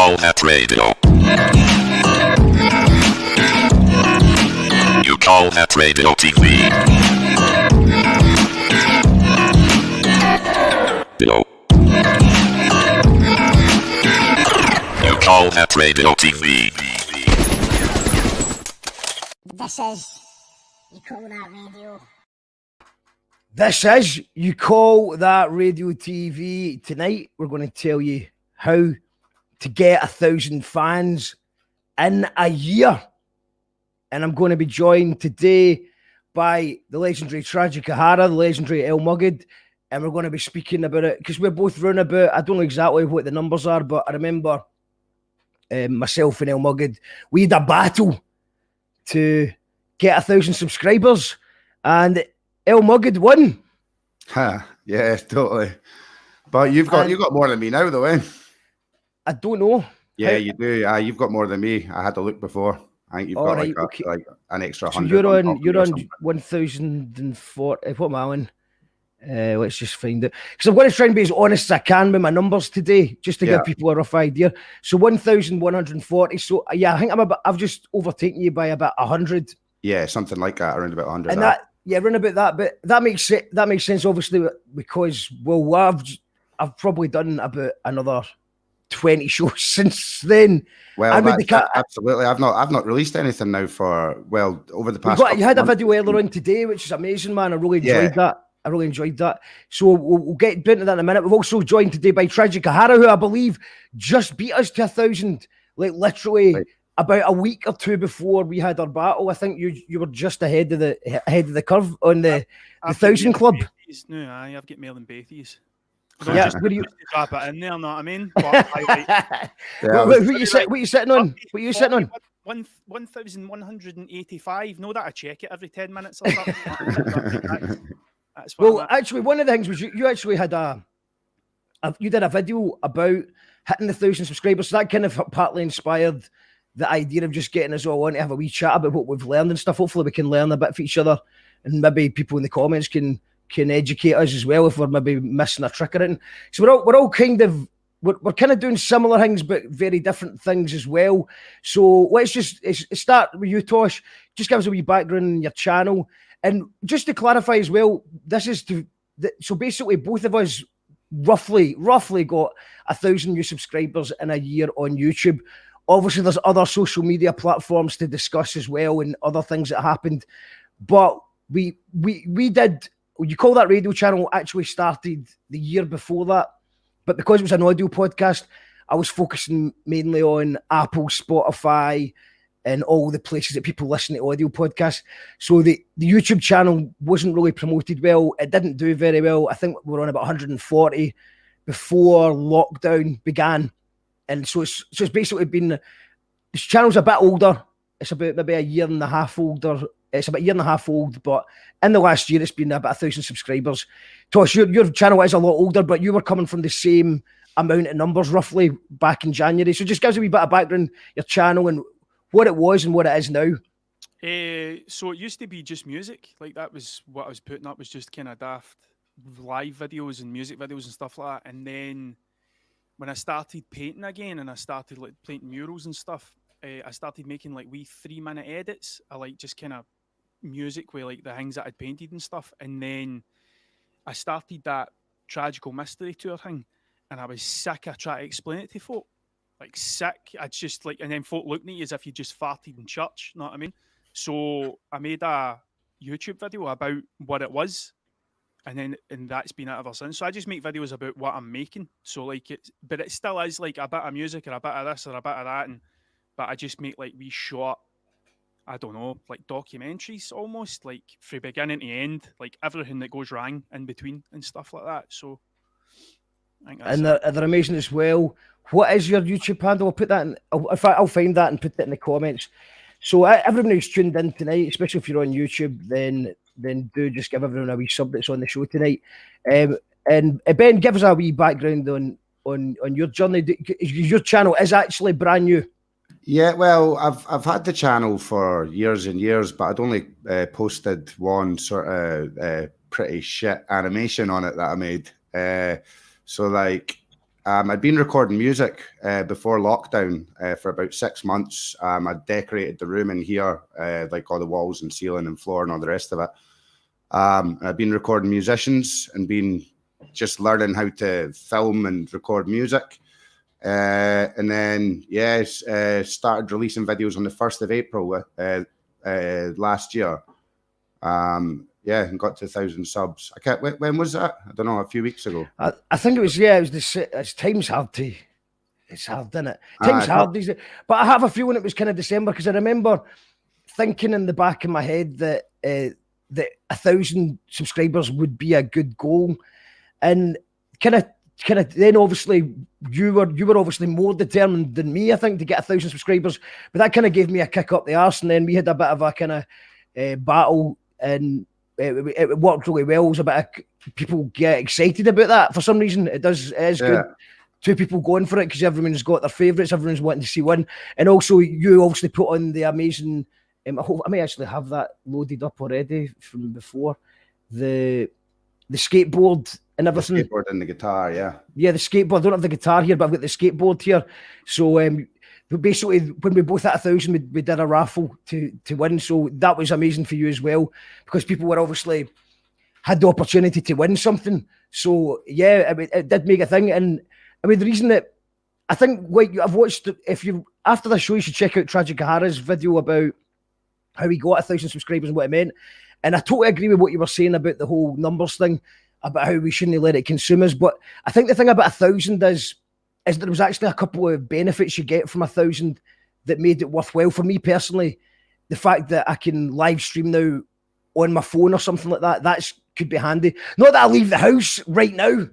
call that radio. You call that radio TV. No. You call that radio TV. This is You Call That Radio. This is You Call That Radio TV. Tonight we're going to tell you how to get 1,000 fans in a year. And I'm going to be joined today by the legendary tragic Hara, the legendary Mugid, and we're going to be speaking about it because we're both round about, I don't know exactly what the numbers are, but I remember myself and Mugid, we had a battle to get 1,000 subscribers, and Mugid won. Yeah, totally. But you've got more than me now, though, eh? I don't know. Yeah, you do. You've got more than me. I had to look before. I think you've got like an extra 100. So you're on 1,040. What am I on? Let's just find it. Because I'm going to try and be as honest as I can with my numbers today, just to give people a rough idea. So 1,140. So yeah, I think I've just overtaken you by about 100. Yeah, something like that, around about 100. And around about that. But that makes sense, obviously, because I've probably done about another 20 shows since then. Well, absolutely. I've not released anything now for over the past. You had a video earlier on today, which is amazing, man. I really enjoyed that. So we'll get into that in a minute. We've also joined today by Tragic Hara, who I believe just beat us to 1,000, like literally about a week or two before we had our battle. I think you were just ahead of the curve on the 1,000 club. No, I've got more than Bathies. Yeah, what do you drop it in there? Know what I mean? But what are you sitting on? 1,185. No, that I check it every 10 minutes or something. Actually, one of the things was you actually had you did a video about hitting 1,000 subscribers. So that kind of partly inspired the idea of just getting us all on to have a wee chat about what we've learned and stuff. Hopefully, we can learn a bit from each other, and maybe people in the comments can educate us as well if we're maybe missing a trick or anything. So we're all kind of doing similar things but very different things as well. So let's just start with you, Tosh. Just give us a wee background on your channel, and just to clarify as well, this is so basically both of us roughly got 1,000 new subscribers in a year on YouTube. Obviously, there's other social media platforms to discuss as well and other things that happened, but we did. You Call That Radio channel actually started the year before that, but because it was an audio podcast, I was focusing mainly on Apple, Spotify, and all the places that people listen to audio podcasts. So the YouTube channel wasn't really promoted well. It didn't do very well. I think we're on about 140 before lockdown began. And so it's basically been, this channel's a bit older. It's about maybe a year and a half older. It's about a year and a half old, but in the last year, it's been about 1,000 subscribers. Tosh, your channel is a lot older, but you were coming from the same amount of numbers roughly back in January. So just give us a wee bit of background, your channel and what it was and what it is now. So it used to be just music. Like that was what I was putting up, was just kind of daft live videos and music videos and stuff like that. And then when I started painting again and I started like painting murals and stuff, I started making like wee 3-minute edits. I like just kind of music with like the things that I'd painted and stuff. And then I started that tragical mystery tour thing, and I was sick of trying to explain it to folk. Like sick. I just like, and then folk looked at me as if you just farted in church. You know what I mean? So I made a YouTube video about what it was, and that's been it ever since. So I just make videos about what I'm making. So like but it still is like a bit of music or a bit of this or a bit of that, but I just make like wee short, I don't know, like documentaries almost, like from beginning to end, like everything that goes wrong in between and stuff like that. So I think that's they're amazing as well. What is your YouTube handle? I'll put that in. I'll find that and put it in the comments. So everyone who's tuned in tonight, especially if you're on YouTube, then do just give everyone a wee sub that's on the show tonight. And Ben, give us a wee background on your journey. Your channel is actually brand new. Yeah, well, I've had the channel for years and years, but I'd only posted one sort of pretty shit animation on it that I made. So like I'd been recording music before lockdown for about 6 months. I decorated the room in here, like all the walls and ceiling and floor and all the rest of it. I've been recording musicians and been just learning how to film and record music. And then, started releasing videos on the 1st of April last year. And got to 1,000 subs. When was that? I don't know, a few weeks ago. I think it was, it's time's hard to, it's hard, isn't it? Time's hard these days. But I have a feeling it was kind of December, because I remember thinking in the back of my head that 1,000 subscribers would be a good goal. And kind of then obviously you were obviously more determined than me, I think, to get 1,000 subscribers. But that kind of gave me a kick up the arse, and then we had a bit of a kind of battle, and it worked really well. It was a bit of people get excited about that for some reason. It is good. Two people going for it, because everyone's got their favourites, everyone's wanting to see one. And also you obviously put on the amazing, I may actually have that loaded up already from before, the skateboard and everything. The skateboard and the guitar, yeah. Yeah, the skateboard. I don't have the guitar here, but I've got the skateboard here. So basically, when we both hit 1,000, we did a raffle to win. So that was amazing for you as well, because people were obviously had the opportunity to win something. So yeah, it did make a thing. And I mean, the reason that I think, I've watched, after the show, you should check out Tragic Hara's video about how he got 1,000 subscribers and what it meant. And I totally agree with what you were saying about the whole numbers thing, about how we shouldn't let it consume us. But I think the thing about 1,000 is there was actually a couple of benefits you get from 1,000 that made it worthwhile. For me personally, the fact that I can live stream now on my phone or something like that, could be handy. Not that I leave the house right now.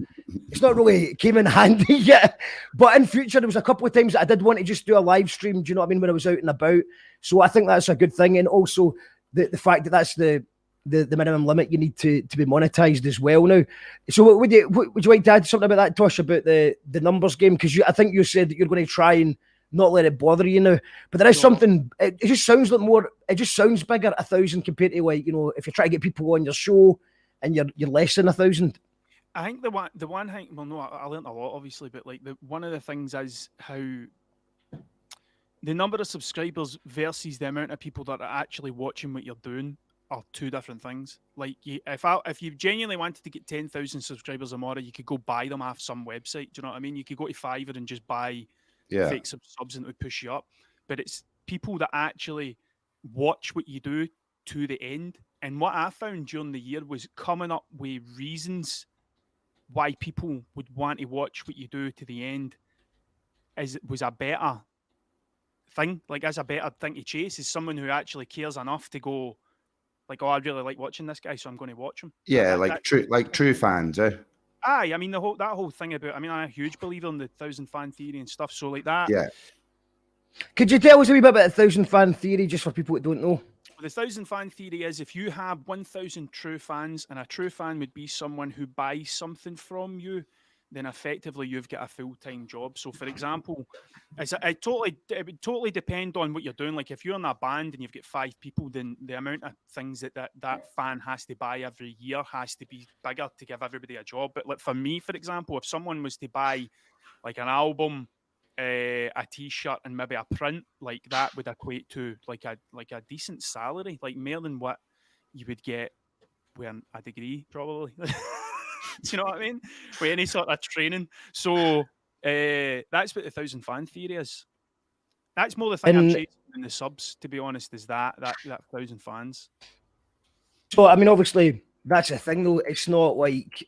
It's not really came in handy yet. But in future, there was a couple of times that I did want to just do a live stream, do you know what I mean, when I was out and about. So I think that's a good thing. And also the fact that that's the minimum limit you need to be monetized as well now. So would you like to add something about that, Tosh, about the numbers game? Because I think you said that you're going to try and not let it bother you now. But there is something, it just sounds like more, it just sounds bigger, 1,000, compared to, like, you know, if you try to get people on your show and you're less than 1,000. I think the one thing, well, no, I learned a lot, obviously, but like one of the things is how the number of subscribers versus the amount of people that are actually watching what you're doing are two different things. Like, if you genuinely wanted to get 10,000 subscribers tomorrow, you could go buy them off some website. Do you know what I mean? You could go to Fiverr and just buy fake subs, and it would push you up. But it's people that actually watch what you do to the end. And what I found during the year was coming up with reasons why people would want to watch what you do to the end was a better thing. Like, as a better thing to chase, is someone who actually cares enough to go, like, oh, I really like watching this guy, so I'm going to watch him. Yeah, true fans, eh? Aye, I mean, that whole thing about, I mean, I'm a huge believer in the 1,000 fan theory and stuff, so like that. Yeah. Could you tell us a wee bit about the 1,000 fan theory, just for people that don't know? The 1,000 fan theory is, if you have 1,000 true fans, and a true fan would be someone who buys something from you, then effectively you've got a full-time job. So, for example, it would totally depend on what you're doing. Like, if you're in a band and you've got 5 people, then the amount of things that fan has to buy every year has to be bigger to give everybody a job. But like, for me, for example, if someone was to buy like an album, a t-shirt, and maybe a print, like, that would equate to like a decent salary, like more than what you would get with a degree, probably. Do you know what I mean? With any sort of training. So that's what the 1,000 fan theory is. That's more the thing I'm chasing than the subs, to be honest, is that 1,000 fans. So, I mean, obviously, that's the thing, though. It's not like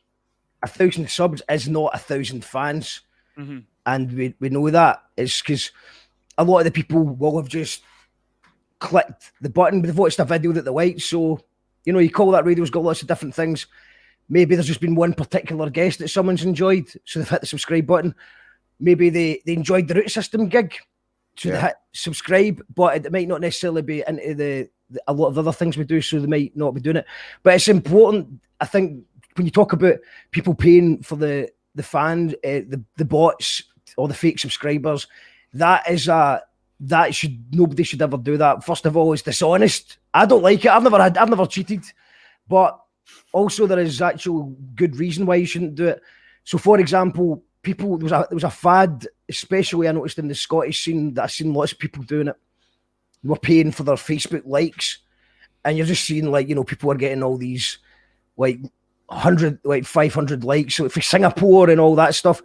1,000 subs is not 1,000 fans. Mm-hmm. And we know that. It's because a lot of the people will have just clicked the button, but they've watched a video that they like. So, you know, you call that radio's got lots of different things. Maybe there's just been one particular guest that someone's enjoyed, so they've hit the subscribe button. Maybe they enjoyed the Root System gig, so they hit subscribe, but it might not necessarily be into a lot of other things we do, so they might not be doing it. But it's important, I think, when you talk about people paying for the fans, the bots or the fake subscribers, nobody should ever do that. First of all, it's dishonest. I don't like it. I've never cheated, but also there is actual good reason why you shouldn't do it. So, for example, people, there was a fad, especially I noticed in the Scottish scene, that I've seen lots of people doing it. They were paying for their Facebook likes, and you're just seeing, like, you know, people are getting all these like 100, like 500 likes. So for Singapore and all that stuff,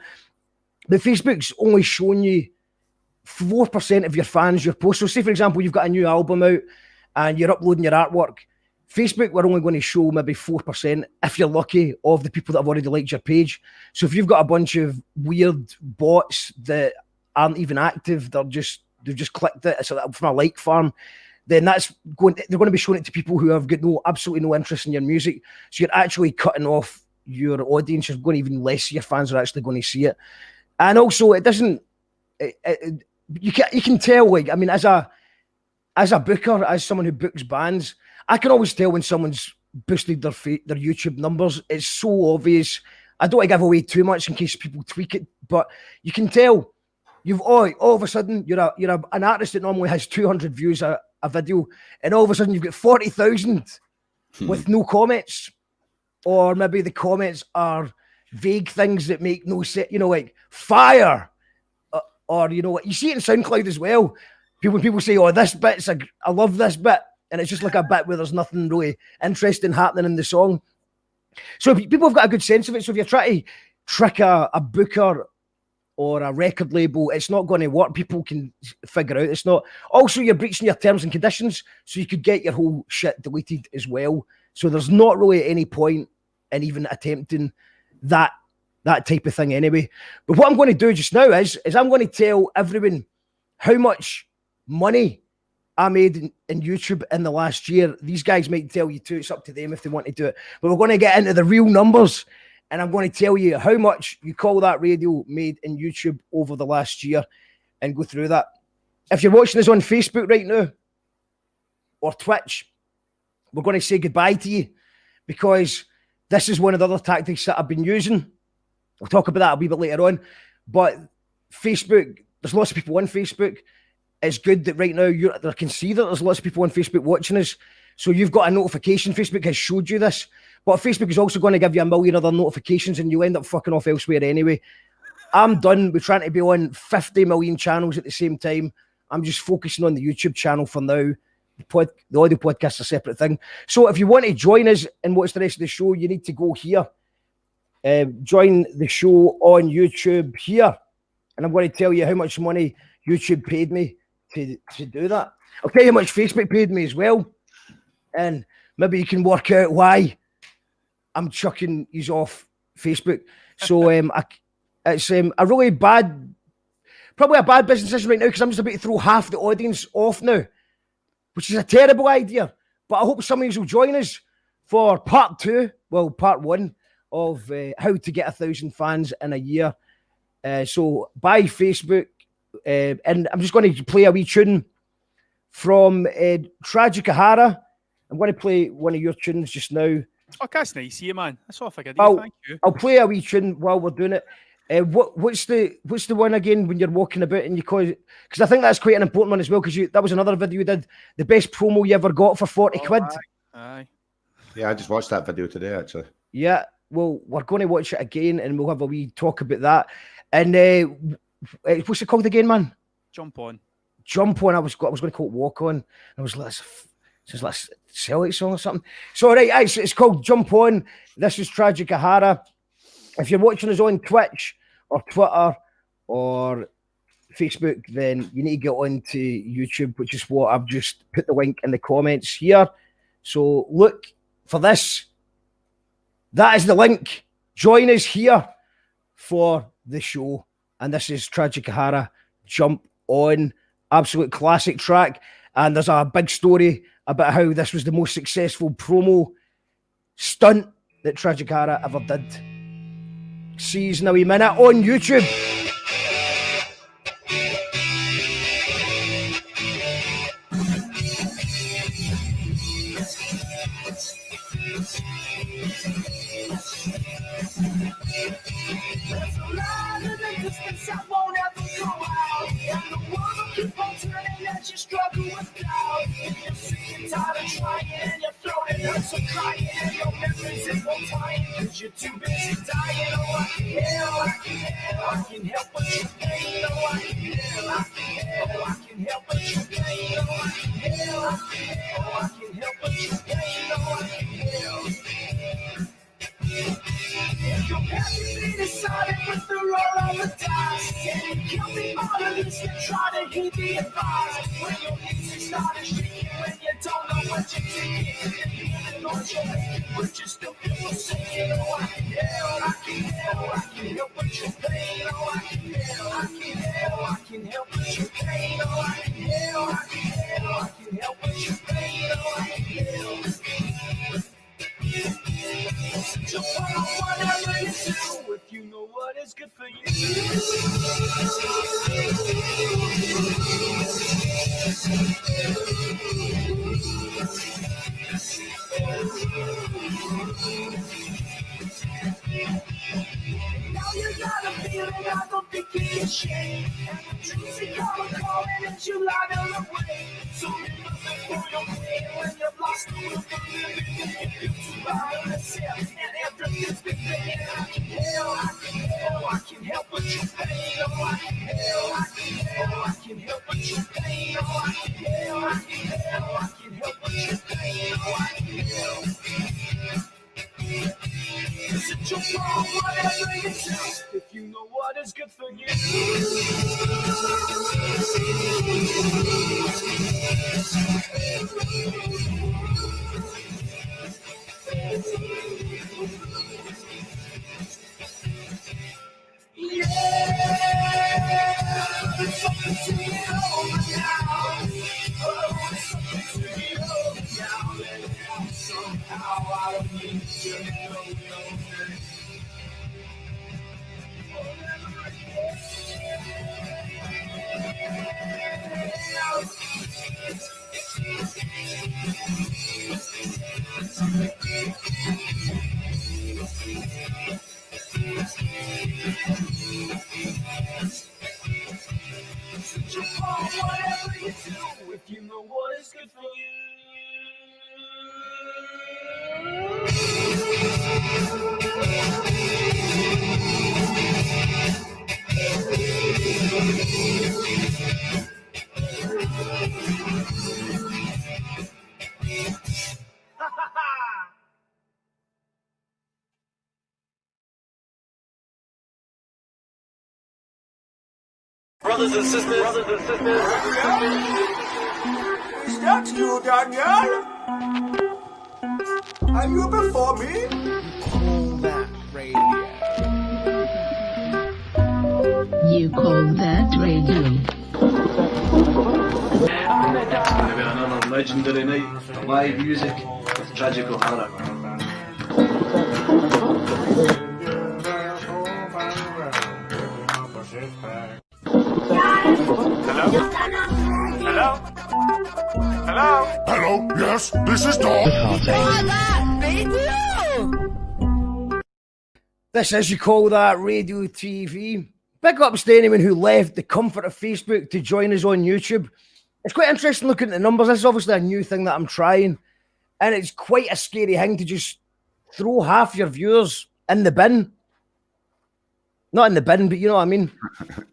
but Facebook's only showing you 4% of your fans your post. So say, for example, you've got a new album out and you're uploading your artwork. Facebook, we're only going to show maybe 4%, if you're lucky, of the people that have already liked your page. So if you've got a bunch of weird bots that aren't even active, they've just clicked it, so that from a like farm, then they're going to be showing it to people who have got absolutely no interest in your music. So you're actually cutting off your audience. You're going to even less of your fans are actually going to see it. And also, it doesn't. You can tell, like, I mean, as a booker, as someone who books bands, I can always tell when someone's boosted their YouTube numbers. It's so obvious. I don't want to give away too much in case people tweak it, but you can tell. You've all of a sudden you're an artist that normally has 200 views a video, and all of a sudden you've got 40,000 with no comments, or maybe the comments are vague things that make no sense. You know, like fire, or you know what you see it in SoundCloud as well. People say, "Oh, this bit's I love this bit," and it's just like a bit where there's nothing really interesting happening in the song. So people have got a good sense of it. So if you're trying to trick a booker or a record label, it's not going to work. People can figure out it's not. Also, you're breaching your terms and conditions, so you could get your whole shit deleted as well. So there's not really any point in even attempting that type of thing anyway. But what I'm going to do just now is I'm going to tell everyone how much money I made in YouTube in the last year. These guys might tell you too. It's up to them if they want to do it. But we're going to get into the real numbers, and I'm going to tell you how much You Call That Radio made in YouTube over the last year and go through that. If you're watching this on Facebook right now or Twitch, we're going to say goodbye to you, because this is one of the other tactics that I've been using. We'll talk about that a wee bit later on. But Facebook, there's lots of people on Facebook. It's good that right now I can see that there's lots of people on Facebook watching us. So you've got a notification. Facebook has showed you this. But Facebook is also going to give you a million other notifications, and you end up fucking off elsewhere anyway. I'm done with trying to be on 50 million channels at the same time. I'm just focusing on the YouTube channel for now. The audio podcast is a separate thing. So if you want to join us and watch the rest of the show, you need to go here. Join the show on YouTube here. And I'm going to tell you how much money YouTube paid me to do that. I'll tell you how much Facebook paid me as well. And maybe you can work out why I'm chucking you off Facebook. So it's a really bad, probably a bad business decision right now, because I'm just about to throw half the audience off now, which is a terrible idea. But I hope some of you will join us for part one of how to get 1,000 fans in a year. So by Facebook, and I'm just going to play a wee tune from Tragic Hara. I'm going to play one of your tunes just now. Oh, that's nice of you, man. That's all I figured. Thank you. I'll play a wee tune while we're doing it. What's the one again when you're walking about and you call it? Because I think that's quite an important one as well, because that was another video you did. The best promo you ever got for 40 quid. Aye. Yeah, I just watched that video today, actually. Yeah, well, we're going to watch it again and we'll have a wee talk about that. And what's it called again, man? Jump On. I was going to call it Walk On. I was like, it's like a Celtic song or something. So, right, it's called Jump On. This is Tragic Hara. If you're watching us on Twitch or Twitter or Facebook, then you need to get onto YouTube, which is what I've just put the link in the comments here. So look for this. That is the link. Join us here for the show. And this is Tragic Hara, Jump On. Absolute classic track. And there's a big story about how this was the most successful promo stunt that Tragic Hara ever did. See you in a wee minute on YouTube. Struggle with doubt, and you're sick and tired of trying, and you're throwing So crying and your memories in no time, cause you're too busy dying. Oh, I can help but you pain. Oh, I can help but you pain. Oh, I can help but you pain. Oh, I can help. Your happy decided with the roll on the dice. And you kill me all of this and try to heed the advice. When your music started shaking, when you don't know what you're thinking, and you're feeling on your head, but you still feel singing. Oh, I can help but your pain. Oh, I can help but your pain. Oh, I can help but your pain. Oh, I can help. Just whatever you do, if you know what is good for you. Now you got a feeling I don't think you can shake. And the dreams that come are calling and you lie them away. So remember before you're playing when you've lost the will for living. You feel too bad on yourself and everything's been fading. I can help but your pain. Oh, I can help but your pain. Oh, I can help but your pain. Oh, I can help. Is it your fault, whatever you do, if you know what is good for you? Yeah, it's something to get over now. Oh, it's something to get over now. And somehow I don't need to know. Whatever you do, if you know what is good for you. Brothers and sisters. Is that you, Daniel? Are you before me? You call that radio? Maybe another legendary night of live music with tragic Hara. Hello, yes, this is Dog. This is You Call That Radio TV. Big ups to anyone who left the comfort of Facebook to join us on YouTube. It's quite interesting looking at the numbers. This is obviously a new thing that I'm trying. And it's quite a scary thing to just throw half your viewers in the bin. Not in the bin, but you know what I mean?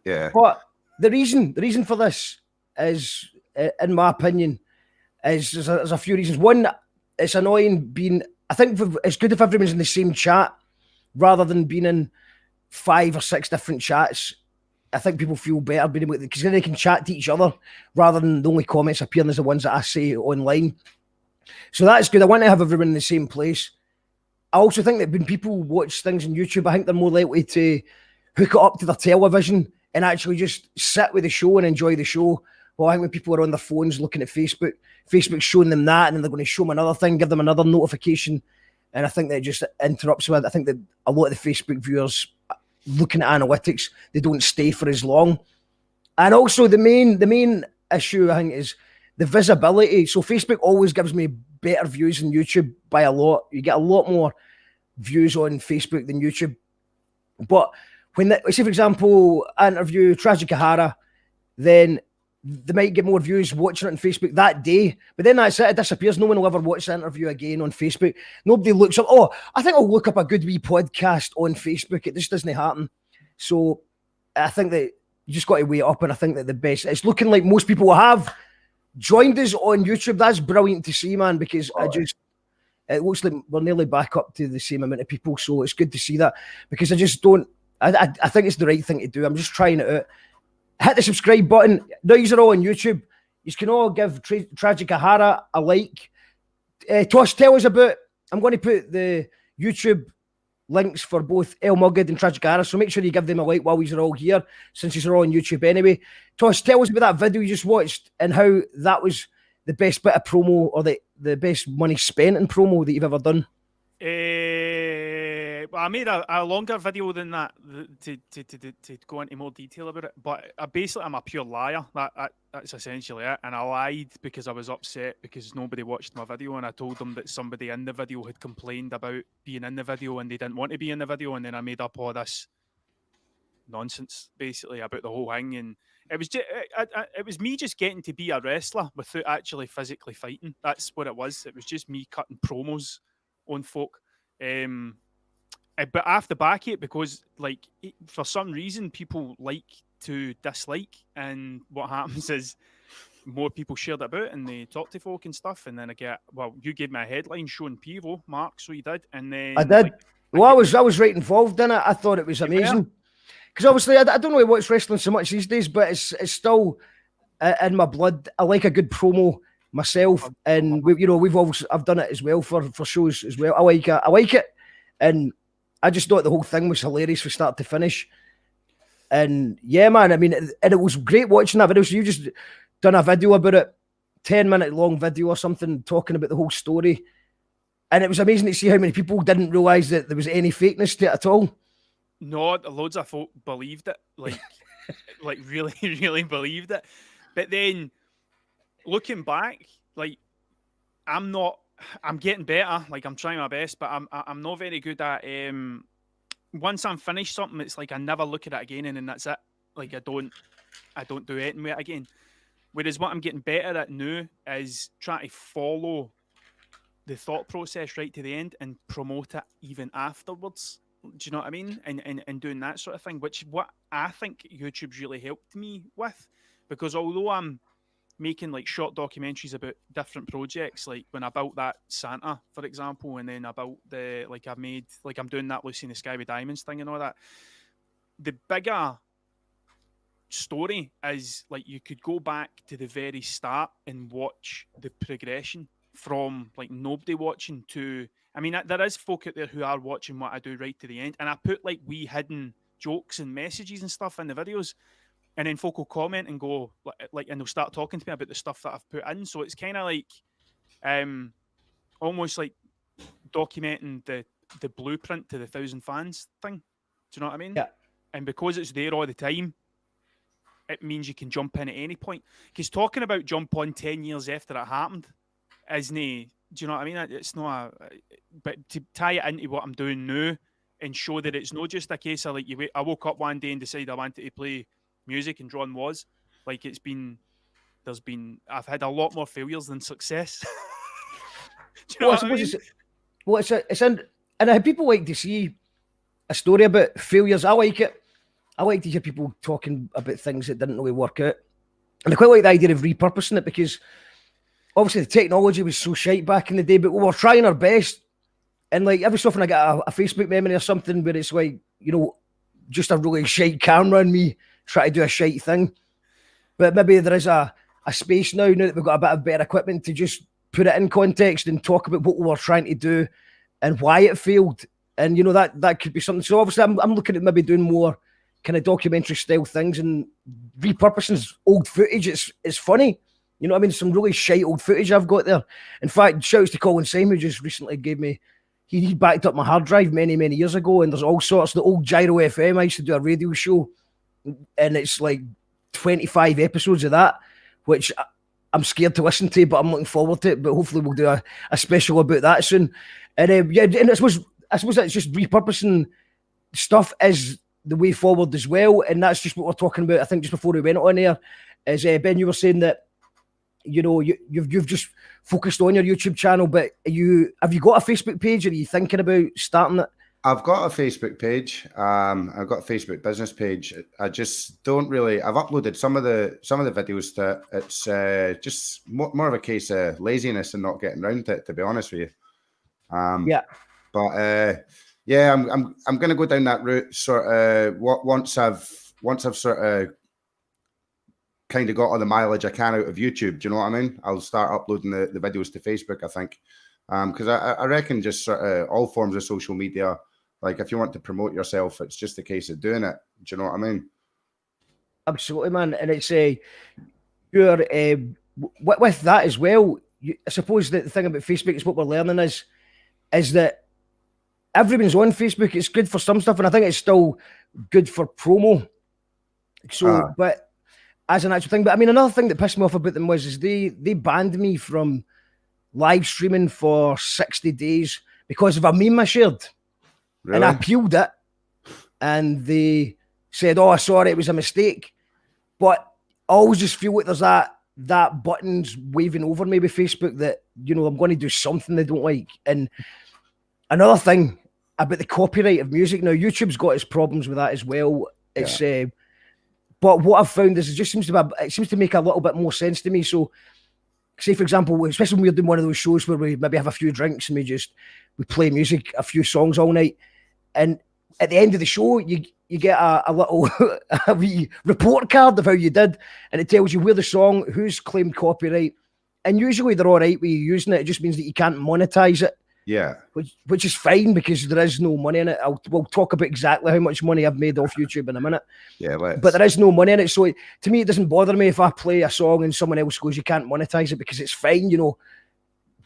Yeah. But the reason for this is, in my opinion, is there's a few reasons. One, it's annoying being... I think it's good if everyone's in the same chat rather than being in 5 or 6 different chats. I think people feel better being able to, because then they can chat to each other rather than the only comments appearing as the ones that I say online. So that's good. I want to have everyone in the same place. I also think that when people watch things on YouTube, I think they're more likely to hook it up to their television and actually just sit with the show and enjoy the show. Well, I think when people are on their phones looking at Facebook's showing them that, and then they're going to show them another thing, give them another notification. And I think that just interrupts with. I think that a lot of the Facebook viewers, looking at analytics, they don't stay for as long. And also the main issue, I think, is the visibility. So Facebook always gives me better views than YouTube by a lot. You get a lot more views on Facebook than YouTube. But when, say for example, I interview Tragic Hara, then they might get more views watching it on Facebook that day, but then that's it. It disappears. No one will ever watch the interview again on Facebook. Nobody looks up, oh, I think I'll look up a good wee podcast on Facebook. It just doesn't happen. So I think that you just got to weigh it up, and I think that the best, it's looking like most people have joined us on YouTube. That's brilliant to see, man, because it looks like we're nearly back up to the same amount of people. So it's good to see that, because I think it's the right thing to do. I'm just trying it out. Hit the subscribe button. Now you're all on YouTube. You can all give Tragic Hara a like. Tosh, tell us about, I'm going to put the YouTube links for both El Mugid and Tragic Hara, so make sure you give them a like while you're all here, since you're all on YouTube anyway. Tosh, tell us about that video you just watched and how that was the best bit of promo, or the best money spent in promo that you've ever done. Well, I made a longer video than that to go into more detail about it. But I'm a pure liar. That's essentially it. And I lied because I was upset because nobody watched my video, and I told them that somebody in the video had complained about being in the video and they didn't want to be in the video. And then I made up all this nonsense basically about the whole thing, and it was just it was me just getting to be a wrestler without actually physically fighting. That's what it was. It was just me cutting promos on folk. But I have to back it because, like, for some reason, people like to dislike, and what happens is more people share it about and they talk to folk and stuff, and then I get, well, you gave me a headline showing Pivo, Mark, so you did, and then I did. I was right involved in it. I thought it was amazing because obviously I don't really watch wrestling so much these days, but it's still in my blood. I like a good promo myself, and I've done it as well for shows as well. I like it, and I just thought the whole thing was hilarious from start to finish. And yeah, man, I mean, and it was great watching that video. So you just done a video about it, 10-minute long video or something, talking about the whole story. And it was amazing to see how many people didn't realise that there was any fakeness to it at all. No, loads of folk believed it, like, like really, really believed it. But then looking back, like, I'm getting better. Like, I'm trying my best, but I'm not very good at. Once I'm finished something, it's like I never look at it again, and then that's it. Like, I don't do anything with it again. Whereas what I'm getting better at now is trying to follow the thought process right to the end and promote it even afterwards. Do you know what I mean? And doing that sort of thing, which what I think YouTube's really helped me with, because although I'm making like short documentaries about different projects, like when I built that Santa, for example, and then I built I'm doing that Lucy in the Sky with Diamonds thing and all that. The bigger story is, like, you could go back to the very start and watch the progression from, like, nobody watching to, I mean, there is folk out there who are watching what I do right to the end, and I put like wee hidden jokes and messages and stuff in the videos. And then folk will comment and go, like, and they'll start talking to me about the stuff that I've put in. So it's kind of like, almost like documenting the blueprint to the 1,000 fans thing. Do you know what I mean? Yeah. And because it's there all the time, it means you can jump in at any point. Because talking about jump on 10 years after it happened isn't, do you know what I mean? It's not but to tie it into what I'm doing now and show that it's not just a case of, like, I woke up one day and decided I wanted to play music and Drawn was, like, I've had a lot more failures than success. Do you know what I mean? And people like to see a story about failures. I like it. I like to hear people talking about things that didn't really work out. And I quite like the idea of repurposing it, because obviously the technology was so shite back in the day, but we were trying our best. And like every so often I get a Facebook memory or something where it's like, just a really shite camera on me try to do a shite thing. But maybe there is a space now that we've got a bit of better equipment to just put it in context and talk about what we were trying to do and why it failed. And that could be something. So obviously I'm looking at maybe doing more kind of documentary style things and repurposing old footage. It's funny. You know what I mean? Some really shite old footage I've got there. In fact, shouts to Colin Simon, who just recently gave me, he backed up my hard drive many, many years ago, and there's all sorts. The old Gyro FM, I used to do a radio show, and it's like 25 episodes of that, which I'm scared to listen to, but I'm looking forward to it. But hopefully we'll do a special about that soon. And and I suppose it's just repurposing stuff is the way forward as well. And that's just what we're talking about, I think, just before we went on air, is Ben, you were saying that, you know, you've just focused on your YouTube channel, but have you got a Facebook page, or are you thinking about starting it? I've got a Facebook page. I've got a Facebook business page. I just don't really. I've uploaded some of the videos to. It's just more of a case of laziness and not getting around to it, to be honest with you. Yeah. But yeah, I'm going to go down that route. Sort of once I've sort of kind of got all the mileage I can out of YouTube. Do you know what I mean? I'll start uploading the videos to Facebook, I think. Because I reckon just sort of all forms of social media, like if you want to promote yourself, it's just a case of doing it. Do you know what I mean? Absolutely, man. And it's you're with that as well. I suppose that the thing about Facebook is what we're learning is that everyone's on Facebook. It's good for some stuff, and I think it's still good for promo. So, but as an actual thing, but I mean, another thing that pissed me off about them was they banned me from live streaming for 60 days because of a meme I shared. Really? And I appealed it, and they said, "Oh, sorry, it was a mistake." But I always just feel like there's that button's waving over me with Facebook that, you know, I'm going to do something they don't like. And another thing about the copyright of music, now YouTube's got its problems with that as well. It's but what I've found is it just seems to make a little bit more sense to me. So, say for example, especially when we're doing one of those shows where we maybe have a few drinks and we play music, a few songs all night, and at the end of the show you get a little a wee report card of how you did, and it tells you where the song, who's claimed copyright, and usually they're all right with you using it. It just means that you can't monetize it. Yeah, which is fine because there is no money in it. We'll talk about exactly how much money I've made off YouTube in a minute. Yeah, but there is no money in it. So to me, it doesn't bother me if I play a song and someone else goes, "You can't monetize it," because it's fine, you know.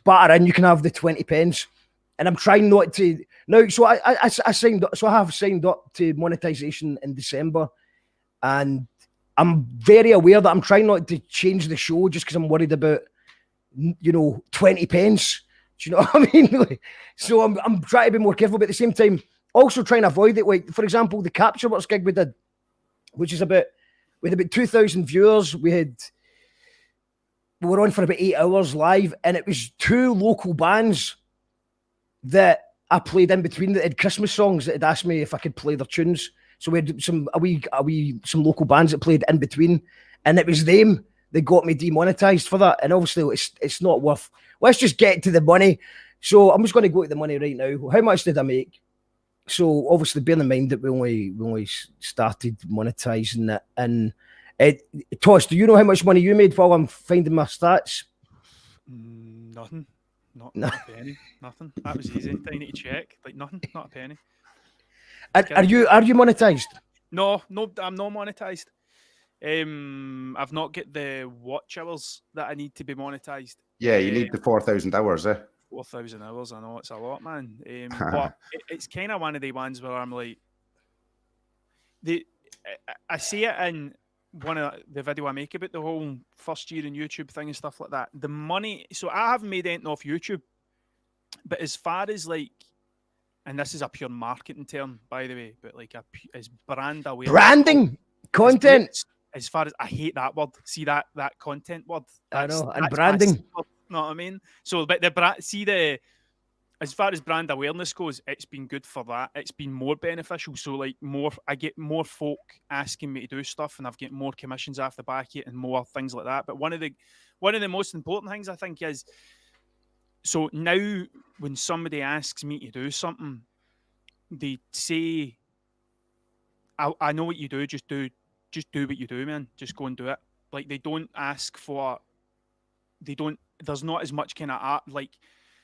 Batter in, you can have the 20 pence. And I'm trying not to now. So I signed up. So I have signed up to monetization in December, and I'm very aware that I'm trying not to change the show just because I'm worried about, you know, 20 pence. Do you know what I mean? So I'm trying to be more careful, but at the same time, also trying to avoid it. Like, for example, the Capture Works gig we did, which is with about 2,000 viewers. We were on for about 8 hours live, and it was 2 local bands that I played in between that had Christmas songs that had asked me if I could play their tunes. So we had some local bands that played in between, and it was them that got me demonetized for that. And obviously it's not worth. Let's just get to the money. So I'm just going to go to the money right now. How much did I make? So obviously bear in mind that we only started monetizing it. And Toss, do you know how much money you made while I'm finding my stats? Nothing. Not a penny. Nothing. That was easy. Didn't need to check. Like nothing. Not a penny. Are you monetized? No, I'm not monetized. I've not got the watch hours that I need to be monetized. Yeah, you need the 4,000 hours, 4,000 hours, I know it's a lot, man. But it's kind of one of the ones where I'm like, I see it in one of the video I make about the whole first year in YouTube thing and stuff like that. The money, so I haven't made anything off YouTube, but as far as like, and this is a pure marketing term, by the way, but like as brand awareness, branding, content. As far as I hate that word, see that content word. I know, and branding. You know what I mean? So, but as far as brand awareness goes, it's been good for that. It's been more beneficial. So, like I get more folk asking me to do stuff, and I've get more commissions off the back of it, and more things like that. But one of the most important things I think is, so now when somebody asks me to do something, they say, "I know what you do. Just do what you do, man. Just go and do it." Like they don't ask for. There's not as much kind of art, like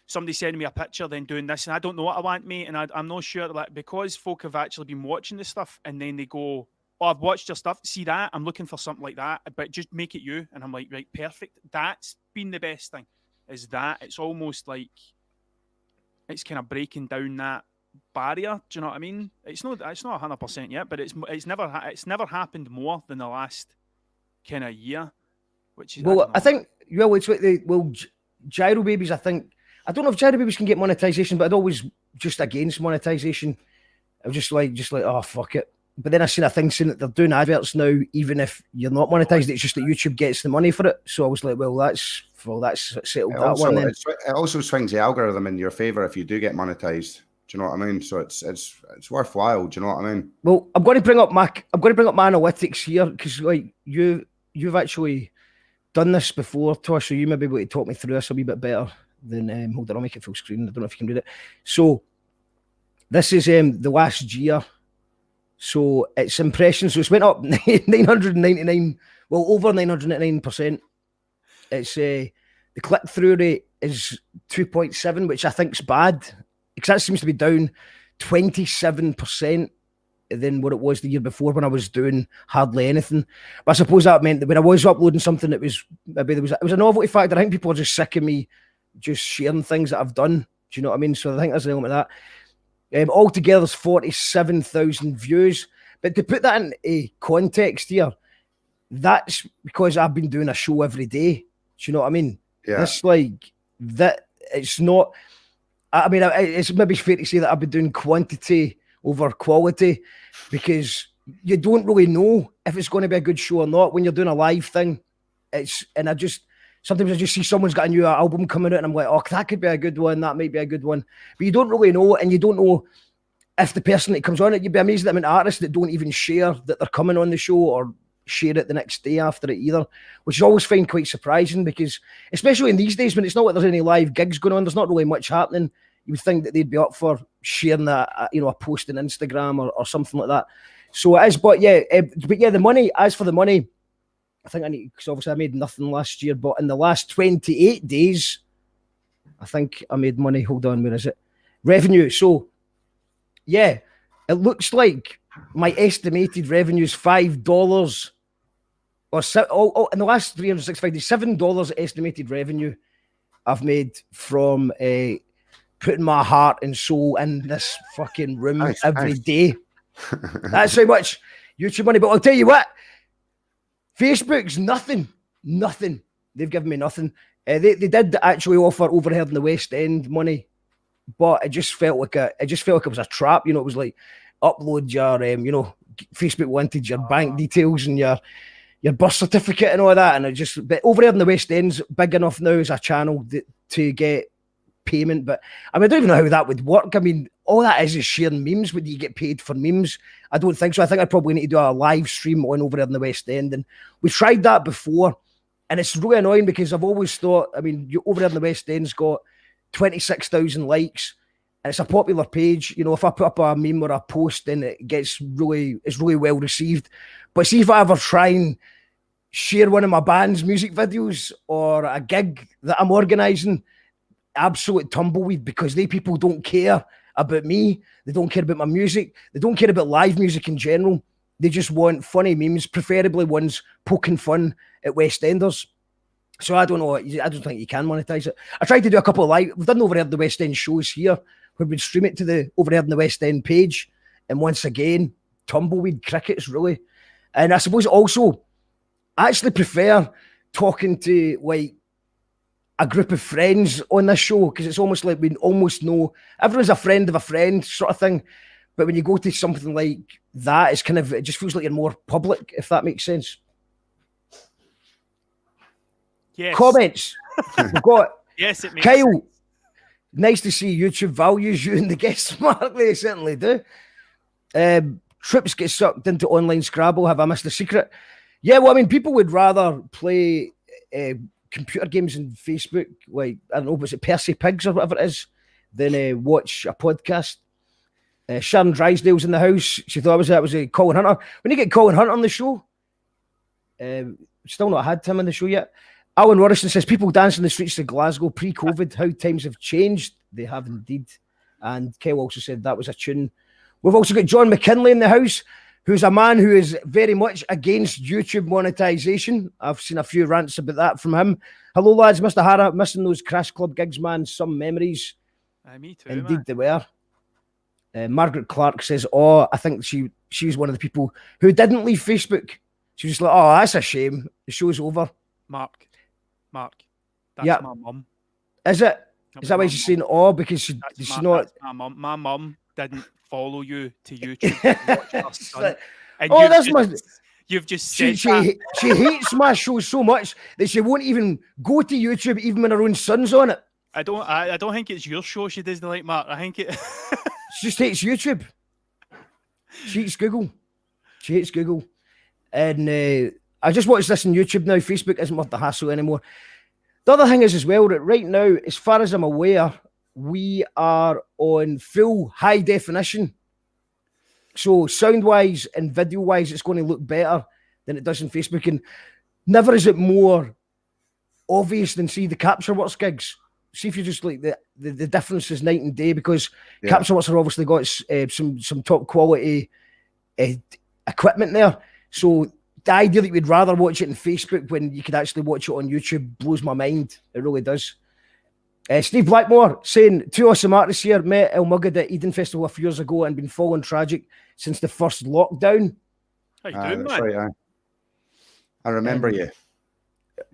somebody sending me a picture then doing this, and I don't know what I want, mate, and I'm not sure, like, because folk have actually been watching this stuff and then they go, "Oh, I've watched your stuff, see that, I'm looking for something like that, but just make it you." And I'm like, right, perfect. That's been the best thing, is that it's almost like it's kind of breaking down that barrier. Do you know what I mean? It's not 100% yet, but it's never happened more than the last kind of year, which is, I think it's like Gyro Babies. I don't know if Gyro Babies can get monetization, but I'd always just against monetization. I'm just like, oh fuck it. But then I seen a thing saying that they're doing adverts now, even if you're not monetized. It's just that YouTube gets the money for it. So I was like, well, that's settled that one. Then It also swings the algorithm in your favor if you do get monetized. Do you know what I mean? So it's worthwhile. Do you know what I mean? Well, I'm going to bring up my analytics here because like you've actually done this before, Tosh, so you may be able to talk me through this a wee bit better than hold on, I'll make it full screen. I don't know if you can read it. So this is the last year. So it's impressions. So it's went up 999, well, over 999%. It's the click-through rate is 2.7, which I think's bad, because that seems to be down 27% than what it was the year before when I was doing hardly anything. But I suppose that meant that when I was uploading something, it was a novelty factor. I think people are just sick of me just sharing things that I've done. Do you know what I mean? So I think there's an element of that. Altogether, there's 47,000 views. But to put that in context here, that's because I've been doing a show every day. Do you know what I mean? Yeah. It's like that. It's not. I mean, it's maybe fair to say that I've been doing quantity over quality, because you don't really know if it's going to be a good show or not when you're doing a live thing. Sometimes I just see someone's got a new album coming out and I'm like, oh, that could be a good one, that might be a good one. But you don't really know, and you don't know if the person that comes on it, you'd be amazed at the amount of artists that don't even share that they're coming on the show or share it the next day after it either, which I always find quite surprising, because especially in these days when it's not like there's any live gigs going on, there's not really much happening, you would think that they'd be up for sharing that, a post on Instagram or something like that. So it is, but the money, as for the money, I think I need, because obviously I made nothing last year, but in the last 28 days, I think I made money. Hold on, where is it? Revenue. So, yeah, it looks like my estimated revenue is $5 or in the last 365 days, $7 estimated revenue I've made from putting my heart and soul in this fucking room every day. That's how much YouTube money. But I'll tell you what, Facebook's nothing. They've given me nothing. They did actually offer overhead in the West End money, but it just felt like it was a trap. It was like upload your Facebook wanted your bank details and your birth certificate and all that, and but overhead in the West End's big enough now as a channel to get payment. But I don't even know how that would work. All that is sharing memes. Would you get paid for memes? I don't think so. I think I'd probably need to do a live stream on over there in the West End, and we've tried that before, and it's really annoying because I've always thought, over there in the West End's got 26,000 likes, and it's a popular page. If I put up a meme or a post, then it's really well received. But see if I ever try and share one of my band's music videos or a gig that I'm organising, absolute tumbleweed, because people don't care about me. They don't care about my music. They don't care about live music in general. They just want funny memes, preferably ones poking fun at West Enders. So I don't know. I don't think you can monetize it. I tried to do a couple of we've done Overhead the West End shows here where we'd stream it to the Overhead in the West End page. And once again, tumbleweed crickets, really. And I suppose also, I actually prefer talking to like a group of friends on this show, because it's almost like we almost know everyone's a friend of a friend sort of thing. But when you go to something like that, it just feels like you're more public, if that makes sense. Yes. Comments. We've got yes, it makes Kyle. sense. Nice to see YouTube values you and the guests, Mark. They certainly do. Trips get sucked into online Scrabble. Have I missed a secret? Yeah, well, people would rather play computer games on Facebook, like, I don't know, was it Percy Pigs or whatever it is, than watch a podcast. Sharon Drysdale's in the house. She thought that was a Colin Hunter. When you get Colin Hunter on the show, still not had him on the show yet. Alan Warrison says, people dance in the streets of Glasgow pre-COVID, how times have changed. They have indeed. And Kyle also said that was a tune. We've also got John McKinley in the house, who's a man who is very much against YouTube monetization. I've seen a few rants about that from him. Hello, lads. Mr. Hara, missing those Crash Club gigs, man. Some memories. Me too, indeed, man. They were. Margaret Clark says, oh, I think she was one of the people who didn't leave Facebook. She was just like, oh, that's a shame. The show's over. Mark. That's my mum. Is it? Is that why she's saying, oh, because she's not... My mum. didn't follow you to YouTube to watch our son. And oh, that's my. You've just said She hates my show so much that she won't even go to YouTube even when her own son's on it. I don't think it's your show she doesn't like, Mark. I think it. She just hates YouTube. She hates Google. She hates Google. And I just watched this on YouTube now. Facebook isn't worth the hassle anymore. The other thing is as well that right now, as far as I'm aware, we are on full high definition. So sound-wise and video-wise, it's going to look better than it does on Facebook. And never is it more obvious than, see, the Capture Works gigs. See if you just like the difference is night and day, because Capture Works have obviously got some top quality equipment there. So the idea that we'd rather watch it on Facebook when you could actually watch it on YouTube blows my mind. It really does. Steve Blackmore saying, 2 awesome artists here, met El Mugid at Eden Festival a few years ago and been following Tragic since the first lockdown. How you doing, man? Right, I remember you.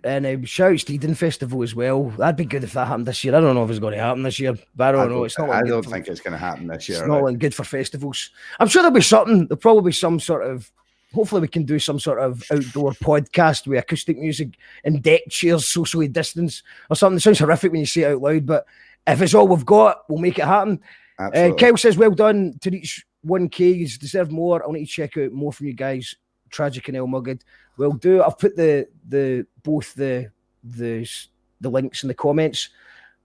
And shouts to Eden Festival as well. That'd be good if that happened this year. I don't know if it's going to happen this year, but I don't know. It's not. I don't think it's going to happen this year. It's not looking good for festivals. I'm sure there'll be something. There'll probably be some sort of. Hopefully, we can do some sort of outdoor podcast with acoustic music and deck chairs, socially distanced, or something. It sounds horrific when you say it out loud, but if it's all we've got, we'll make it happen. Kyle says, well done to reach 1K. You deserve more. I'll need to check out more from you guys. Tragic and El Mugid. Will do. I've put both the links in the comments.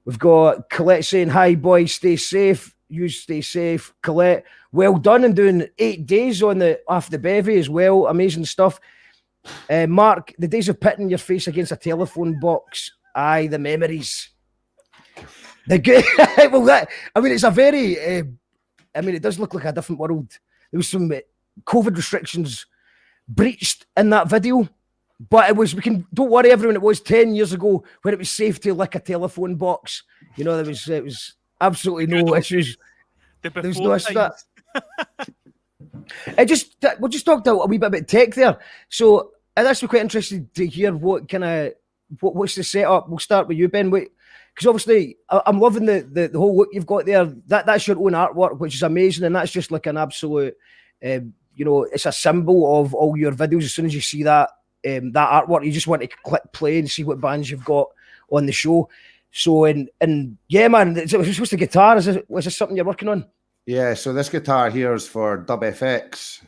We've got Colette saying, hi boys, stay safe. You stay safe. Colette, well done in doing 8 days on after the bevy as well. Amazing stuff. Mark, the days of pitting your face against a telephone box. Aye, the memories. The good. Well, it's a very. It does look like a different world. There was some COVID restrictions breached in that video, but don't worry everyone, it was 10 years ago when it was safe to lick a telephone box. You know, it was absolutely no issues. There was no issue that. We'll just talk a wee bit about tech there. So I'd actually be quite interested to hear what's the setup. We'll start with you, Ben. Because obviously I'm loving the whole look you've got there. That's your own artwork, which is amazing, and that's just like an absolute it's a symbol of all your videos. As soon as you see that artwork, you just want to click play and see what bands you've got on the show. So, and yeah, man, what's the guitar? Was this something you're working on? Yeah, so this guitar here is for Dub FX.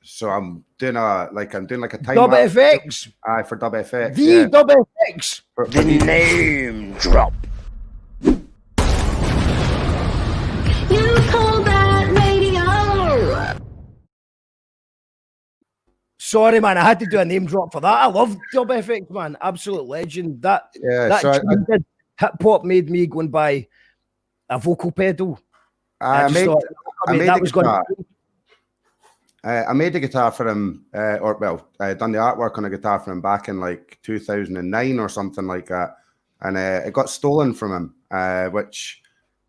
So I'm doing like a time Dub FX. Aye, for Dub FX. The Dub FX. The name drop. You call that radio? Sorry, man, I had to do a name drop for that. I love Dub FX, man. Absolute legend. That hip hop made me go and buy a vocal pedal. I made the guitar for him, I done the artwork on a guitar for him back in like 2009 or something like that, and it got stolen from him. Which,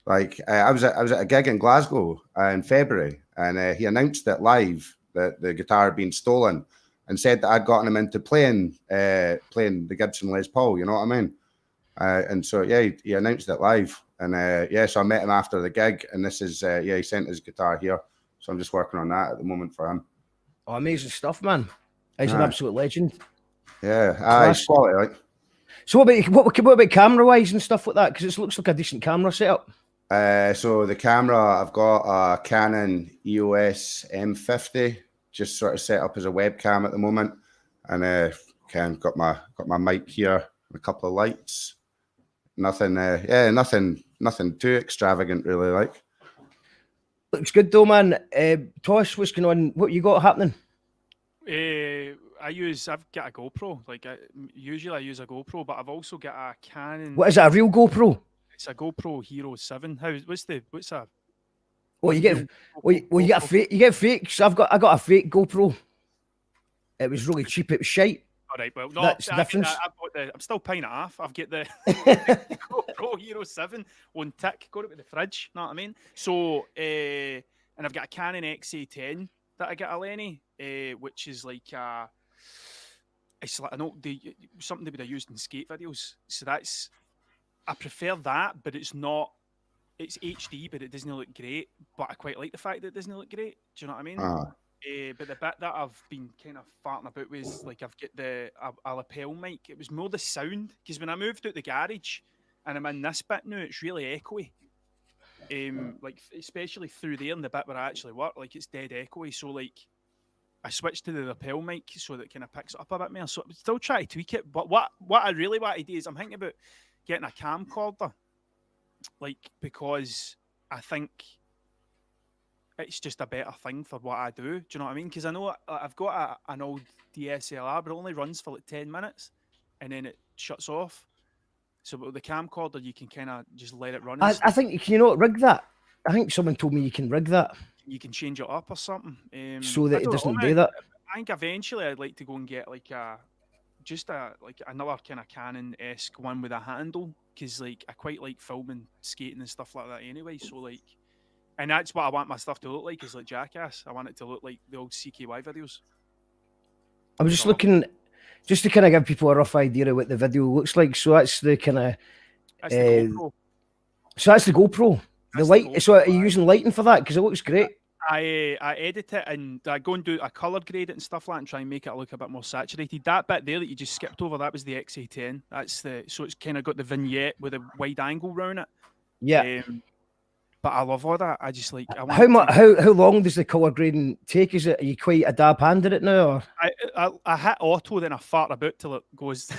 like, I was at a gig in Glasgow in February, and he announced it live that the guitar had been stolen, and said that I'd gotten him into playing the Gibson Les Paul. You know what I mean? And so he announced it live, and so I met him after the gig, and this is he sent his guitar here. So I'm just working on that at the moment for him. Oh, amazing stuff, man. He's an absolute legend. Yeah, it's quality, like. So what about camera-wise and stuff like that? Because it looks like a decent camera setup. So the camera, I've got a Canon EOS M50, just sort of set up as a webcam at the moment. And got my mic here, and a couple of lights. Nothing too extravagant, really, like. Looks good though, man. Tosh, what's going on? What you got happening? I've got a GoPro. Usually I use a GoPro, but I've also got a Canon. What is that? A real GoPro? It's a GoPro Hero 7. What's a? Oh, you get a fake. You get fakes. I got a fake GoPro. It was really cheap. It was shite. All right, well, no, that's the difference. I'm still paying it off. I've got the GoPro Hero 7 on tick. Got it with the fridge. Know what I mean? So, and I've got a Canon XA10 that I get a Lenny, which is like it's like something that would have used in skate videos. So I prefer that, but it's not it's HD, but it doesn't look great. But I quite like the fact that it doesn't look great. Do you know what I mean? But the bit that I've been kind of farting about was like I've got a lapel mic. It was more the sound, because when I moved out the garage and I'm in this bit now, it's really echoey. Like especially through there in the bit where I actually work, like it's dead echoey. So like I switched to the lapel mic so that it kind of picks it up a bit more. So I'm still trying to tweak it. But what I really want to do is I'm thinking about getting a camcorder, like, because I think it's just a better thing for what I do. Do you know what I mean? Because I know I've got an old DSLR, but it only runs for like 10 minutes and then it shuts off. So with the camcorder, you can kind of just let it run. I think you can rig that. I think someone told me you can rig that. You can change it up or something. So that it doesn't do that. I think eventually I'd like to go and get like another kind of Canon-esque one with a handle, because like I quite like filming skating and stuff like that anyway. So like, and that's what I want my stuff to look like, is like Jackass. I want it to look like the old CKY videos. I was just looking, just to kind of give people a rough idea of what the video looks like. So that's the kind of, that's the GoPro. So that's the GoPro. The light. So are you using lighting for that? Because it looks great. I edit it and I go and do a color grade it and stuff like that and try and make it look a bit more saturated. That bit there that you just skipped over, that was the XA10. So it's kind of got the vignette with a wide angle around it. Yeah. But I love all that. I just like. How long does the color grading take? Are you quite a dab hand at it now? Or? I hit auto, then I fart about till it goes.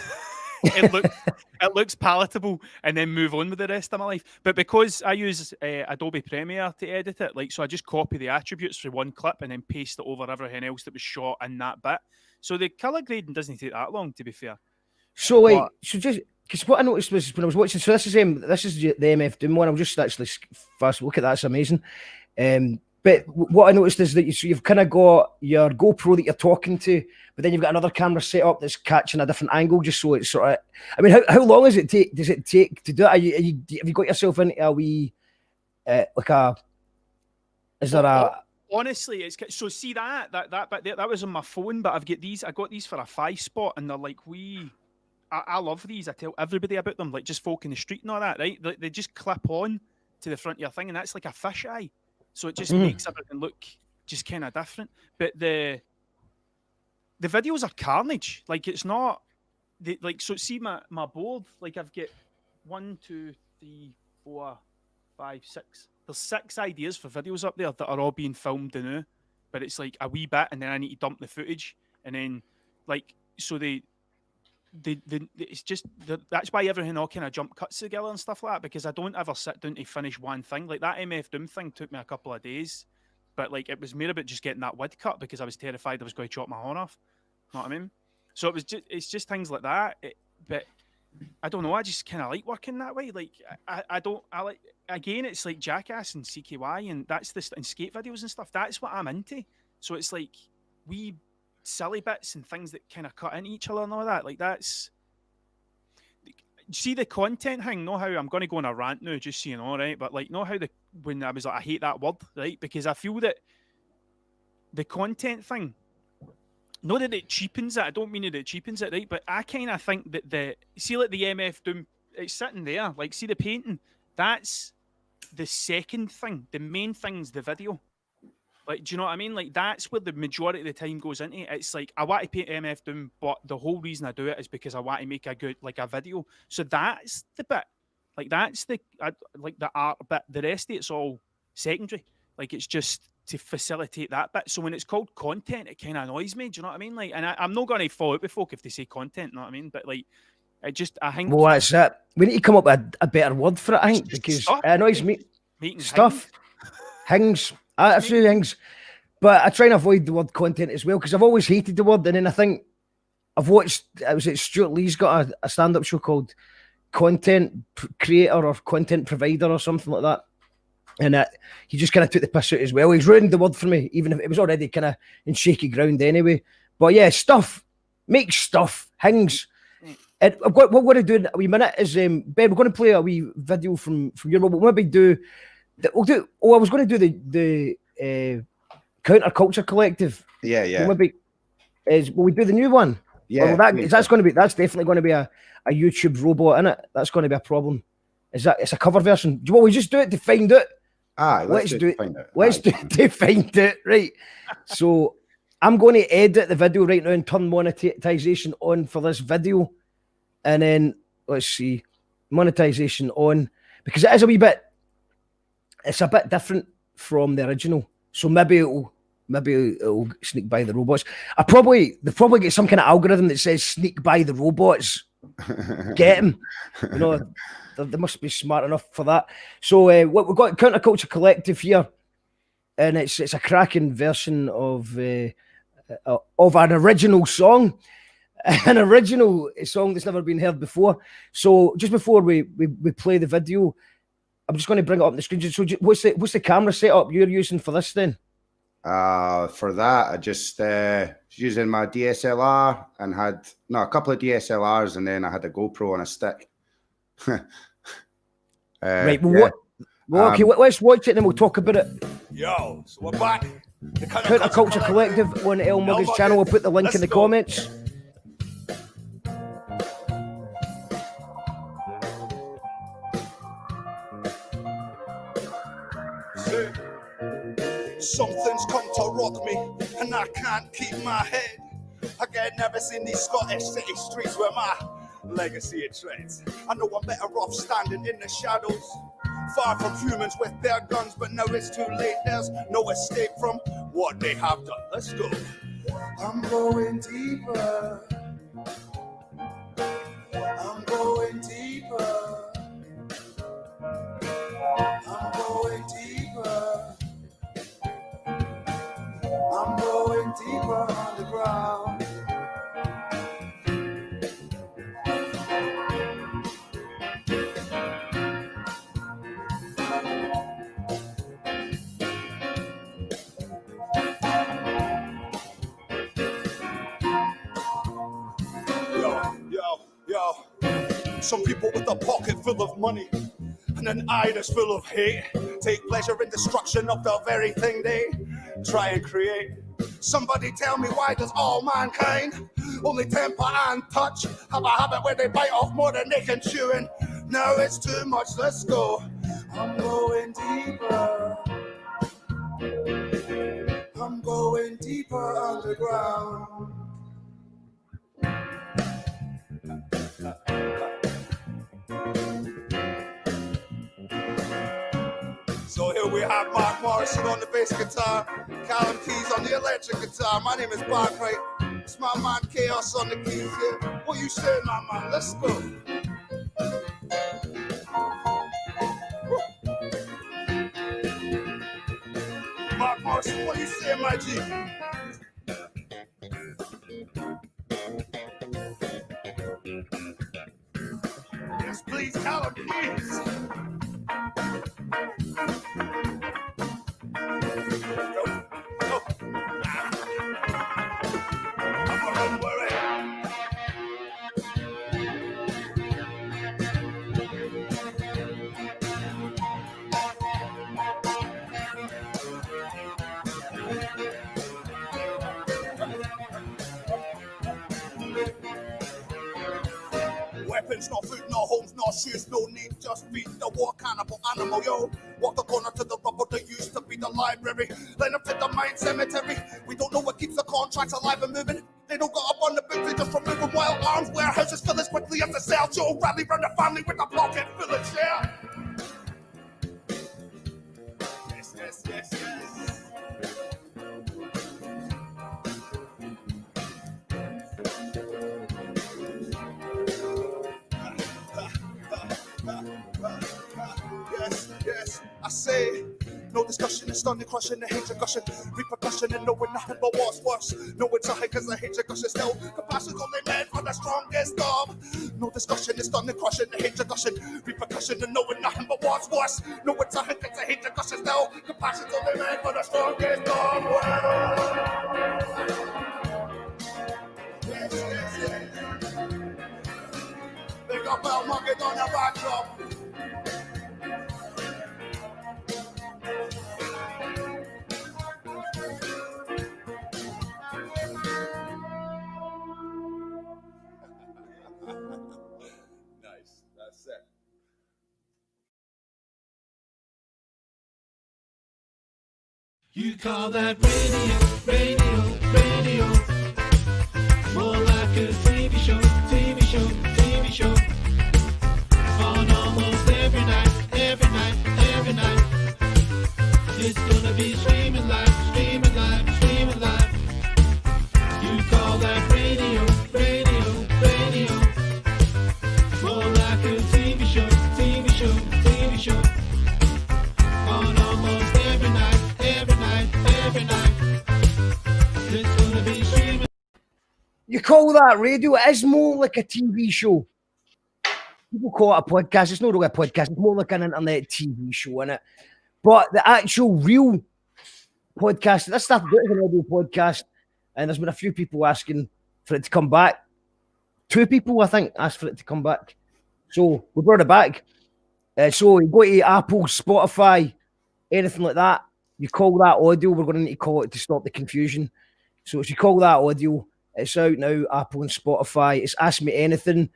It looks palatable, and then move on with the rest of my life. But because I use Adobe Premiere to edit it, like, so I just copy the attributes for one clip and then paste it over everything else that was shot in that bit. So the color grading doesn't take that long, to be fair. So like, so just because what I noticed was when I was watching. So this is the MF Doom one. I'll just actually fast look at that. It's amazing. But what I noticed is that you've kind of got your GoPro that you're talking to, but then you've got another camera set up that's catching a different angle, just so it's sort of. I mean, how long does it take to do it? Have you got yourself into a wee like a? Is there a? Honestly, it's so see that bit there, that was on my phone, but I got these for a 5-spot, and they're like I love these. I tell everybody about them, like just folk in the street and all that, right? They just clip on to the front of your thing, and that's like a fisheye. So it just makes everything look just kind of different. But the videos are carnage. Like, it's not like, so see my board, like I've got 1, 2, 3, 4, 5, 6. There's 6 ideas for videos up there that are all being filmed now, but it's like a wee bit, and then I need to dump the footage, and then like, so it's just that's why everything all kind of jump cuts together and stuff like that, because I don't ever sit down to finish one thing. Like that MF Doom thing took me a couple of days, but like it was more about just getting that wood cut, because I was terrified I was going to chop my horn off. You know what I mean? So it's just things like that. But I don't know. I just kind of like working that way. Like I like, again, it's like Jackass and CKY and and skate videos and stuff. That's what I'm into. So it's like we silly bits and things that kind of cut into each other and all that. Like that's, see the content thing. Know how I'm going to go on a rant now, just so you know, right? But like, know how when I was like, I hate that word, right? Because I feel that the content thing, not that it cheapens it. I don't mean that it cheapens it, right? But I kind of think that see, like the MF Doom, it's sitting there. Like, see the painting. That's the second thing. The main thing's the video. Like, do you know what I mean? Like, that's where the majority of the time goes into. It's like, I want to paint MF Doom, but the whole reason I do it is because I want to make a good, like, a video. So that's the bit. Like, that's the art bit. The rest of it's all secondary. Like, it's just to facilitate that bit. So when it's called content, it kind of annoys me. Do you know what I mean? Like, and I'm not going to fall out with folk if they say content, you know what I mean? But, like, I think... Well, that's it. We need to come up with a better word for it, I think, because it annoys me. Stuff. Things. That's two things. But I try and avoid the word content as well, because I've always hated the word. And then I think I've watched, Stuart Lee's got a stand-up show called Content Creator or Content Provider or something like that. And he just kind of took the piss out as well. He's ruined the word for me, even if it was already kind of in shaky ground anyway. But yeah, stuff. Make stuff. Things. And what we're going to do in a wee minute is, Ben, we're going to play a wee video from your world. We'll maybe do... I was going to do the Counterculture Collective. Yeah. Will we do the new one? Yeah. That's definitely going to be a YouTube robot, isn't it? That's going to be a problem. It's a cover version. Well, we just do it to find out. Let's do it. Let's do it to find out, right? So I'm going to edit the video right now and turn monetization on for this video, and then let's see, monetization on, because it is a wee bit. It's a bit different from the original, so maybe it'll sneak by the robots. They'll probably get some kind of algorithm that says sneak by the robots, get them. You know, they must be smart enough for that. So what we've got, Counterculture Collective here, and it's a cracking version of an original song. An original song that's never been heard before. So just before we play the video, I'm just going to bring it up on the screen. So what's the camera setup you're using for this then? For that, I just using my DSLR and had a couple of DSLRs, and then I had a GoPro on a stick. Right. Well, okay. Let's watch it, and then we'll talk about it. Yo, so we're back. The Counterculture Collective on El Mugid's channel. We'll put the link in the comments. Something's come to rock me, and I can't keep my head. I get nervous in these Scottish city streets where my legacy it treads. I know I'm better off standing in the shadows, far from humans with their guns, but now it's too late. There's no escape from what they have done. Let's go. I'm going deeper. I'm going deeper. I'm going deeper. I'm going deeper underground. Yo. Some people with a pocket full of money and an eye that's full of hate take pleasure in destruction of the very thing they try and create. Somebody tell me, why does all mankind only temper and touch have a habit where they bite off more than they can chew? And now it's too much, let's go. I'm going deeper. I'm going deeper underground. So here we have Mark Morrison on the bass guitar, Callum Keys on the electric guitar. My name is Barclay. It's my man Chaos on the keys here. What you say, my man? Let's go. Mark Morrison, what you say, my G? Yes, please, Callum, please. Weapons, no food, no homes, no shoes, no need, just feed the war cannibal animal, yo. Walk the corner to the rubble that used to be the library. Then up to the main cemetery. We don't know what keeps the contracts alive and moving. They don't got up on the books, they just remove them while arms. Warehouses fill as quickly as the sale. Joe rally run the family with a pocket full of share. Yes. Yes, I say, no discussion, it's stunning, crushing, the hatred gushing, repercussion, and knowing nothing but what's worse. No, it's nothing, cause the hatred gushing still, compassion's only meant for the strongest of. No discussion, it's stunning, crushing, the hatred gushing, repercussion, and knowing nothing but what's worse. No, it's nothing, cause the hatred gushing still, compassion's only meant for the strongest of. Yes. Big up El Mugid on the backdrop. Nice, that's it. You call that radio, more like a TV show, TV show. On almost every night. It's gonna be streaming live. You call that radio, more like a TV show. On almost every night. It's gonna be streaming. You call that radio? It is more like a TV show. People call it a podcast. It's not really a podcast. It's more like an internet TV show, innit? But the actual real podcast, this started out as an audio podcast, and there's been a few people asking for it to come back. 2 people, I think, asked for it to come back. So we brought it back. So you go to Apple, Spotify, anything like that. You call that audio. We're going to need to call it to stop the confusion. So if you call that audio, it's out now, Apple and Spotify. It's Ask Me Anything.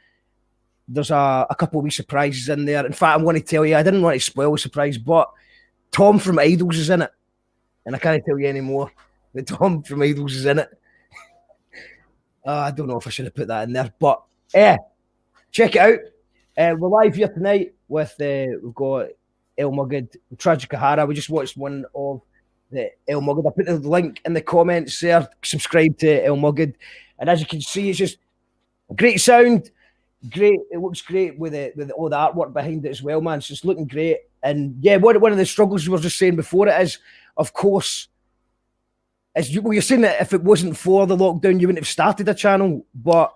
There's a couple of wee surprises in there. In fact, I'm going to tell you, I didn't want to spoil the surprise, but Tom from Idols is in it. And I can't tell you anymore that Tom from Idols is in it. I don't know if I should have put that in there, but check it out. We're live here tonight with, we've got El Mugid, Tragic Hara. We just watched one of the El Mugid. I put the link in the comments there. Subscribe to El Mugid. And as you can see, it's just great sound. Great. It looks great with all the artwork behind it as well, man. It's just looking great. And yeah, one of the struggles we were just saying before it is, of course, you're saying that if it wasn't for the lockdown, you wouldn't have started a channel, but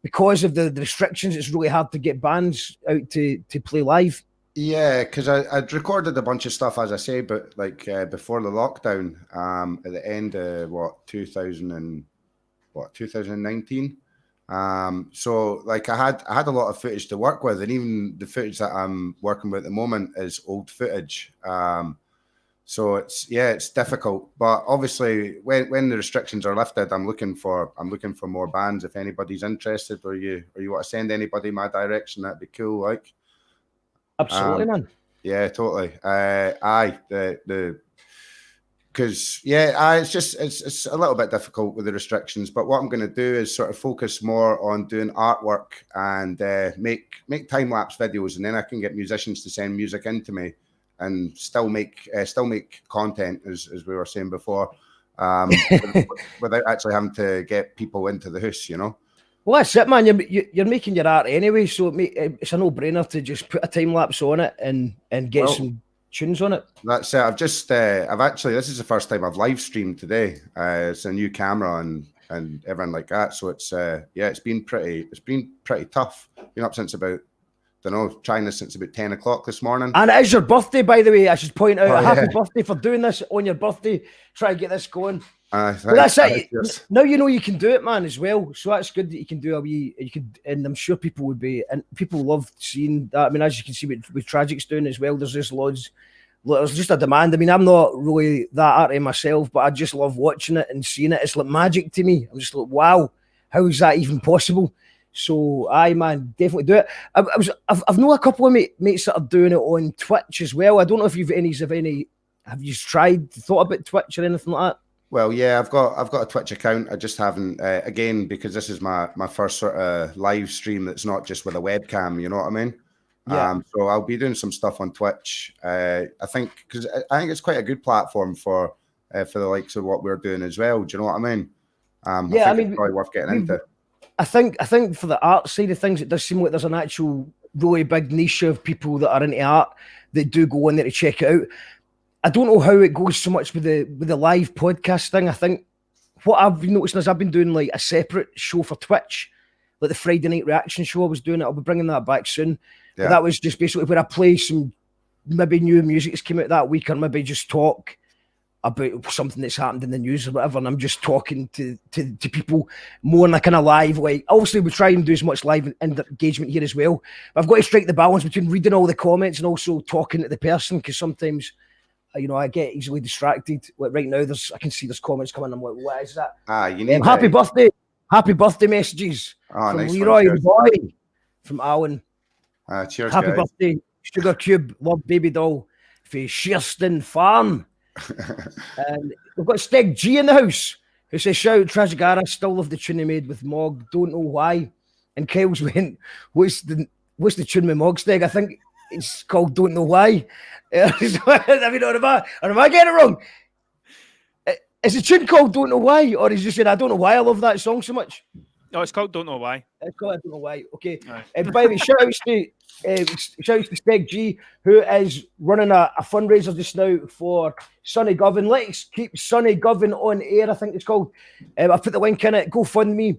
because of the restrictions, it's really hard to get bands out to play live. Yeah, because I'd recorded a bunch of stuff, as I say, but like before the lockdown, at the end of 2019. So like I had a lot of footage to work with, and even the footage that I'm working with at the moment is old footage. So it's difficult, but obviously when the restrictions are lifted, I'm looking for more bands. If anybody's interested, or you want to send anybody my direction, that'd be cool. Like, absolutely, man. Yeah, totally. Because it's a little bit difficult with the restrictions, but what I'm going to do is sort of focus more on doing artwork and make time-lapse videos, and then I can get musicians to send music into me and still make content, as we were saying before, without actually having to get people into the house, you know. Well, that's it, man. You're making your art anyway, so it's a no-brainer to just put a time-lapse on it and get some tunes on it. That's it. I've actually, this is the first time I've live streamed today. It's a new camera and everything like that. So it's been pretty tough. Been up since about, trying this since about 10 o'clock this morning. And it is your birthday, by the way. I should point out, happy birthday for doing this on your birthday. Try to get this going. That's it. Now you know you can do it, man, as well. So that's good that you can do a wee. And I'm sure people would be, and people love seeing that. I mean, as you can see with Tragic's doing as well, there's just loads. There's just a demand. I mean, I'm not really that arty myself, but I just love watching it and seeing it. It's like magic to me. I'm just like, wow, how is that even possible? So, aye, man, definitely do it. I've known a couple of mates that are doing it on Twitch as well. I don't know if you've have you thought about Twitch or anything like that? Well, yeah, I've got a Twitch account. I just haven't, again, because this is my first sort of live stream that's not just with a webcam, you know what I mean? Yeah. So I'll be doing some stuff on Twitch. I think it's quite a good platform for the likes of what we're doing as well. Do you know what I mean? I think it's probably worth getting into. I think for the art side of things, it does seem like there's an actual really big niche of people that are into art that do go in there to check it out. I don't know how it goes so much with the live podcast thing. I think what I've been noticing is I've been doing like a separate show for Twitch, like the Friday night reaction show. I was doing it. I'll be bringing that back soon. Yeah. But that was just basically where I play some maybe new music that's come out that week, or maybe just talk about something that's happened in the news or whatever. And I'm just talking to people more in a kind of live way. Obviously, we try and do as much live engagement here as well. But I've got to strike the balance between reading all the comments and also talking to the person, because sometimes, I get easily distracted. Like right now, I can see there's comments coming. I'm like, what is that? Happy birthday messages from nice Leroy the boy, from Alan. Cheers, happy guys. Birthday, Sugar Cube, love baby doll for Shearston Farm. And we've got Steg G in the house, who says, shout out Tragic Hara, still love the tune he made with Mog, don't know why. And Kyle's went, what's the tune with Mog, Steg? I think it's called Don't Know Why. I mean, or am I getting it wrong? Is the tune called Don't Know Why? Or is he saying, I don't know why I love that song so much? No, it's called Don't Know Why. It's called I don't know why. Okay. Aye. By the way, shout outs to Steg G, who is running a fundraiser just now for Sonny Govan. Let's keep Sonny Govan on air, I think it's called. I've put the link in it. GoFundMe.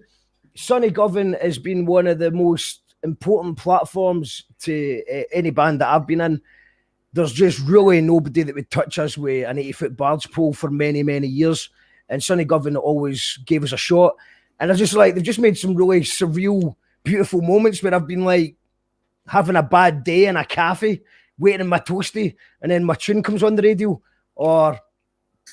Sonny Govan has been one of the most important platforms to any band that I've been in. There's just really nobody that would touch us with an 80-foot barge pole for many, many years. And Sonny Govan always gave us a shot. And I just like, they've just made some really surreal, beautiful moments where I've been like having a bad day in a cafe, waiting in my toasty, and then my tune comes on the radio, or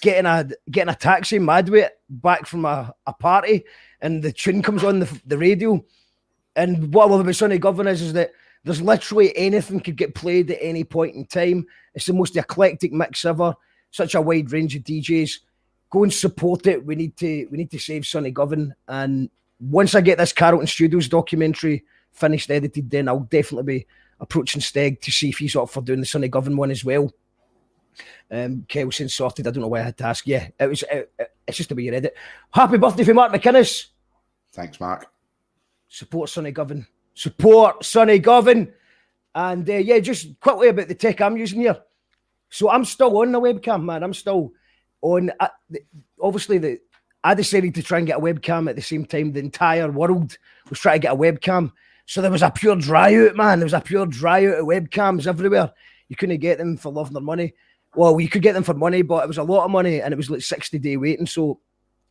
getting a taxi mad with it back from a party, and the tune comes on the radio. And what I love about Sonny Govan is that there's literally anything could get played at any point in time. It's the most eclectic mix ever. Such a wide range of DJs. Go and support it. We need to save Sonny Govan. And once I get this Carlton Studios documentary finished, edited, then I'll definitely be approaching Steg to see if he's up for doing the Sonny Govan one as well. Kelson sorted. I don't know why I had to ask. Yeah, it's just the way you read it. Happy birthday for Mark McInnes. Thanks, Mark. Support Sonny Govan. Support Sonny Govan. And yeah, just quickly about the tech I'm using here. So I'm still on the webcam, man. I'm still on. Obviously, I decided to try and get a webcam at the same time the entire world was trying to get a webcam. So there was a pure dry out, man. There was a pure dry out of webcams everywhere. You couldn't get them for love nor money. Well, you could get them for money, but it was a lot of money, and it was like 60-day waiting. So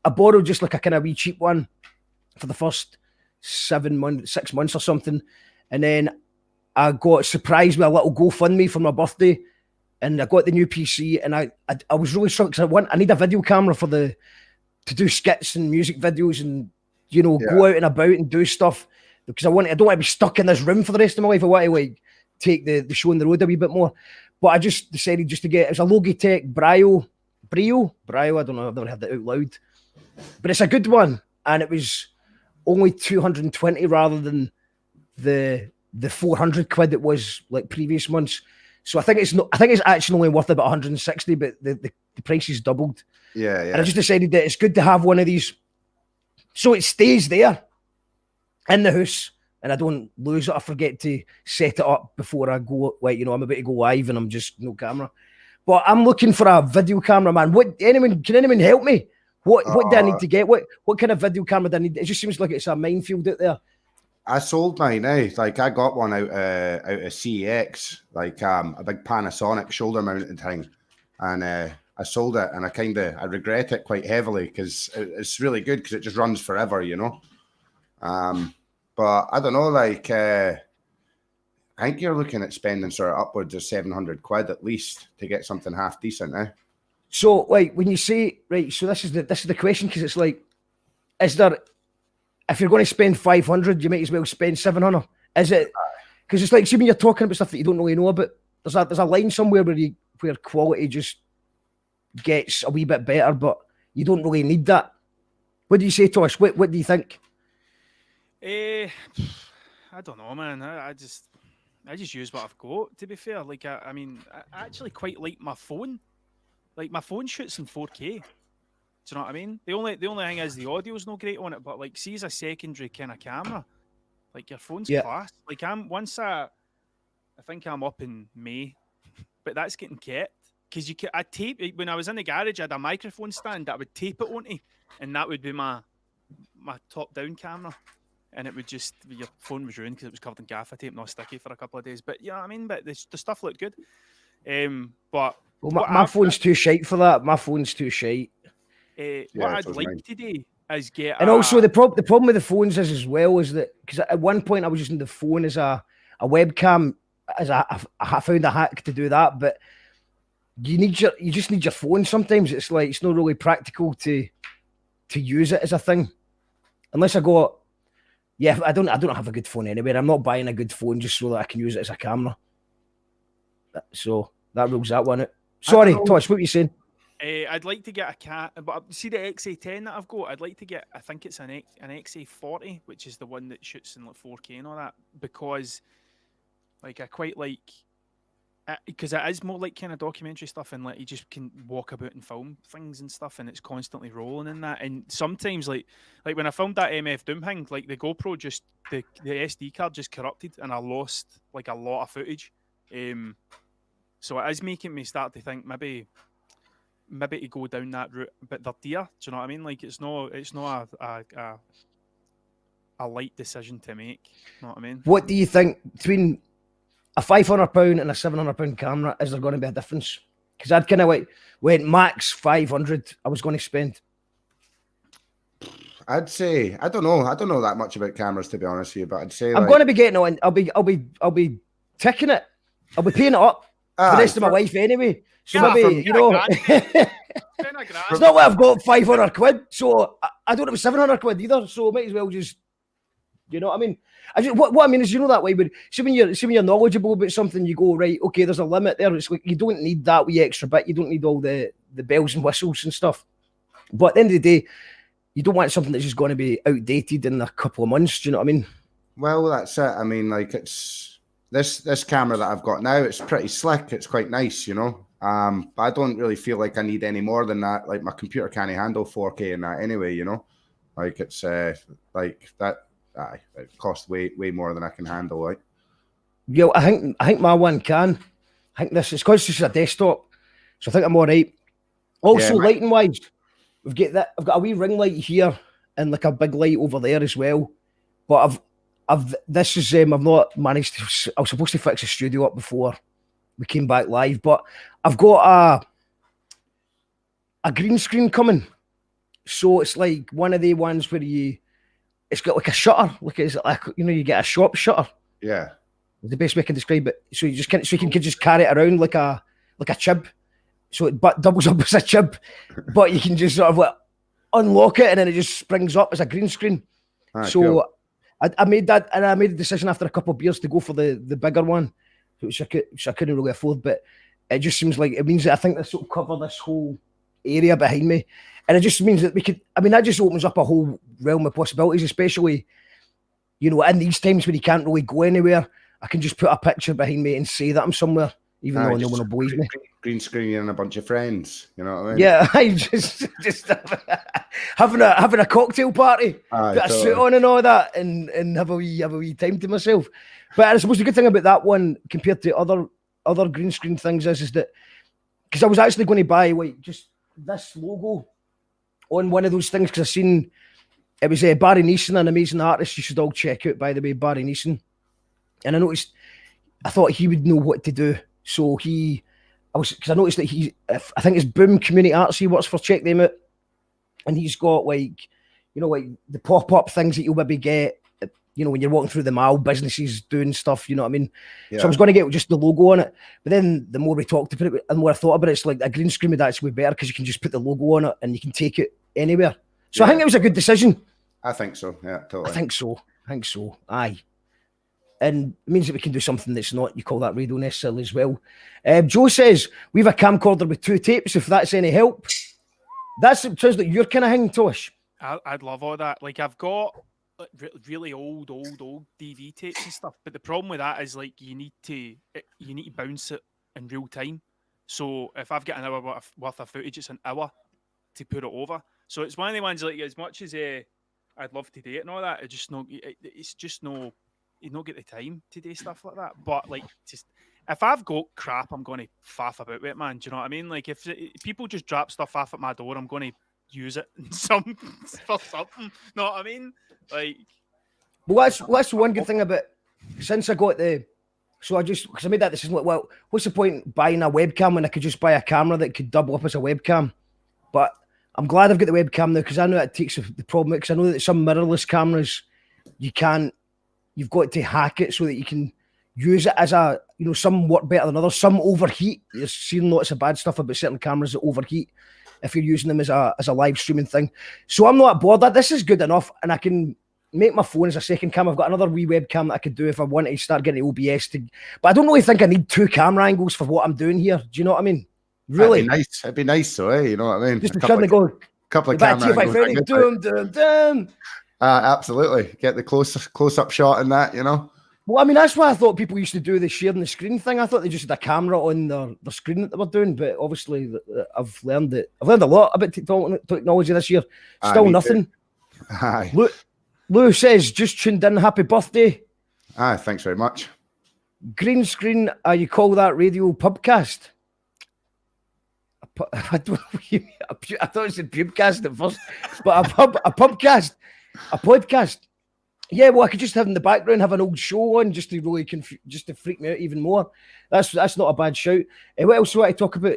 I borrowed just like a kind of wee cheap one for the first 6 months or something. And then I got surprised with a little GoFundMe for my birthday, and I got the new PC, and I was really shocked because I need a video camera to do skits and music videos and, you know, go out and about and do stuff, because I don't want to be stuck in this room for the rest of my life. I want to like take the show on the road a wee bit more. But I just decided just to get, it was a Logitech Brio, I don't know, I've never heard that out loud, but it's a good one, and it was only 220 rather than the 400 quid it was like previous months. So I think it's actually only worth about 160, but the price is doubled. Yeah. And I just decided that it's good to have one of these, so it stays there in the house, and I don't lose it. I forget to set it up before I go. Like, you know, I'm about to go live, and I'm just no camera. But I'm looking for a video camera, man. Can anyone help me? What do I need to get? What kind of video camera do I need? It just seems like it's a minefield out there. I sold mine now. Like, I got one out of CEX, like a big Panasonic shoulder mounted thing, and I sold it, and I regret it quite heavily because it's really good because it just runs forever, you know. But I don't know, like I think you're looking at spending sort of upwards of 700 quid at least to get something half decent now. So, like, when you say, right, so this is the question, because it's like, is there, if you're going to spend 500, you might as well spend 700. Is it? Because it's like, see, when you're talking about stuff that you don't really know about, there's a line somewhere where quality just gets a wee bit better, but you don't really need that. What do you say, Tosh? What do you think? I don't know, man. I just use what I've got, to be fair. Like, I mean, I actually quite like my phone. Like, my phone shoots in 4K. Do you know what I mean? The only thing is the audio's no great on it, but like, see, as a secondary kind of camera, like, your phone's class. Like, I think I'm up in May, but that's getting kept because I tape it. When I was in the garage, I had a microphone stand that I would tape it onto, and that would be my top down camera, and it would just, your phone was ruined because it was covered in gaffer tape, not sticky for a couple of days. But yeah, I mean, but the stuff looked good. But well, my phone's too shite for that. My phone's too shite. What I'd like to do is get, and also the problem with the phones is as well is that, because at one point I was using the phone as a webcam, I found a hack to do that, but you just need your phone sometimes. It's like, it's not really practical to use it as a thing, unless I go, yeah, I don't have a good phone anyway. I'm not buying a good phone just so that I can use it as a camera. So that rules that one out. Sorry, Tosh, what were you saying? I'd like to get a cat, but see the XA10 that I've got. I'd like to get. I think it's an XA40, which is the one that shoots in like 4K and all that. Because, like, I quite like, because it is more like kind of documentary stuff, and like you just can walk about and film things and stuff, and it's constantly rolling in that. And sometimes, like when I filmed that MF Doom thing, like the GoPro just the SD card just corrupted, and I lost like a lot of footage. So it is making me start to think maybe to go down that route, but they're dear. Do you know what I mean? Like it's not a light decision to make. You know what I mean? What do you think between a £500 and a £700 camera? Is there going to be a difference? Because I'd kind of like went max 500. I was going to spend. I'd say I don't know that much about cameras, to be honest with you, but I'd say I'm going to be getting on. I'll be ticking it. I'll be paying it up for the rest of my life anyway. So maybe, you know, it's not what I've got £500, so I don't have £700 either. So I might as well just, you know what I mean? What I mean is, you know, that way, but see when you're knowledgeable about something, you go, right, okay, there's a limit there. It's like you don't need that wee extra bit. You don't need all the bells and whistles and stuff. But at the end of the day, you don't want something that's just going to be outdated in a couple of months. Do you know what I mean? Well, that's it. I mean, like it's this camera that I've got now. It's pretty slick. It's quite nice, you know. But I don't really feel like I need any more than that. Like my computer can't handle 4K and that anyway, you know. Like it's like that. It costs way more than I can handle. Like, yeah, I think my one can. I think this is because this is a desktop, so I think I'm all right. Also, lighting wise, I've got a wee ring light here and like a big light over there as well. But I've not managed to. I was supposed to fix the studio up before we came back live, but I've got a green screen coming. So it's like one of the ones where it's got like a shutter, like you know, you get a shop shutter. Yeah, the best way I can describe it. So you can just carry it around like a chib. So it doubles up as a chib, but you can just sort of like unlock it and then it just springs up as a green screen. So cool. I made that, and I made a decision after a couple of beers to go for the bigger one, which I couldn't really afford. But it just seems like it means that I think this will cover this whole area behind me. And it just means that we could, I mean, that just opens up a whole realm of possibilities, especially, you know, in these times when you can't really go anywhere. I can just put a picture behind me and say that I'm somewhere, even though no one will believe me. Green screen and a bunch of friends, you know what I mean? Yeah, I just having a cocktail party, put a suit on and all that, and have a wee time to myself. But I suppose the good thing about that one compared to other green screen things is that because I was actually going to buy like just this logo on one of those things, because I seen it was Barry Neeson, an amazing artist. You should all check out, by the way, Barry Neeson. And I thought he would know what to do. So because I noticed that I think it's Boom Community Arts he works for. Check them out. And he's got like, you know, like the pop-up things that you'll maybe get, you know, when you're walking through the mall, businesses doing stuff, you know what I mean? Yeah. So I was going to get just the logo on it. But then the more we talked about it and more I thought about it, it's like a green screen would actually be better because you can just put the logo on it and you can take it anywhere. So I think it was a good decision. I think so. Yeah, totally. I think so. Aye. And it means that we can do something that's not, you call that radio necessarily as well. Joe says, we have a camcorder with 2 tapes, if that's any help. That sounds like your kind of thing, Tosh. I'd love all that. Like I've got really old DV tapes and stuff, but the problem with that is like you need to bounce it in real time. So if I've got an hour worth of footage, it's an hour to put it over. So it's one of the ones like as much as I'd love to do it and all that, it's just no, you don't get the time to do stuff like that. But like just if I've got crap, I'm going to faff about with it, man. Do you know what I mean? Like if people just drop stuff off at my door, I'm going to use it for something. Know what I mean? Like, well, that's one good thing about since I got because I made that decision. Like, well, what's the point buying a webcam when I could just buy a camera that could double up as a webcam? But I'm glad I've got the webcam now because I know it takes the problem. Because I know that some mirrorless cameras you've got to hack it so that you can use it as a, you know, some work better than others. Some overheat. You're seeing lots of bad stuff about certain cameras that overheat if you're using them as a live streaming thing. So I'm not bored. This is good enough, and I can make my phone as a second cam. I've got another wee webcam that I could do if I wanted to start getting OBS. But I don't really think I need 2 camera angles for what I'm doing here. Do you know what I mean? Really? It'd be nice, so you know what I mean. Just to suddenly go. Couple of Back to camera you, my angles. friend. Doom. Absolutely. Get the close up shot in that, you know. Well, I mean, that's why I thought people used to do the sharing the screen thing. I thought they just had a camera on their screen that they were doing, but obviously I've learned a lot about technology this year. Still nothing. Aye. Lou says, just tuned in, happy birthday. Aye, thanks very much. Green screen, you call that radio pubcast? I don't know what you mean. I thought it said pubcast at first, but a pubcast, a podcast. Yeah, well, I could just have in the background, have an old show on, just to really just to freak me out even more. That's not a bad shout. What else do I want to talk about?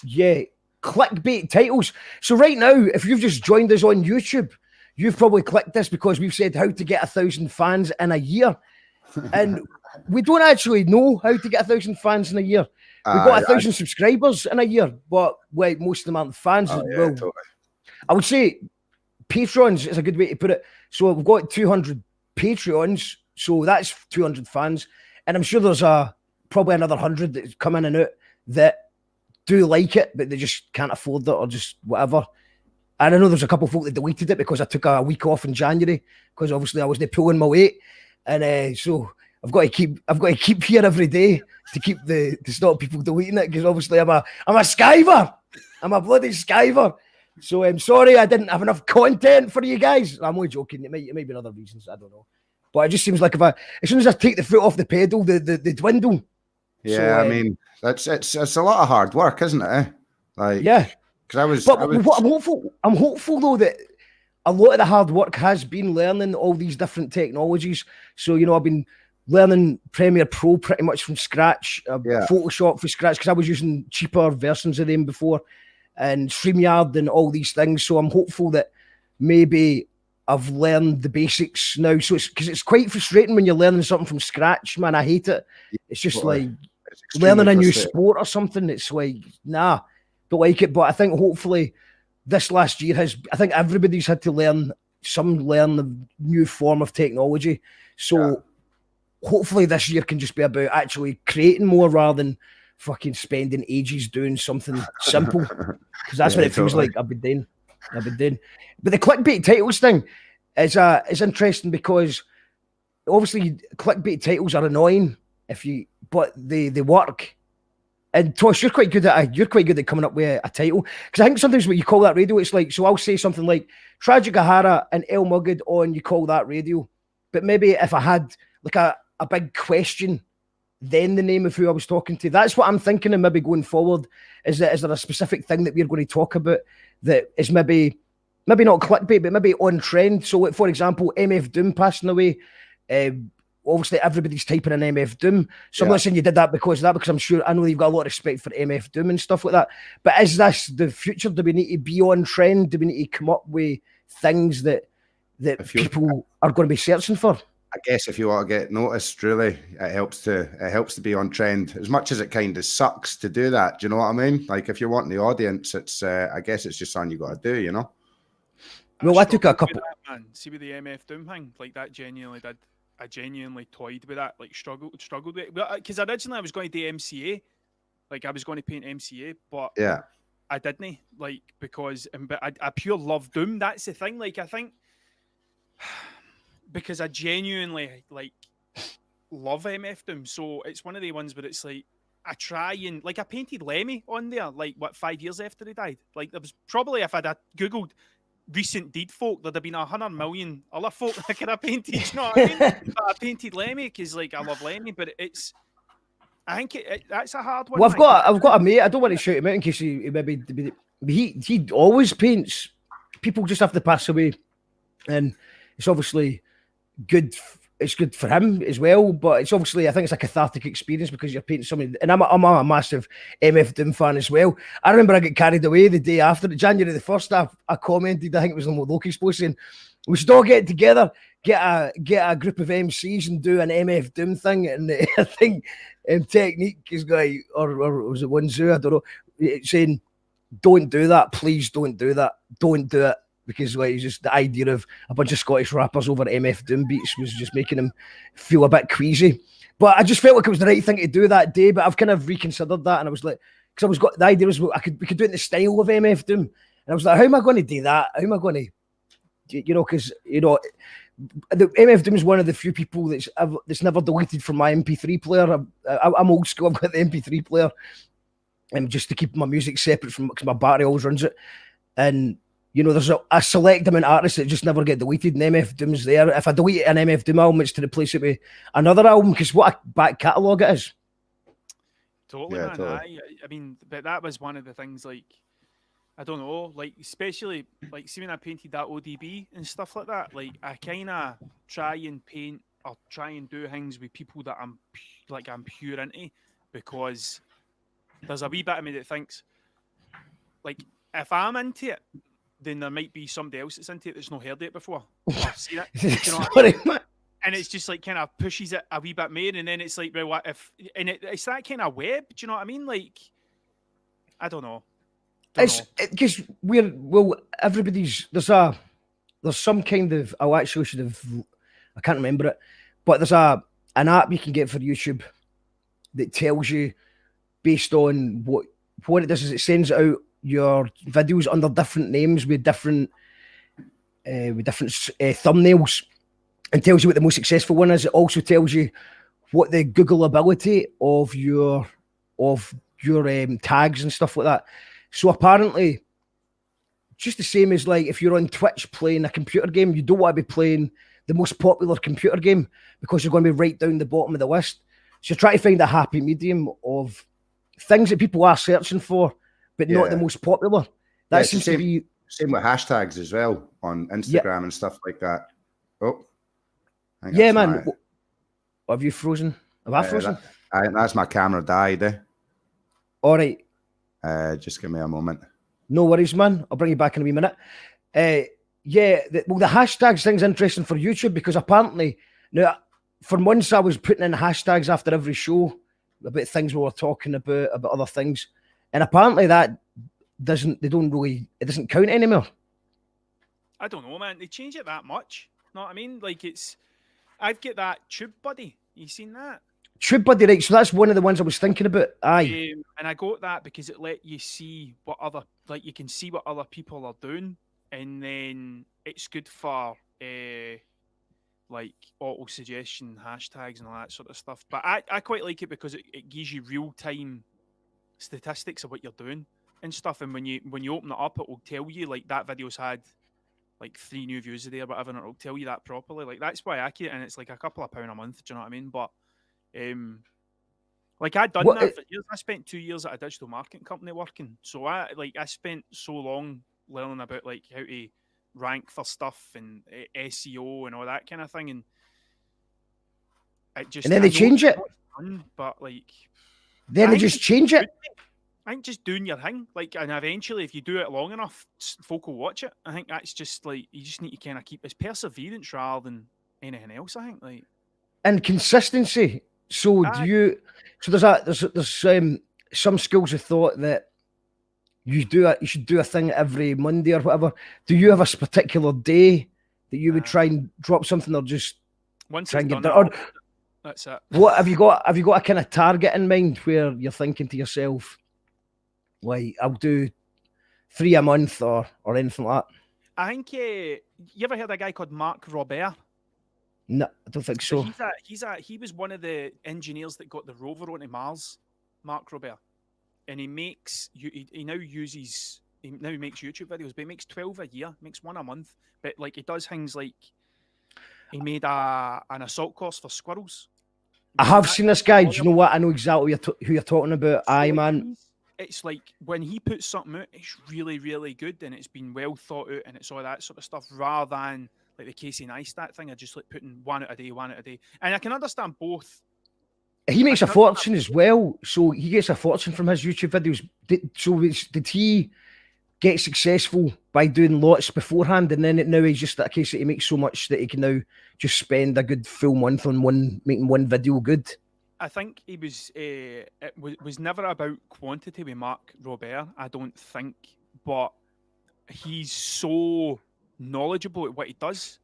Yeah, clickbait titles. So right now, if you've just joined us on YouTube, you've probably clicked this because we've said how to get 1,000 fans in a year, and we don't actually know how to get 1,000 fans in a year. We've got 1,000 subscribers in a year, but wait, most of them aren't fans. Totally. I would say Patrons is a good way to put it. So we've got 200 Patreons, so that's 200 fans, and I'm sure there's probably another 100 that come in and out that do like it, but they just can't afford it or just whatever. And I know there's a couple of folk that deleted it because I took a week off in January because obviously I wasn't pulling my weight, and so I've got to keep here every day to stop people deleting it because obviously I'm a skiver. I'm a bloody skiver. So I'm sorry I didn't have enough content for you guys. I'm only joking. It might be other reasons. I don't know. But it just seems like as soon as I take the foot off the pedal, they dwindle. Yeah, so, I mean it's a lot of hard work, isn't it? Like yeah. Because I'm hopeful though that a lot of the hard work has been learning all these different technologies. So I've been learning Premiere Pro pretty much from scratch, Photoshop from scratch because I was using cheaper versions of them before, and StreamYard and all these things. So I'm hopeful that maybe I've learned the basics now. So it's quite frustrating when you're learning something from scratch, man. I hate it. It's just like learning a new sport or something. It's like, nah, don't like it. But I think hopefully this last year I think everybody's had to learn the new form of technology. So hopefully this year can just be about actually creating more rather than fucking spending ages doing something simple, because that's what it feels like I've been doing. But the clickbait titles thing is interesting because obviously clickbait titles are annoying but they work. And Tosh, you're quite good at coming up with a title, because I think sometimes when you call that radio, it's like, so I'll say something like Tragic Hara and El Mugid on You Call That Radio, but maybe if I had like a big question, then the name of who I was talking to. That's what I'm thinking, and maybe going forward, is there a specific thing that we're going to talk about that is maybe not clickbait, but maybe on trend. So, like, for example, MF Doom passing away. Obviously, everybody's typing in MF Doom. So I'm not saying you did that because I'm sure I know you've got a lot of respect for MF Doom and stuff like that. But is this the future? Do we need to be on trend? Do we need to come up with things that people are going to be searching for? I guess if you want to get noticed, really, it helps to be on trend. As much as it kind of sucks to do that, do you know what I mean? Like if you're wanting the audience, it's I guess it's just something you got to do, you know. Well, I took a couple. See with the MF Doom thing, like that genuinely did. I genuinely toyed with that, like struggled with it. Because originally I was going to do MCA, like I was going to paint MCA, but I didn't, like, because I pure love Doom. That's the thing. Like I think because I genuinely like love MF Doom, so it's one of the ones where it's like I try and like I painted Lemmy on there, like 5 years after he died. Like there was probably, if I'd googled recent deed folk, there'd have been 100 million other folk I could have painted. You know what I mean? But I painted Lemmy because like I love Lemmy, but I think that's a hard one. Well, I've got a mate. I don't want to shout him out in case he maybe he always paints. People just have to pass away, and it's obviously good. It's good for him as well, but it's obviously, I think it's a cathartic experience because you're painting somebody, and I'm a massive MF Doom fan as well. I remember I got carried away the day after, January the 1st, I commented, I think it was on Loki's post, saying, we should all get together, get a group of MCs and do an MF Doom thing, and I think Technique is going, or was it One Zoo, I don't know, saying, don't do that, please don't do that, don't do it. Because like, just the idea of a bunch of Scottish rappers over MF Doom beats was just making him feel a bit queasy. But I just felt like it was the right thing to do that day. But I've kind of reconsidered that, and I was like, because I was got the idea was we could do it in the style of MF Doom, and I was like, how am I going to do that? How am I going to, because the MF Doom is one of the few people that's never deleted from my MP3 player. I'm old school. I've got the MP3 player, and just to keep my music separate from because my battery always runs it, and. There's a select amount of artists that just never get deleted, and MF Doom's there. If I delete an MF Doom album, it's to replace it with another album, because what a back catalogue it is. Totally, Yeah, man. totally. I mean, but that was one of the things, like, I don't know, like, especially, like, see when I painted that ODB and stuff like that, like, I kind of try and paint or try and do things with people that I'm pure into, because there's a wee bit of me that thinks, like, if I'm into it, then there might be somebody else that's into it that's not heard it before. Or seen it. Do you know what I mean? And it's just like kind of pushes it a wee bit more, and then it's like, well, what if? And it's that kind of web. Do you know what I mean? Like, I don't know. It's because everybody's there's some kind of I can't remember it, but there's an app you can get for YouTube that tells you based on what it does is it sends out your videos under different names with different thumbnails, and tells you what the most successful one is. It also tells you what the Google ability of your tags and stuff like that. So apparently, just the same as like if you're on Twitch playing a computer game, you don't want to be playing the most popular computer game because you're going to be right down the bottom of the list. So try to find a happy medium of things that people are searching for, but not the most popular. That seems to be same with hashtags as well on Instagram and stuff like that. Oh, yeah, man. Have you frozen? Have I frozen? That's my camera died. All right. Just give me a moment. No worries, man. I'll bring you back in a wee minute. The hashtags thing's interesting for YouTube because apparently, now, for months I was putting in hashtags after every show about things we were talking about other things. And apparently that it doesn't count anymore. I don't know, man. They change it that much. Know what I mean? Like I've got that Tube Buddy. You seen that? Tube Buddy, right? So that's one of the ones I was thinking about. Aye. And I got that because it let you see you can see what other people are doing, and then it's good for like auto suggestion hashtags and all that sort of stuff. But I quite like it because it gives you real time statistics of what you're doing and stuff, and when you open it up, it will tell you like that video's had like 3 new views a day or whatever, and it'll tell you that properly. Like that's why I keep it, and it's like a couple of £1 a month. Do you know what I mean? But like I'd done that for years. I spent 2 years at a digital marketing company working, so I spent so long learning about like how to rank for stuff and SEO and all that kind of thing, and it just and then they change it. Fun, but like then they just change it. I think just doing your thing, like, and eventually, if you do it long enough, folk will watch it. I think that's just like you just need to kind of keep this perseverance rather than anything else. I think like and consistency. So there's some schools of thought that you should do a thing every Monday or whatever. Do you have a particular day that you would try and drop something, or just once try and get done done? That's it. What have you got? Have you got a kind of target in mind where you're thinking to yourself, like, I'll do 3 a month or anything like that? I think you ever heard of a guy called Mark Robert? No, I don't think so. He was one of the engineers that got the rover onto Mars, Mark Robert, and he makes he now makes YouTube videos, but he makes 12 a year, makes 1 a month. But like he does things like he made an assault course for squirrels. I have seen this guy. Do you know what? I know exactly who you're talking about. So aye, man. It's like when he puts something out, it's really, really good, and it's been well thought out, and it's all that sort of stuff, rather than like the Casey Neistat thing, I just like putting one out a day. And I can understand both. He makes a fortune as well, so he gets a fortune from his YouTube videos. Did he get successful by doing lots beforehand, and then now he's just a case that he makes so much that he can now just spend a good full month on making one video good? I think he was. It was never about quantity with Mark Robert, I don't think, but he's so knowledgeable at what he does,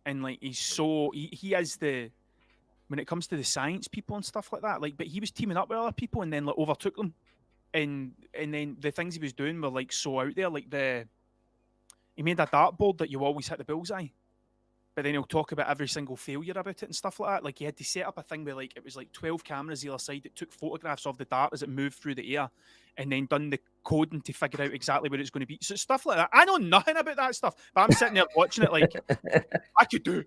and like he has the when it comes to the science people and stuff like that. Like, but he was teaming up with other people and then like overtook them, and then the things he was doing were like so out there. Like he made a dartboard that you always hit the bullseye, but then he'll talk about every single failure about it and stuff like that. Like he had to set up a thing where like it was like 12 cameras either side that took photographs of the dart as it moved through the air, and then done the coding to figure out exactly where it's going to be. So stuff like that. I know nothing about that stuff, but I'm sitting there watching it like I could do.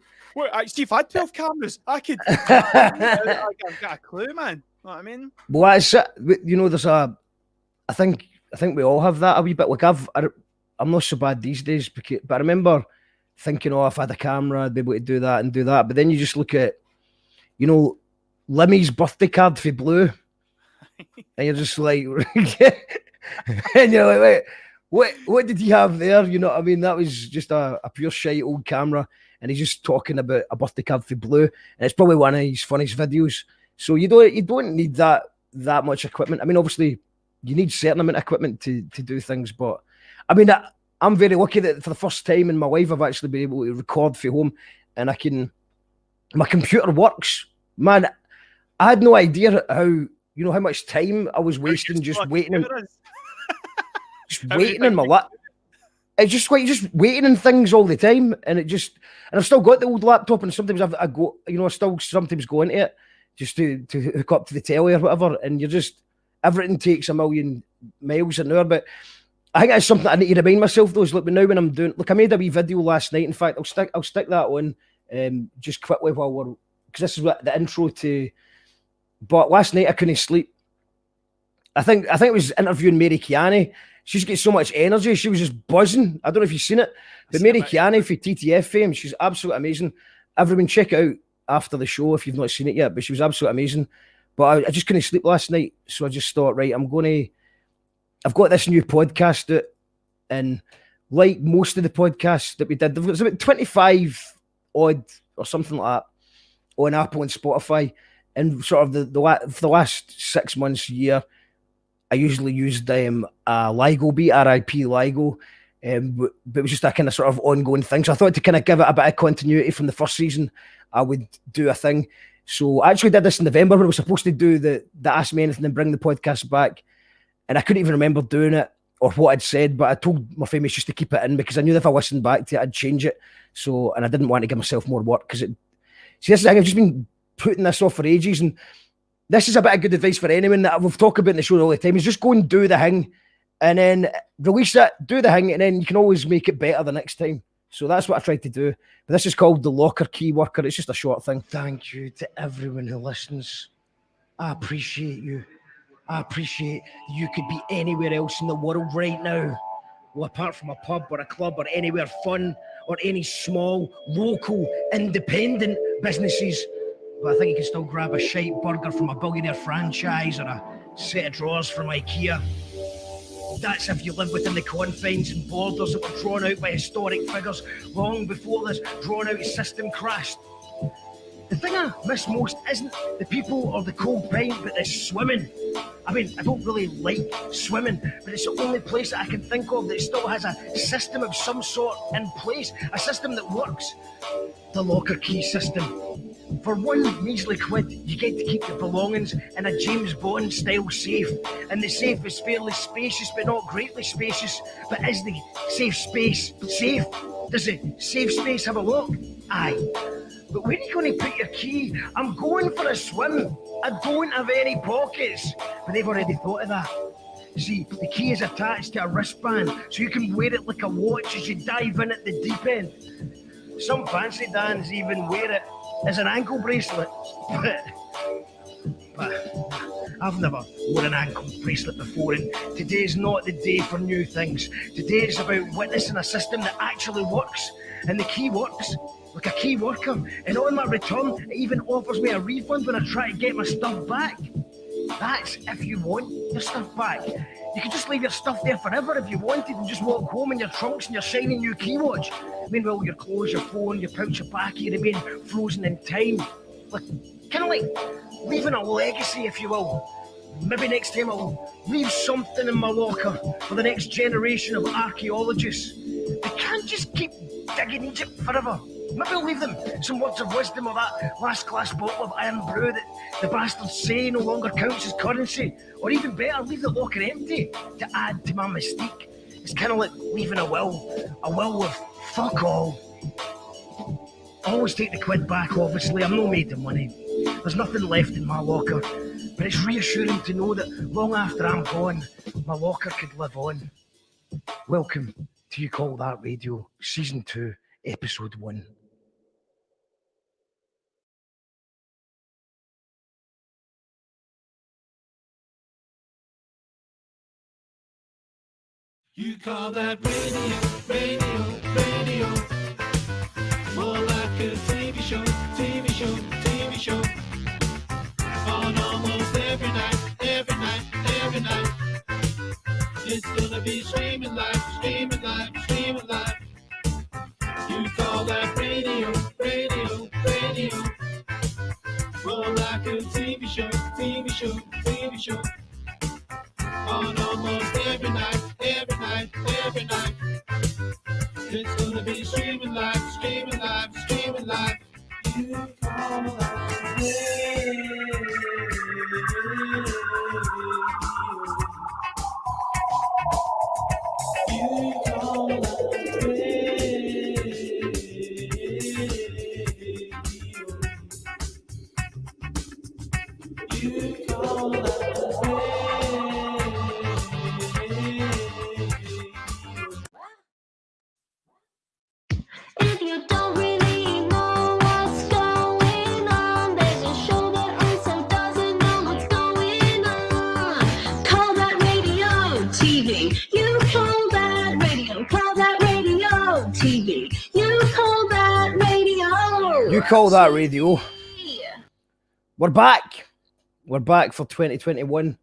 See, if I had 12 cameras, I could. I've got a clue, man. Know what I mean? Well, that's it. You know, there's a. I think we all have that a wee bit. Like I'm not so bad these days, but I remember thinking, oh, if I had a camera, I'd be able to do that and do that. But then you just look at, you know, Limmy's birthday card for Blue, and you're just like, and you're like, wait, what did he have there? You know what I mean? That was just a pure shite old camera, and he's just talking about a birthday card for Blue, and it's probably one of his funniest videos. So you don't need that much equipment. I mean, obviously, you need certain amount of equipment to do things, but I mean, I'm very lucky that for the first time in my life, I've actually been able to record from home, and my computer works. Man, I had no idea how much time I was wasting just waiting in my lap. It's just like just waiting in things all the time, and I've still got the old laptop, and sometimes I still sometimes go into it just to hook up to the telly or whatever, and everything takes a million miles an hour. But I think that's something I need to remind myself though, is look, now when I'm doing, look, I made a wee video last night. In fact, I'll stick that on just quickly because this is what the intro to. But last night I couldn't sleep. I think it was interviewing Mary Kiani. She's got so much energy. She was just buzzing. I don't know if you've seen it, but Mary Kiani for TTF fame, she's absolutely amazing. Everyone check it out after the show if you've not seen it yet. But she was absolutely amazing. But I just couldn't sleep last night, so I just thought, right, I've got this new podcast out, and like most of the podcasts that we did, there's about 25 odd or something like that on Apple and Spotify. And sort of for the last 6 months, year, I usually used LIGO beat, RIP LIGO, but it was just a kind of sort of ongoing thing. So I thought to kind of give it a bit of continuity from the first season, I would do a thing. So I actually did this in November when I was supposed to do the Ask Me Anything and bring the podcast back. And I couldn't even remember doing it or what I'd said, but I told my famous just to keep it in because I knew that if I listened back to it, I'd change it. So, and I didn't want to give myself more work because this is the thing, I've just been putting this off for ages, and this is a bit of good advice for anyone that we've talked about in the show all the time, is just go and do the thing and then release it, do the thing, and then you can always make it better the next time. So that's what I tried to do. But this is called the Locker Key Worker. It's just a short thing. Thank you to everyone who listens. I appreciate you. I appreciate you could be anywhere else in the world right now. Well, apart from a pub or a club or anywhere fun or any small, local, independent businesses. But I think you can still grab a shite burger from a billionaire franchise or a set of drawers from IKEA. That's if you live within the confines and borders that were drawn out by historic figures long before this drawn-out system crashed. The thing I miss most isn't the people or the cold pint, but the swimming. I mean, I don't really like swimming, but it's the only place that I can think of that still has a system of some sort in place, a system that works. The locker key system. For one measly quid, you get to keep your belongings in a James Bond style safe. And the safe is fairly spacious, but not greatly spacious. But is the safe space safe? Does the safe space have a lock? Aye. But where are you going to put your key? I'm going for a swim. I don't have any pockets. But they've already thought of that. See, the key is attached to a wristband, so you can wear it like a watch as you dive in at the deep end. Some fancy Dans even wear it as an ankle bracelet. But I've never worn an ankle bracelet before, and today's not the day for new things. Today is about witnessing a system that actually works, and the key works like a key worker. And on my return, it even offers me a refund when I try to get my stuff back. That's if you want your stuff back. You could just leave your stuff there forever if you wanted and just walk home in your trunks and your shiny new key watch. Meanwhile, your clothes, your phone, your pouch of baccy remain frozen in time. Like, kind of like leaving a legacy, if you will. Maybe next time I'll leave something in my locker for the next generation of archaeologists. They can't just keep digging Egypt forever. Maybe I'll leave them some words of wisdom or that last class bottle of iron brew that the bastards say no longer counts as currency. Or even better, leave the locker empty to add to my mystique. It's kind of like leaving a will with fuck all. I always take the quid back, obviously. I'm no made of money. There's nothing left in my locker. But it's reassuring to know that long after I'm gone, my locker could live on. Welcome to You Call That Radio, Season 2, Episode 1. You call that radio, radio, radio. More like a TV show, TV show, TV show. On almost every night, every night, every night. It's gonna be streaming live, streaming live, streaming live. You call that radio, radio, radio. More like a TV show, TV show, TV show. On almost every night, every night, every night. It's gonna be streaming live, streaming live, streaming live. You call that radio. You call that radio. You call that radio. If you don't really know what's going on, there's a show that also doesn't know what's going on. Call that radio TV. You call that radio. Call that radio TV. You call that radio. You Call That Radio. We're back. We're back for 2021.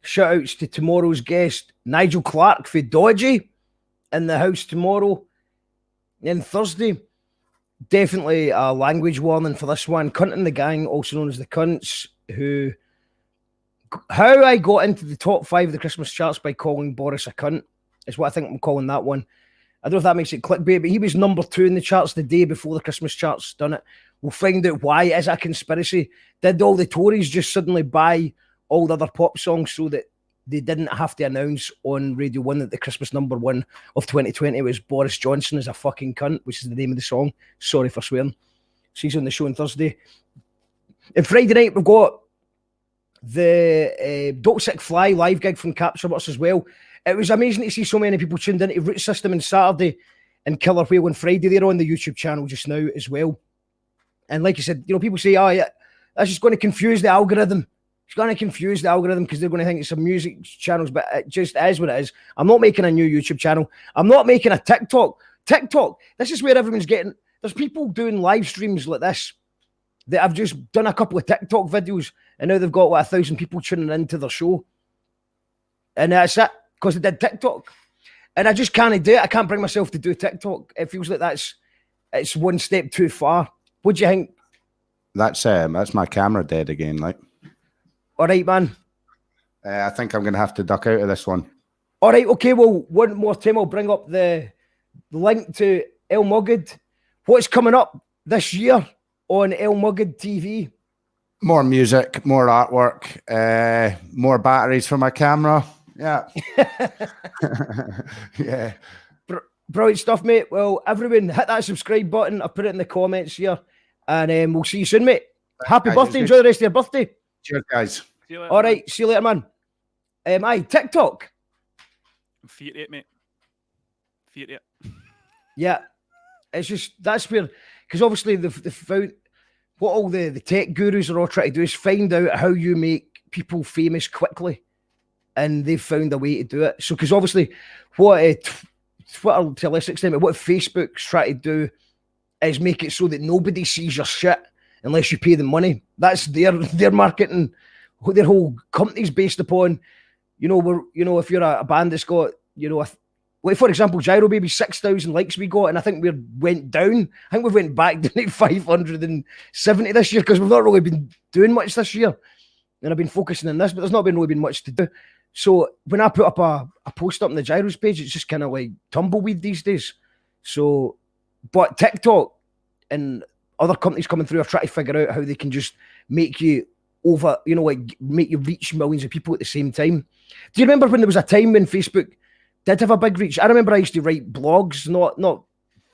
Shout outs to tomorrow's guest, Nigel Clark for Dodgy, in the house tomorrow. And Thursday, definitely a language warning for this one. Cunt and the Gang, also known as the Cunts, how I got into the top 5 of the Christmas charts by calling Boris a cunt is what I think I'm calling that one. I don't know if that makes it clickbait, but he was number 2 in the charts the day before the Christmas charts done it. We'll find out why. Is it a conspiracy? Did all the Tories just suddenly buy all the other pop songs so that they didn't have to announce on Radio 1 that the Christmas number 1 of 2020 was Boris Johnson is a fucking cunt, which is the name of the song. Sorry for swearing. She's on the show on Thursday. And Friday night, we've got the Don't Sick Fly live gig from Captureworks as well. It was amazing to see so many people tuned into Root System on Saturday and Killer Whale on Friday. They're on the YouTube channel just now as well. And like I said, people say, oh, yeah, that's just going to confuse the algorithm. It's going to confuse the algorithm because they're going to think it's some music channels, but it just is what it is. I'm not making a new YouTube channel. I'm not making a TikTok. This is where everyone's getting... There's people doing live streams like this that have just done a couple of TikTok videos and now they've got, 1,000 people tuning into their show. And that's it, because they did TikTok. And I just can't do it. I can't bring myself to do TikTok. It feels like it's one step too far. What do you think? That's my camera dead again, like. All right, man. I think I'm going to have to duck out of this one. All right, okay, well, one more time I'll bring up the link to El Mugid. What's coming up this year on El Mugid TV? More music, more artwork, more batteries for my camera. Yeah. Yeah. Brilliant stuff, mate. Well, everyone, hit that subscribe button. I'll put it in the comments here. And we'll see you soon, mate. Happy birthday. Enjoy the rest of your birthday. Cheers, guys. See you later, all man. right, see you later, man. TikTok. Fear it, mate. Fear it. Yeah. It's just, that's where, because obviously they've found, what all the tech gurus are all trying to do is find out how you make people famous quickly. And they've found a way to do it. So, because obviously, what Twitter, to a lesser extent, but what Facebook's trying to do is make it so that nobody sees your shit unless you pay them money. That's their marketing, what their whole company's based upon. If you're a band that's got, like for example, Gyro Baby, 6,000 likes we got, and I think we went down. I think we've went back to like 570 this year because we've not really been doing much this year. And I've been focusing on this, but there's not really been much to do. So when I put up a post up on the Gyros page, it's just kind of like tumbleweed these days. So, but TikTok and other companies coming through are trying to figure out how they can just make you make you reach millions of people at the same time. Do you remember when there was a time when Facebook did have a big reach? I remember I used to write blogs, not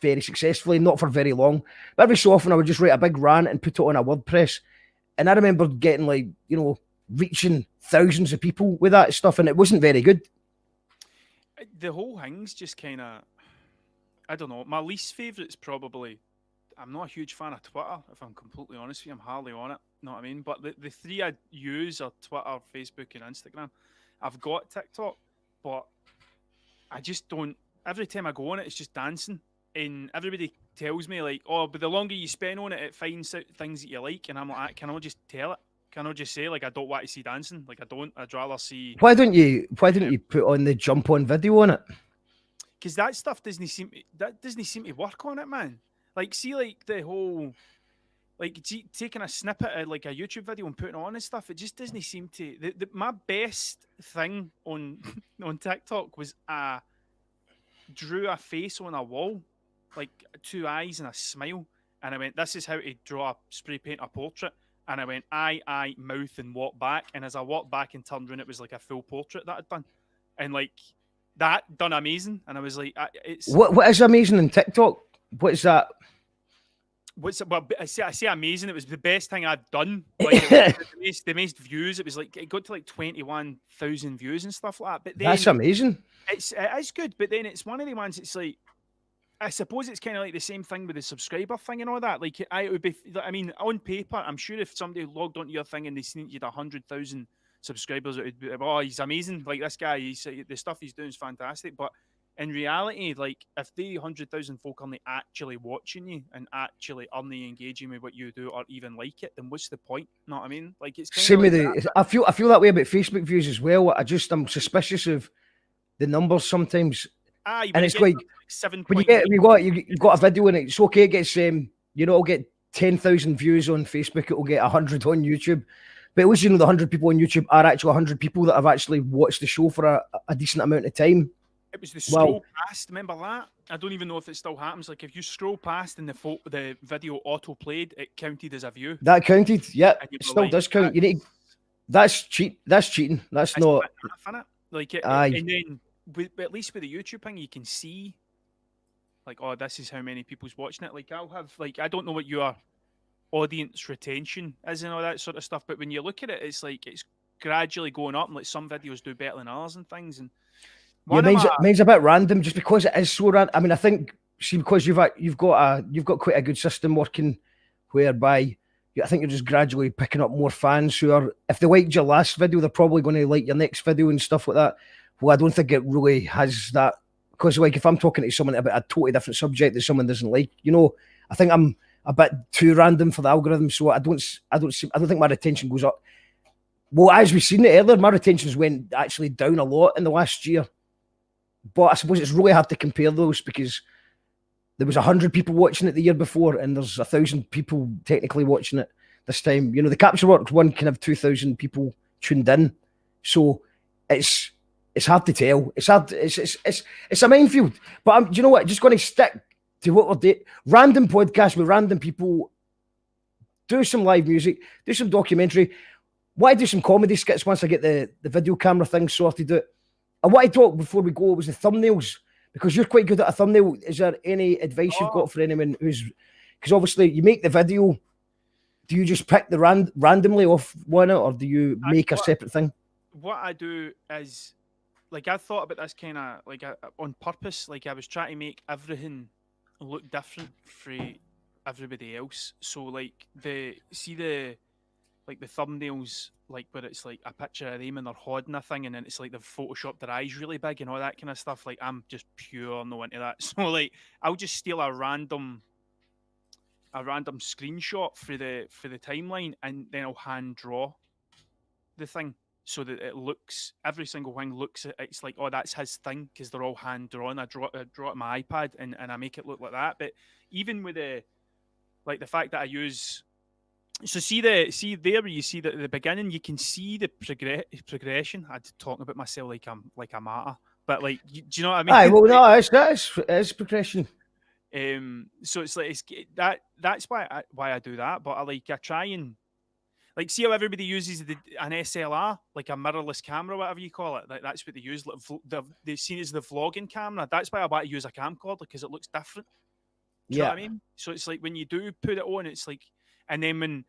very successfully, not for very long, but every so often I would just write a big rant and put it on a WordPress. And I remember getting reaching thousands of people with that stuff, and it wasn't very good. The whole thing's just kind of, I don't know. My least favourite's probably, I'm not a huge fan of Twitter, if I'm completely honest with you. I'm hardly on it, know what I mean? But the three I use are Twitter, Facebook, and Instagram. I've got TikTok, but I just don't, every time I go on it, it's just dancing. And everybody tells me, like, oh, but the longer you spend on it, it finds out things that you like. And I'm like, can I just tell it? Can I just say, like, I don't want to see dancing? Like, I don't. I'd rather see. Why don't you put on the jump on video on it? Because that stuff doesn't seem to work on it, man. Like, see, like the whole, like taking a snippet of like a YouTube video and putting it on and stuff. It just doesn't seem to. My best thing on on TikTok was drew a face on a wall, like 2 eyes and a smile, and I went, "This is how to draw a spray paint a portrait." And I went, eye, mouth, and walk back. And as I walked back and turned around, it was like a full portrait that I'd done. And like that done amazing. And I was like, it's what is amazing in TikTok? What is that? Well, I say amazing. It was the best thing I'd done. Like it was the most views. It was like it got to like 21,000 views and stuff like that. But then That's amazing. It is good, but then it's one of the ones. It's like, I suppose it's kind of like the same thing with the subscriber thing and all that. Like, it would be, I mean, on paper, I'm sure if somebody logged onto your thing and they seen you'd 100,000 subscribers, it would be, oh, he's amazing. Like, this guy, the stuff he's doing is fantastic. But in reality, like, if the 100,000 folk aren't actually watching you and actually aren't engaging with what you do or even like it, then what's the point? Know what I mean? Like, it's same like with the. I feel that way about Facebook views as well. I'm suspicious of the numbers sometimes. And it's like 7. When you've got a video and it's okay, it gets it'll get 10,000 views on Facebook, it'll get 100 on YouTube. But at least the 100 people on YouTube are actually 100 people that have actually watched the show for a decent amount of time. It was the scroll past, remember that? I don't even know if it still happens. Like if you scroll past and the video auto played, it counted as a view. That counted, yeah. It still does count. You need that's cheating. That's not like it, aye. And then at least with the YouTube thing, you can see, like, oh, this is how many people's watching it. Like, I'll have, like, I don't know what your audience retention is and all that sort of stuff, but when you look at it, it's like it's gradually going up, and like some videos do better than others and things. And mine's a bit random, just because it is so random. I mean, I think because you've got quite a good system working, whereby I think you're just gradually picking up more fans who are, if they liked your last video, they're probably going to like your next video and stuff like that. Well, I don't think it really has that, because like if I'm talking to someone about a totally different subject that someone doesn't like, I think I'm a bit too random for the algorithm, so I don't think my retention goes up. Well, as we've seen it earlier, my retentions went actually down a lot in the last year. But I suppose it's really hard to compare those, because there was 100 people watching it the year before, and there's 1,000 people technically watching it this time. The Capture Works one can have 2,000 people tuned in, so it's hard to tell. It's hard. It's a minefield. But do you know what? Just going to stick to what we're doing. Random podcast with random people. Do some live music. Do some documentary. Want to do some comedy skits once I get the video camera thing sorted out. I want to talk before we go was the thumbnails, because you're quite good at a thumbnail. Is there any advice you've got for anyone who's, because obviously you make the video, do you just pick the randomly off one, or do you make a separate thing? What I do is, like, I thought about this kind of like on purpose. Like, I was trying to make everything look different for everybody else. So like the thumbnails, like where it's like a picture of them and they're holding a thing, and then it's like they've photoshopped their eyes really big and all that kind of stuff. Like, I'm just pure no into that. So like I'll just steal a random screenshot for the timeline, and then I'll hand draw the thing, so that it looks, every single thing looks, it's like, oh, that's his thing, because they're all hand drawn. I draw it on my iPad and I make it look like that. But even with the fact that I use, so see there where you see that at the beginning, you can see the progression. I'm talking about myself like I'm a martyr, but like, do you know what I mean? Aye, well, no, it's progression. So it's like that's why I do that. But I try and like see how everybody uses an SLR, like a mirrorless camera, whatever you call it. Like, that's what they use. Like, they've seen it as the vlogging camera. That's why I want to use a camcorder, because it looks different. Do you know what I mean? So it's like when you do put it on, it's like, and then when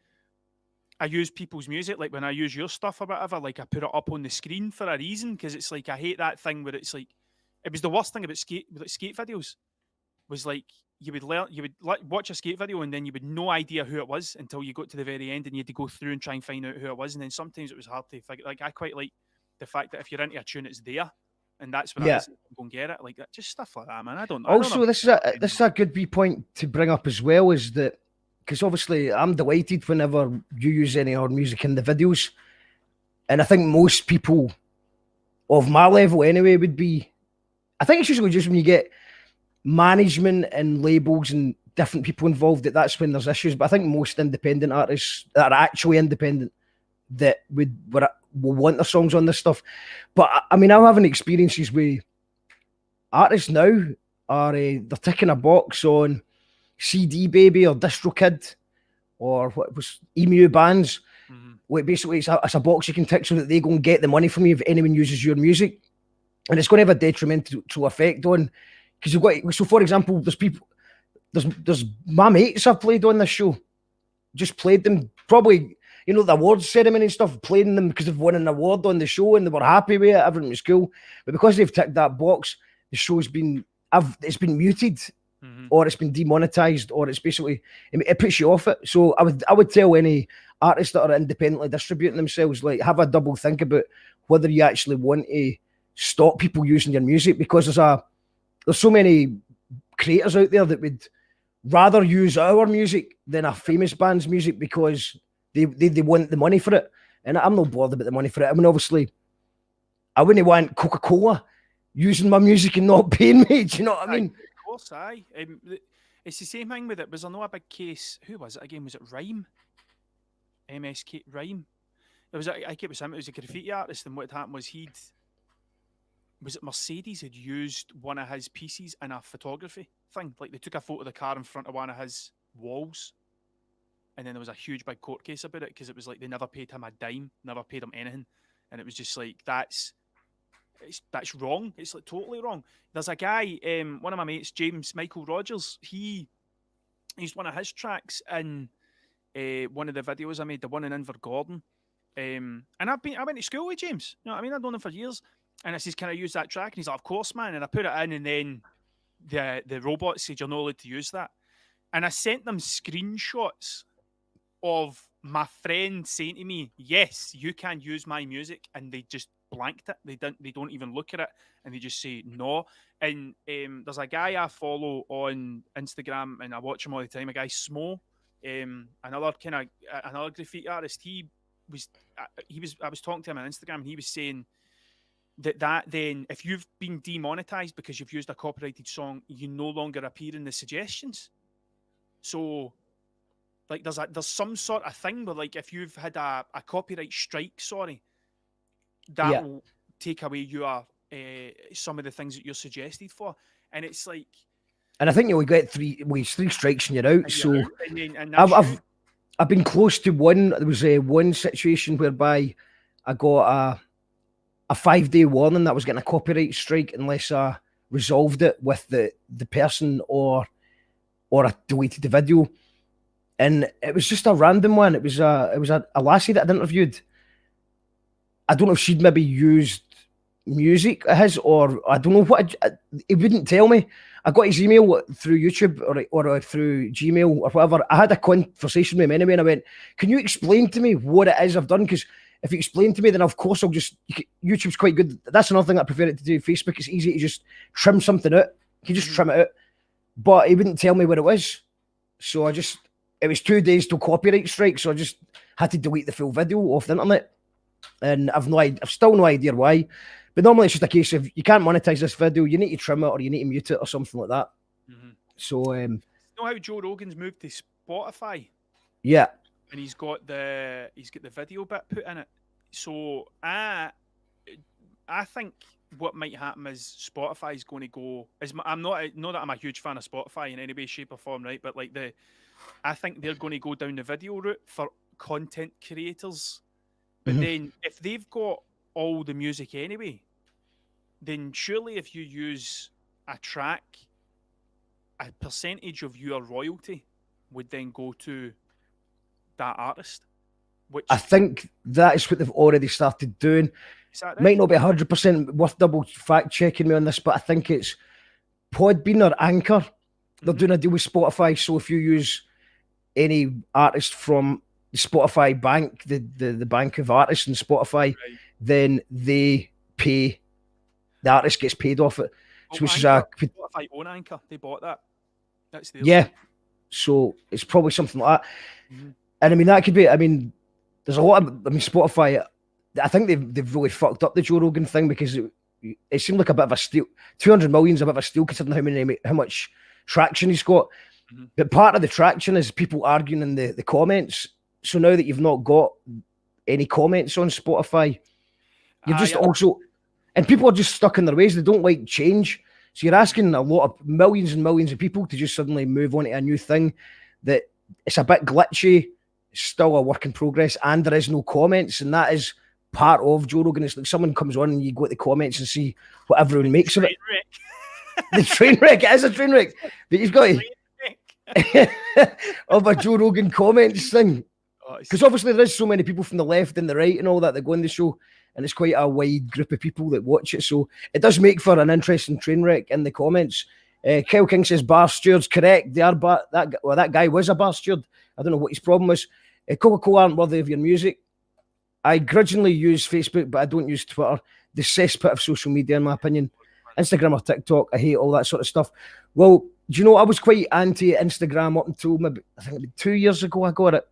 I use people's music, like when I use your stuff or whatever, like I put it up on the screen for a reason, because it's like I hate that thing where it's like, it was the worst thing about skate videos, was like you would watch a skate video and then you would no idea who it was until you got to the very end and you had to go through and try and find out who it was, and then sometimes it was hard to figure. Like I quite like the fact that if you're into a tune, it's there, and that's when I go and get it. Like that, just stuff like that, man. I don't know. Also, this is a good wee point to bring up as well, is that because obviously I'm delighted whenever you use any of our music in the videos, and I think most people of my level anyway would be. I think it's usually just when you get management and labels and different people involved that's when there's issues. But I think most independent artists that are actually independent that will want their songs on this stuff. But I mean, I'm having experiences where artists now are they're ticking a box on CD Baby or DistroKid or what was Emu Bands. Where basically it's a box you can tick so that they go and get the money from you if anyone uses your music. And it's going to have a detrimental effect on, because you've got, so for example, there's my mates I've played on this show, just played them, probably, you know, the awards ceremony and stuff, playing them because they've won an award on the show and they were happy with it, everything was cool. But because they've ticked that box, the show's been, it's been muted, or it's been demonetized, or it's basically, it puts you off it. So I would tell any artists that are independently distributing themselves, like, have a double think about whether you actually want to stop people using your music, because there's so many creators out there that would rather use our music than a famous band's music because they want the money for it. And I'm not bothered about the money for it. I mean, obviously, I wouldn't want Coca-Cola using my music and not paying me. Do you know what I mean? Of course, aye. It's the same thing with it. Was there no a big case? Who was it again? Was it Rhyme? MSK Rhyme? It was. I think it was him. It was a graffiti artist, and what had happened was it Mercedes had used one of his pieces in a photography thing? Like they took a photo of the car in front of one of his walls, and then there was a huge big court case about it because it was like they never paid him a dime, never paid him anything, and it was just like that's wrong. It's like totally wrong. There's a guy, one of my mates, James Michael Rogers. He used one of his tracks in one of the videos I made, the one in Invergordon. And I went to school with James. You know what I mean? I've known him for years. And I says, can I use that track? And he's like, of course, man. And I put it in, and then the robot said, you're not allowed to use that. And I sent them screenshots of my friend saying to me, yes, you can use my music. And they just blanked it. They don't even look at it. And they just say no. And there's a guy I follow on Instagram, and I watch him all the time, a guy Smo, another graffiti artist. I was talking to him on Instagram, and he was saying that then if you've been demonetized because you've used a copyrighted song, you no longer appear in the suggestions. So like there's some sort of thing where, like, if you've had a copyright strike, that will take away your some of the things that you're suggested for. And it's like, and I think you'll get three strikes and you're out. So I've been close to one. There was one situation whereby I got a 5-day warning that I was getting a copyright strike unless I resolved it with the person or I deleted the video. And it was just a random one. It was a lassie that I'd interviewed. I don't know if she'd maybe used music of his, or I don't know what. He wouldn't tell me. I got his email through YouTube or through Gmail or whatever. I had a conversation with him anyway, and I went, can you explain to me what it is I've done? Because if you explain to me, then of course YouTube's quite good. That's another thing I prefer it to do. Facebook, it's easy to just trim something out. You can just trim it out. But he wouldn't tell me what it was. So it was 2 days till copyright strike, so I just had to delete the full video off the internet. And I've still no idea why. But normally it's just a case of, you can't monetize this video, you need to trim it or you need to mute it or something like that. So you know how Joe Rogan's moved to Spotify? Yeah. And he's got the video bit put in it. So I think what might happen is Spotify is going to go. I'm not that I'm a huge fan of Spotify in any way, shape, or form, right? But like I think they're going to go down the video route for content creators. But then if they've got all the music anyway, then surely if you use a track, a percentage of your royalty would then go to that artist. Which I think that is what they've already started doing. is that Might right? not be 100% worth double fact checking me on this, but I think it's Podbean or Anchor. They're doing a deal with Spotify. So if you use any artist from the Spotify bank, the bank of artists in Spotify, then they pay, the artist gets paid off it. So which is Spotify own Anchor. They bought that. That's theirs. yeah. So it's probably something like that. And I mean, that could be, I mean, there's a lot of, I mean, Spotify, I think they've really fucked up the Joe Rogan thing because it seemed like a bit of a steal. 200 million is a bit of a steal considering how much traction he's got. But part of the traction is people arguing in the comments. So now that you've not got any comments on Spotify, you're just also, and people are just stuck in their ways. They don't like change. So you're asking a lot of millions and millions of people to just suddenly move on to a new thing that it's a bit glitchy, still a work in progress, and there is no comments. And that is part of Joe Rogan. It's like someone comes on and you go to the comments and see what everyone makes of it. The train wreck, it is a train wreck. But you've got to of a Joe Rogan comments thing. Because obviously there is so many people from the left and the right and all that go on the show, and it's quite a wide group of people that watch it. So it does make for an interesting train wreck in the comments. Kyle King says bar stewards, correct. They are that guy was a bar steward. I don't know what his problem was. Coca-Cola aren't worthy of your music. I grudgingly use Facebook, but I don't use Twitter. The cesspit of social media, in my opinion. Instagram or TikTok, I hate all that sort of stuff. Well, do you know, I was quite anti-Instagram up until maybe, I think maybe 2 years ago I got it.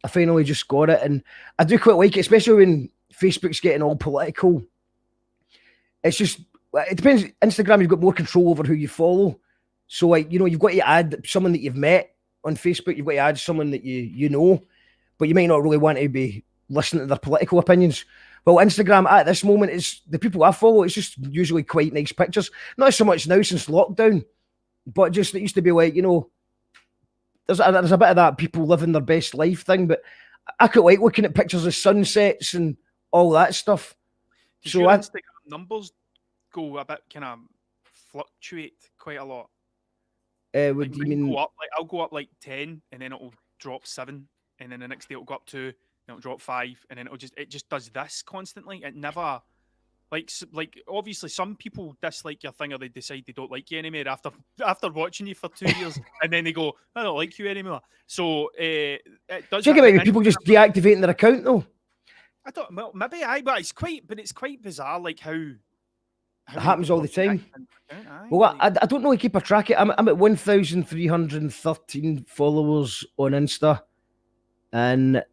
I finally just got it, and I do quite like it, especially when Facebook's getting all political. It's just, it depends. Instagram, you've got more control over who you follow. So, like, you know, you've got to add someone that you've met on Facebook. You've got to add someone that you know, but you might not really want to be listening to their political opinions. Well, Instagram at this moment is the people I follow. It's just usually quite nice pictures. Not so much now since lockdown, but just it used to be like, you know, there's a bit of that people living their best life thing. But I could like looking at pictures of sunsets and all that stuff. Does So your Instagram numbers go a bit kind of fluctuate quite a lot? What do you mean? I'll go up like 10 and then it'll drop 7, and then the next day it'll go up 2, and it'll drop 5, and then it just does this constantly. It never like obviously some people dislike your thing or they decide they don't like you anymore after watching you for 2 years, and then they go, I don't like you anymore. So it does. Think about people just deactivating their account though. I don't. Well, maybe but it's quite bizarre, like how It happens all the time. Aye, Well, I don't really keep a track of it. I'm at 1,313 followers on Insta. And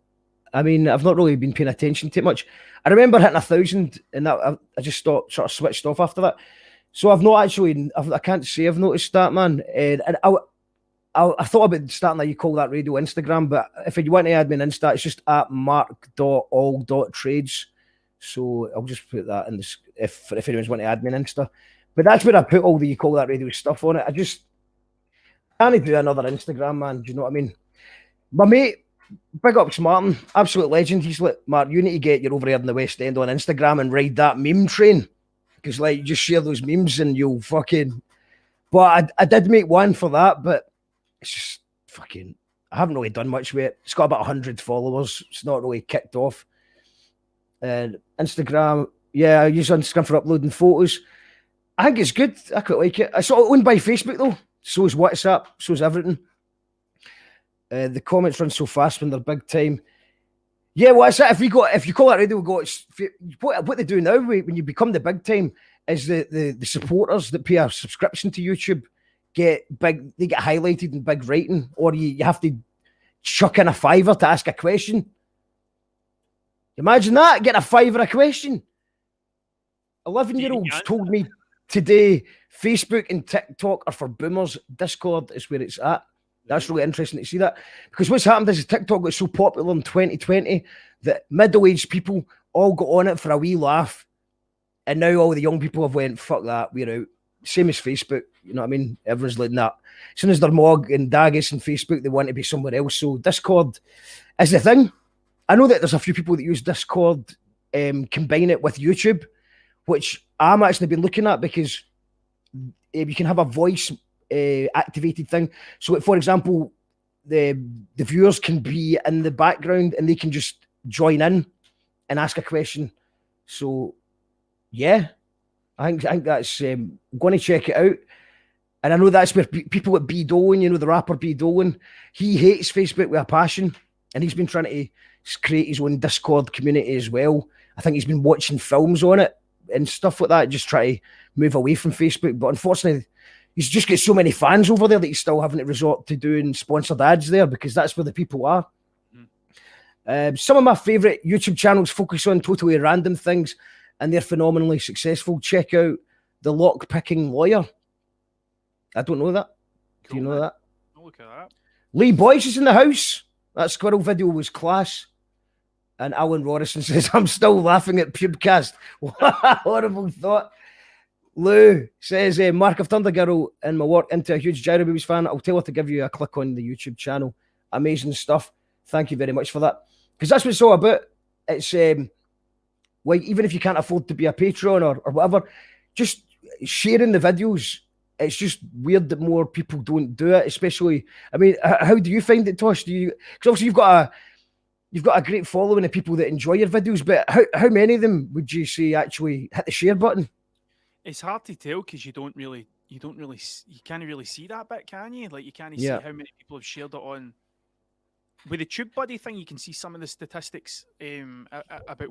I mean, I've not really been paying attention to it much. I remember hitting 1,000 and that I just sort of switched off after that. So I've not actually, I can't say I've noticed that, man. And I thought about starting that, you call that radio Instagram, but if you want to add me on Insta, it's just at mark.all.trades. So I'll just put that in this if anyone's want to add me on Insta. But that's where I put all the you call that radio stuff on it. I can't do another Instagram, man. Do you know what I mean? My mate, big ups Martin, absolute legend. He's like, Mark, you need to get your over here in the West End on Instagram and ride that meme train. Because like you just share those memes and you'll fucking. But I did make one for that, but it's just fucking. I haven't really done much with it. It's got about 100 followers. It's not really kicked off. And Instagram, yeah, I use Instagram for uploading photos. I think it's good. I quite like it. It's all owned by Facebook though. So is WhatsApp. So is everything. The comments run so fast when they're big time. Yeah, well, that's it. If you call that radio, what they do now when you become the big time is the supporters that pay a subscription to YouTube get highlighted in big writing, or you have to chuck in a $5 to ask a question. Imagine that, getting a $5 a question. 11-year-olds told me today Facebook and TikTok are for boomers. Discord is where it's at. That's really interesting to see that. Because what's happened is TikTok got so popular in 2020 that middle-aged people all got on it for a wee laugh. And now all the young people have went, fuck that, we're out. Same as Facebook, you know what I mean? Everyone's like that. As soon as they're Mog and Daggis and Facebook, they want to be somewhere else. So Discord is the thing. I know that there's a few people that use Discord, combine it with YouTube, which I'm actually been looking at because you can have a voice activated thing. So, for example, the viewers can be in the background and they can just join in and ask a question. So, yeah, I think that's going to check it out. And I know that's where people at B Dolan, you know, the rapper B Dolan, he hates Facebook with a passion, and he's been trying to create his own Discord community as well. I think he's been watching films on it and stuff like that, just try to move away from Facebook. But unfortunately, he's just got so many fans over there that he's still having to resort to doing sponsored ads there because that's where the people are. Some of my favourite YouTube channels focus on totally random things, and they're phenomenally successful. Check out The Lock-Picking Lawyer. I don't know that. Cool, do you know man. that? I'll look at that. Lee Boyce is in the house. That squirrel video was class. And Alan Rorison says, I'm still laughing at Pubecast. What a horrible thought. Lou says, Mark, I've turned a girl in my work into a huge Gyro Babies fan. I'll tell her to give you a click on the YouTube channel. Amazing stuff. Thank you very much for that. Because that's what it's all about. It's, like, even if you can't afford to be a patron or whatever, just sharing the videos. It's just weird that more people don't do it, especially, I mean, how do you find it, Tosh? Because obviously you've got a great following of people that enjoy your videos, but how many of them would you say actually hit the share button? It's hard to tell because you can't really see that bit, can you? Like, you can't see Yeah. how many people have shared it on. With the Tube Buddy thing, you can see some of the statistics about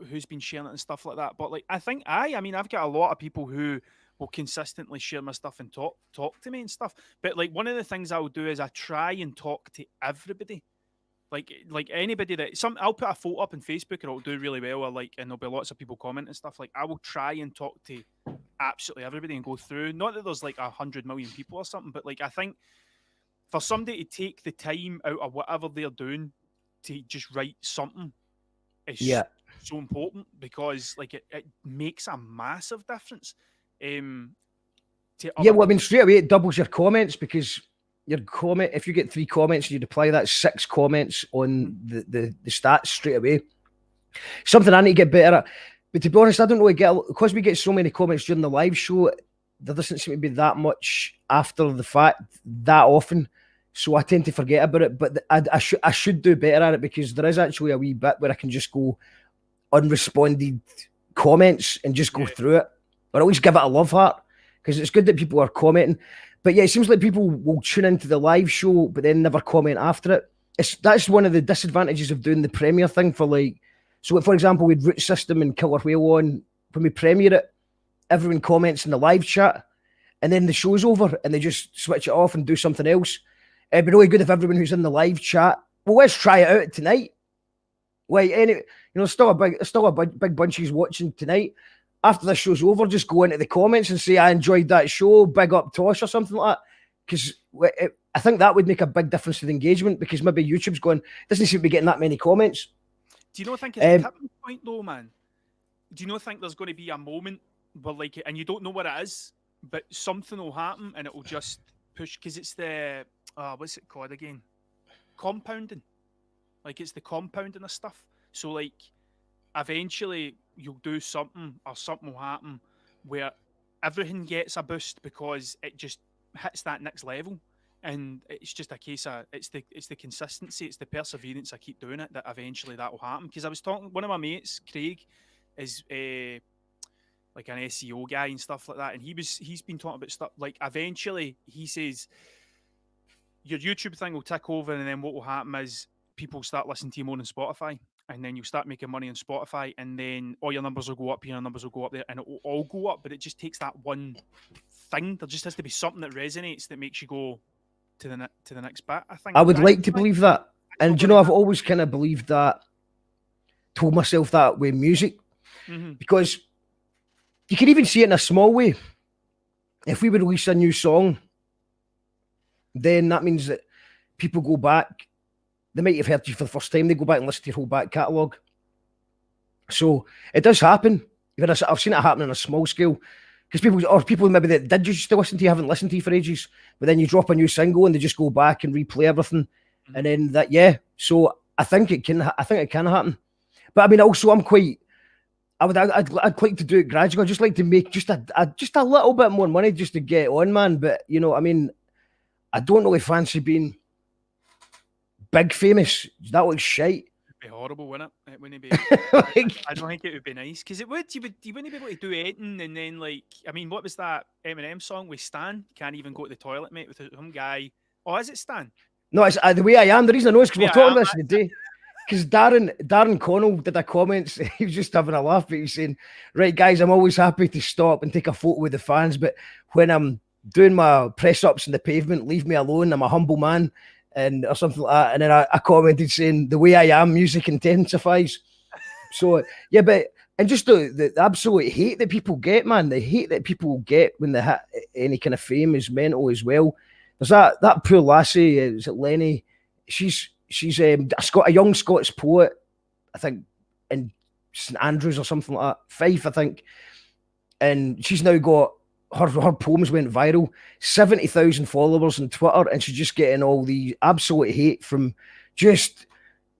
who's been sharing it and stuff like that. But like, I mean, I've got a lot of people who will consistently share my stuff and talk to me and stuff. But like, one of the things I will do is I try and talk to everybody. Like anybody I'll put a photo up on Facebook and it'll do really well, and there'll be lots of people comment and stuff. Like, I will try and talk to absolutely everybody and go through. Not that there's like 100 million people or something, but like, I think for somebody to take the time out of whatever they're doing to just write something is so important, because like it makes a massive difference. Well, I mean, straight away it doubles your comments, because your comment, if you get 3 comments and you reply, that's 6 comments on the stats straight away. Something I need to get better at. But to be honest, I don't really because we get so many comments during the live show, there doesn't seem to be that much after the fact that often. So I tend to forget about it. But I should do better at it, because there is actually a wee bit where I can just go unresponded comments and just go through it. Or always give it a love heart, because it's good that people are commenting. But yeah, it seems like people will tune into the live show, but then never comment after it. That's one of the disadvantages of doing the premiere thing for like. So, for example, with Root System and Killer Whale on, when we premiere it, everyone comments in the live chat, and then the show's over and they just switch it off and do something else. It'd be really good if everyone who's in the live chat, well, let's try it out tonight. Like, still a big bunch who's watching tonight. After the show's over, just go into the comments and say, I enjoyed that show, big up Tosh or something like that. Because I think that would make a big difference to the engagement, because maybe YouTube's going, doesn't seem to be getting that many comments. Do you not think it's a tipping point though, man? Do you not think there's going to be a moment where, like, and you don't know what it is, but something will happen and it will just push, because it's the, what's it called again? Compounding. Like, it's the compounding of stuff. So, like, eventually you'll do something or something will happen where everything gets a boost because it just hits that next level. And it's just a case of it's the consistency, it's the perseverance. I keep doing it that eventually that will happen. Because I was talking, one of my mates, Craig, is like an SEO guy and stuff like that, and he's been talking about stuff like eventually he says your YouTube thing will tick over, and then what will happen is people start listening to you more on Spotify, and then you'll start making money on Spotify, and then all your numbers will go up here, your numbers will go up there, and it will all go up. But it just takes that one thing. There just has to be something that resonates that makes you go to the next bit. I think I would like to believe that. And you know, I've always kind of believed that, told myself that with music, because you can even see it in a small way. If we would release a new song, then that means that people go back. They might have heard you for the first time. They go back and listen to your whole back catalogue. So it does happen. Even I've seen it happen on a small scale. Because people maybe that did used to listen to you, haven't listened to you for ages, but then you drop a new single and they just go back and replay everything, and then that, yeah. So I think it can happen. But I mean, also I'd like to do it gradually. I'd just like to make just a little bit more money just to get on, man. But you know, I mean, I don't really fancy being big famous. That looks shite. It'd be horrible, wouldn't it? It wouldn't be. Like, I don't think it would be nice because it would. You wouldn't be able to do anything, and then like, I mean, what was that Eminem song with Stan? You can't even go to the toilet, mate, with some guy. Oh, is it Stan? no, it's the way I am. The reason I know is because Yeah, we're talking I am, about this today. Because Darren Connell did a comment. He was just having a laugh, but he's saying, "Right, guys, I'm always happy to stop and take a photo with the fans, but when I'm doing my press ups in the pavement, leave me alone. I'm a humble man," and or something like that. And then I commented saying, "The way I am, music intensifies." So yeah, but and just the absolute hate that people get, man. The hate that people get when they hit any kind of fame is mental as well. There's that poor lassie, is it Lenny? She's a young Scottish poet, I think, in St Andrews or something like that, Fife, I think. And she's now got her poems went viral, 70,000 followers on Twitter, and she's just getting all the absolute hate from just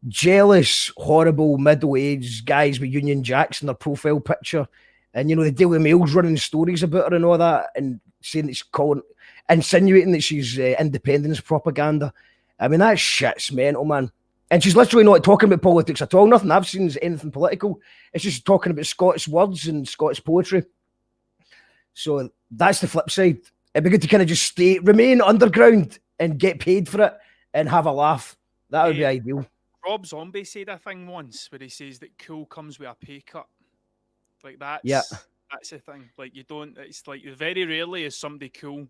jealous, horrible middle-aged guys with Union Jacks in their profile picture. And you know, the Daily Mail's running stories about her and all that, and saying that insinuating that she's independence propaganda. I mean, that shit's mental, man. And she's literally not talking about politics at all. Nothing I've seen is anything political. It's just talking about Scottish words and Scottish poetry. So that's the flip side. It'd be good to kind of just remain underground and get paid for it and have a laugh. That would be ideal. Rob Zombie said a thing once where he says that cool comes with a pay cut. Like that's the thing. Like you don't. It's like very rarely is somebody cool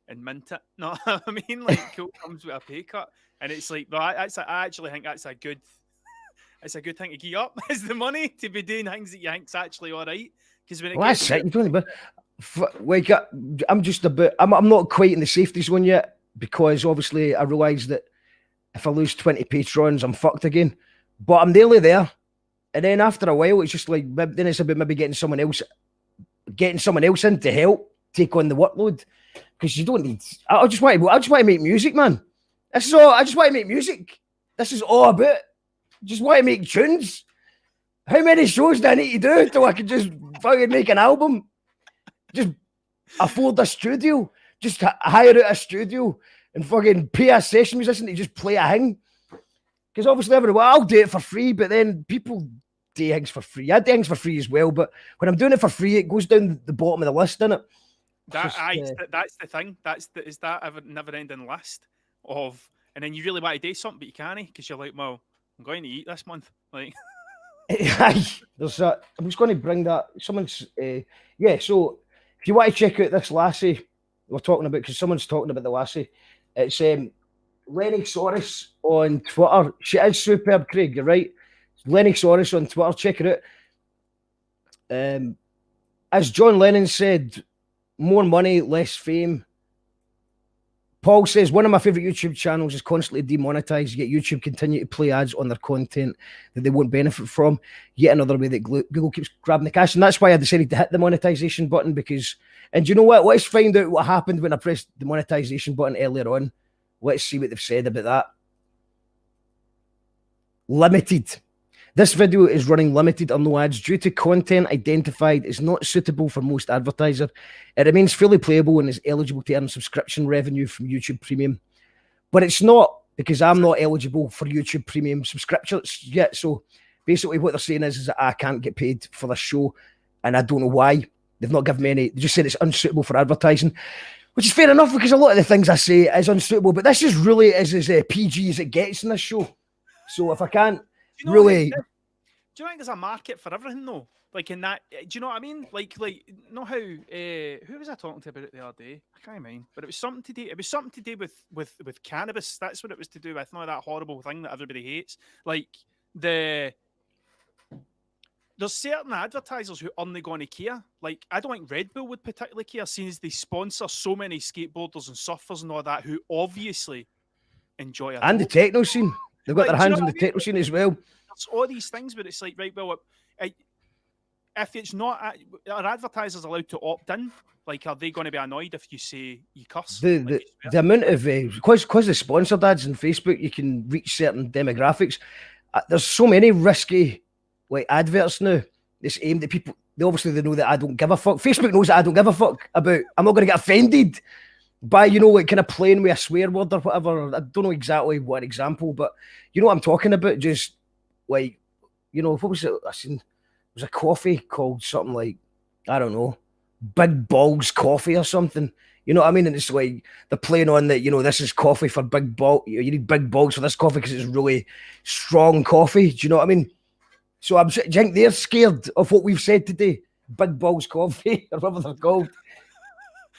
and mint it. No, I mean, like cool comes with a pay cut, and it's like I actually think that's a good thing to gear up is the money to be doing things that you think's actually all right. Because when that's it. You don't. But like I'm not quite in the safety zone yet because obviously I realise that if I lose 20 patrons, I'm fucked again. But I'm nearly there, and then after a while, it's just like then it's about maybe getting someone else in to help take on the workload. Because you don't need. I just want to make music, man. This is all. I just want to make music. This is all about. Just want to make tunes. How many shows do I need to do till I can just fucking make an album? Just afford a studio. Just hire out a studio and fucking pay a session musician to just play a thing. Because obviously everyone, I'll do it for free, but then people do things for free. I do things for free as well, but when I'm doing it for free, it goes down the bottom of the list, innit? That's the thing. Is that a never-ending list of, and then you really want to do something, but you can't because you're like, well, I'm going to eat this month. Like, there's that. I'm just going to bring that. Someone's, So if you want to check out this lassie we're talking about, because someone's talking about the lassie, it's Lenny Soros on Twitter. She is superb, Craig. You're right. Lenny Soros on Twitter. Check it out. As John Lennon said, more money, less fame. Paul says, one of my favourite YouTube channels is constantly demonetized, yet YouTube continue to play ads on their content that they won't benefit from. Yet another way that Google keeps grabbing the cash. And that's why I decided to hit the monetization button because, and do you know what? Let's find out what happened when I pressed the monetization button earlier on. Let's see what they've said about that. Limited. This video is running limited or no ads due to content identified as not suitable for most advertisers. It remains fully playable and is eligible to earn subscription revenue from YouTube Premium. But it's not because I'm not eligible for YouTube Premium subscriptions yet. So basically what they're saying is that I can't get paid for this show and I don't know why. They've not given me any. They just said it's unsuitable for advertising, which is fair enough because a lot of the things I say is unsuitable. But this is really as PG as it gets in this show. So if I can't really... Do you think there's a market for everything though? Like in that, do you know what I mean? Like know how who was I talking to about it the other day? I can't mind, but it was something to do. It was something to do with cannabis. That's what it was to do with. Not that horrible thing that everybody hates. Like there's certain advertisers who aren't going to care. Like I don't think Red Bull would particularly care, seeing as they sponsor so many skateboarders and surfers and all that who obviously enjoy it. And the techno scene. They've got their hands on the techno scene as well. There's all these things, but it's like, right, well, if it's not, are advertisers allowed to opt in? Like, are they going to be annoyed if you say you cuss? The amount of because the sponsored ads on Facebook, you can reach certain demographics. There's so many risky like adverts now. It's aimed at people. They know that I don't give a fuck. Facebook knows that I don't give a fuck about. I'm not going to get offended by like kind of playing with a swear word or whatever. I don't know exactly what example, but you know what I'm talking about. Just like what was it? I seen it was a coffee called something like I don't know, Big Balls Coffee or something. You know what I mean? And it's like they're playing on that. This is coffee for big ball. You need big balls for this coffee because it's really strong coffee. Do you know what I mean? So I think they're scared of what we've said today. Big Balls Coffee, or whatever they're called.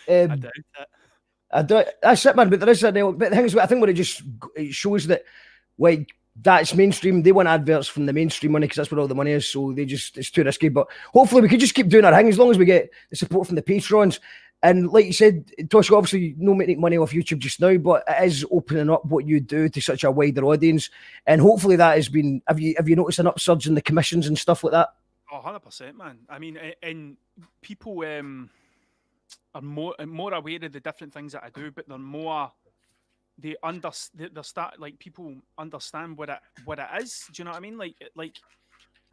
I doubt that. I don't. That's it, man. But there is but the thing is, I think what it shows that, like, that's mainstream. They want adverts from the mainstream money because that's where all the money is. So it's too risky. But hopefully we could just keep doing our thing as long as we get the support from the patrons. And like you said, Tosh, obviously no making money off YouTube just now, but it is opening up what you do to such a wider audience. And hopefully that has been. Have you noticed an upsurge in the commissions and stuff like that? Oh, 100%, man. I mean, and people are more aware of the different things that I do, but they're more. They start like people understand what it is. Do you know what I mean? Like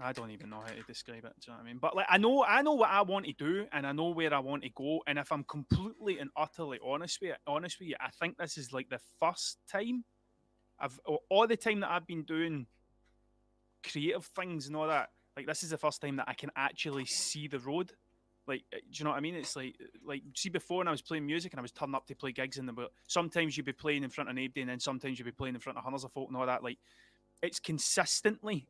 I don't even know how to describe it. Do you know what I mean? But like I know what I want to do, and I know where I want to go. And if I'm completely and utterly honest with you, I think this is like the first time all the time that I've been doing creative things and all that. Like this is the first time that I can actually see the road. Like, do you know what I mean? It's like see before when I was playing music and I was turning up to play gigs in the sometimes you'd be playing in front of nobody and then sometimes you'd be playing in front of hundreds of folk and all that. Like it's consistently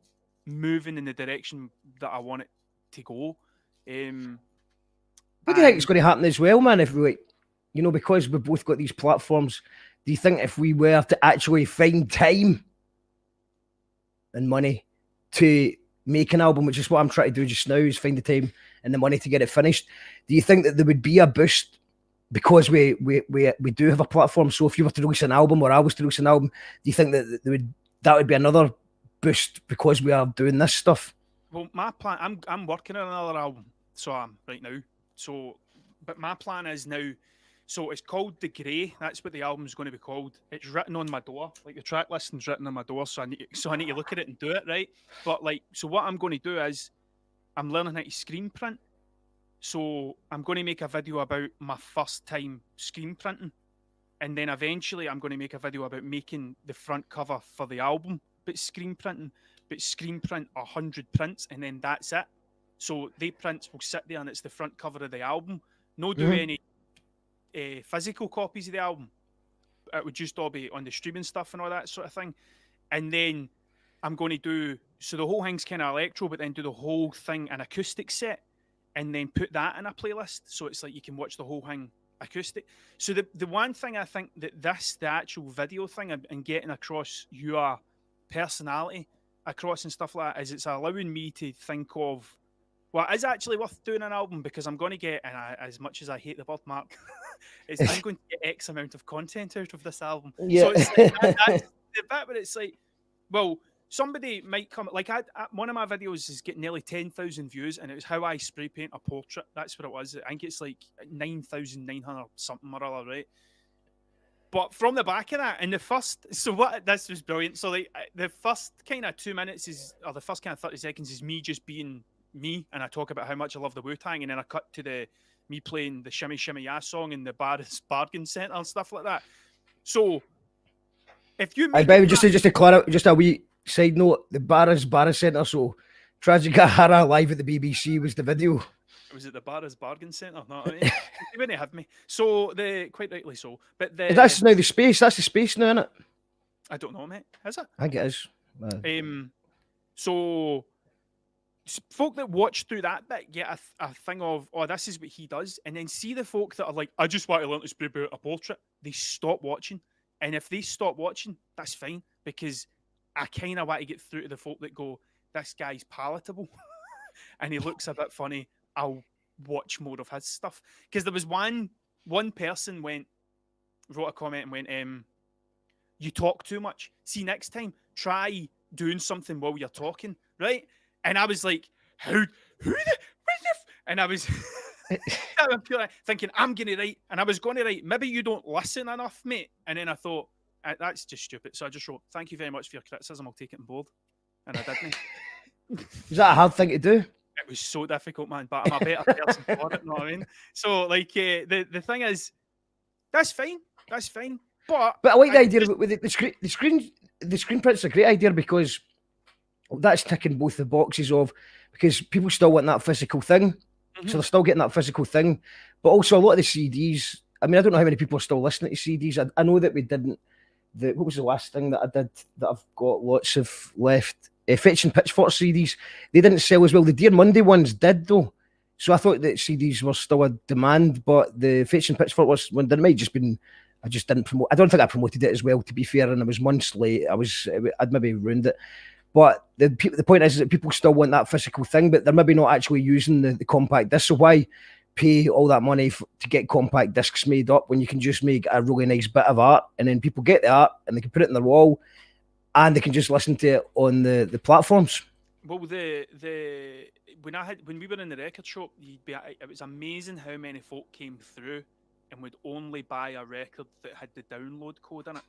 moving in the direction that I want it to go. What do you think is going to happen as well, man? If we, because we've both got these platforms, do you think if we were to actually find time and money to make an album, which is what I'm trying to do just now, is find the time and the money to get it finished, do you think that there would be a boost because we do have a platform? So if you were to release an album or I was to release an album, do you think that that would be another boost because we are doing this stuff? Well, my plan, I'm working on another album, so I'm right now. So, but my plan is now. So it's called The Grey. That's what the album's going to be called. It's written on my door, like the track listing's written on my door. So I need to look at it and do it right. But like, so what I'm going to do is, I'm learning how to screen print. So I'm going to make a video about my first time screen printing, and then eventually I'm going to make a video about making the front cover for the album, but screen print 100 prints, and then that's it. So the prints will sit there, and it's the front cover of the album. No do any physical copies of the album. It would just all be on the streaming stuff and all that sort of thing. And then I'm going to do, so the whole thing's kind of electro, but then do the whole thing an acoustic set, and then put that in a playlist. So it's like you can watch the whole thing acoustic. So the one thing I think that the actual video thing and getting across your personality across and stuff like that is it's allowing me to think of what is actually worth doing an album, because I'm going to get, and as much as I hate the word mark, I'm going to get X amount of content out of this album. Yeah. So it's like, that's the bit where it's like, well, somebody might come, like one of my videos is getting nearly 10,000 views, and it was how I spray paint a portrait. That's what it was. I think it's like 9,900 something or other, right? But from the back of that, and this was brilliant. So like the first kind of 2 minutes or the first kind of 30 seconds is me just being me, and I talk about how much I love the Wu-Tang, and then I cut to me playing the Shimmy Shimmy Ya song in the bargain centre and stuff like that. So if you just to clarify, just a wee side note, the Barra Centre, so Tragic Hara live at the BBC was the video. Was it the Barra's Bargain Centre? No, I mean, they wouldn't have me. So quite rightly so. But that's now the space. That's the space now, isn't it? I don't know, mate. Is it? I think it is. So folk that watch through that bit get a thing of, oh, this is what he does, and then see the folk that are like, I just want to learn to spray paint a portrait. They stop watching, and if they stop watching, that's fine, because I kind of want to get through to the folk that go, this guy's palatable, and he looks a bit funny. I'll watch more of his stuff. Because there was one person wrote a comment and went, you talk too much. See, next time, try doing something while you're talking, right? And I was like, what And I was thinking, I'm going to write, and I was going to write, maybe you don't listen enough, mate. And then I thought, that's just stupid. So I just wrote, thank you very much for your criticism. I'll take it on board. And I didn't. Is that a hard thing to do? It was so difficult, man, but I'm a better person for it, you know what I mean? So, like, the thing is, that's fine. That's fine. But I like the idea of it with the screen print's a great idea because that's ticking both the boxes of, because people still want that physical thing. So they're still getting that physical thing. But also a lot of the CDs, I mean, I don't know how many people are still listening to CDs. I know that we didn't, what was the last thing that I did that I've got lots of left? Fetch and Pitchfork CDs. They didn't sell as well. The Dear Monday ones did though. So I thought that CDs were still a demand, but the Fetch and Pitchfork was, when there might just been, I just didn't promote. I don't think I promoted it as well, to be fair, and I was months late. I'd maybe ruined it. But the point is that people still want that physical thing, but they're maybe not actually using the compact disc. So why pay all that money to get compact discs made up when you can just make a really nice bit of art, and then people get the art and they can put it in their wall and they can just listen to it on the platforms. Well, when we were in the record shop, it was amazing how many folk came through and would only buy a record that had the download code in it.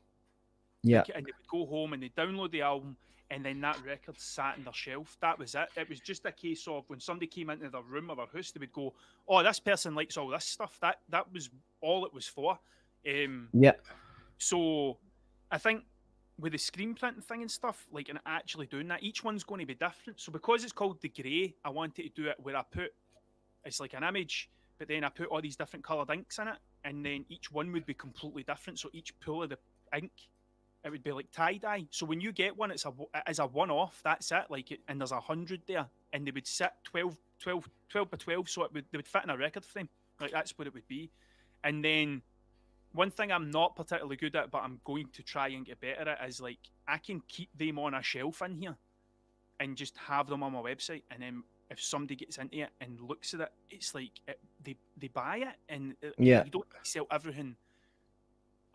Yeah. And they would go home and they'd download the album, and then that record sat in their shelf. That was it. It was just a case of when somebody came into their room or their house, they would go, oh, this person likes all this stuff. That was all it was for. Yeah. So I think with the screen printing thing and stuff, like, and actually doing that, each one's going to be different. So because it's called The Grey, I wanted to do it where it's like an image, but then I put all these different coloured inks in it, and then each one would be completely different. So each pull of the ink, it would be like tie-dye. So when you get one, it's a one-off, that's it. And there's 100 there, and they would sit 12 by 12, so they would fit in a record frame. Like, that's what it would be. And then one thing I'm not particularly good at, but I'm going to try and get better at, is like, I can keep them on a shelf in here and just have them on my website. And then if somebody gets into it and looks at it, it's like they buy it, and you don't sell everything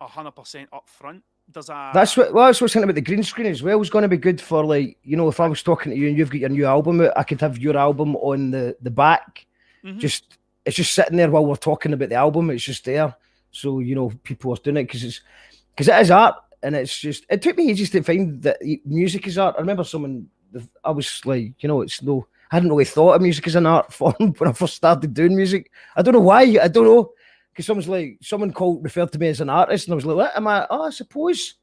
100% up front. That's what I was saying about the green screen as well. It's going to be good for, like, you know, if I was talking to you and you've got your new album out, I could have your album on the back. It's just sitting there while we're talking about the album. It's just there. So, you know, people are doing it because it is art, and it took me ages to find that music is art. I remember I was like, you know, I hadn't really thought of music as an art form when I first started doing music. I don't know why. I don't know. Because someone referred to me as an artist, and I was like, what am I? Oh, I suppose.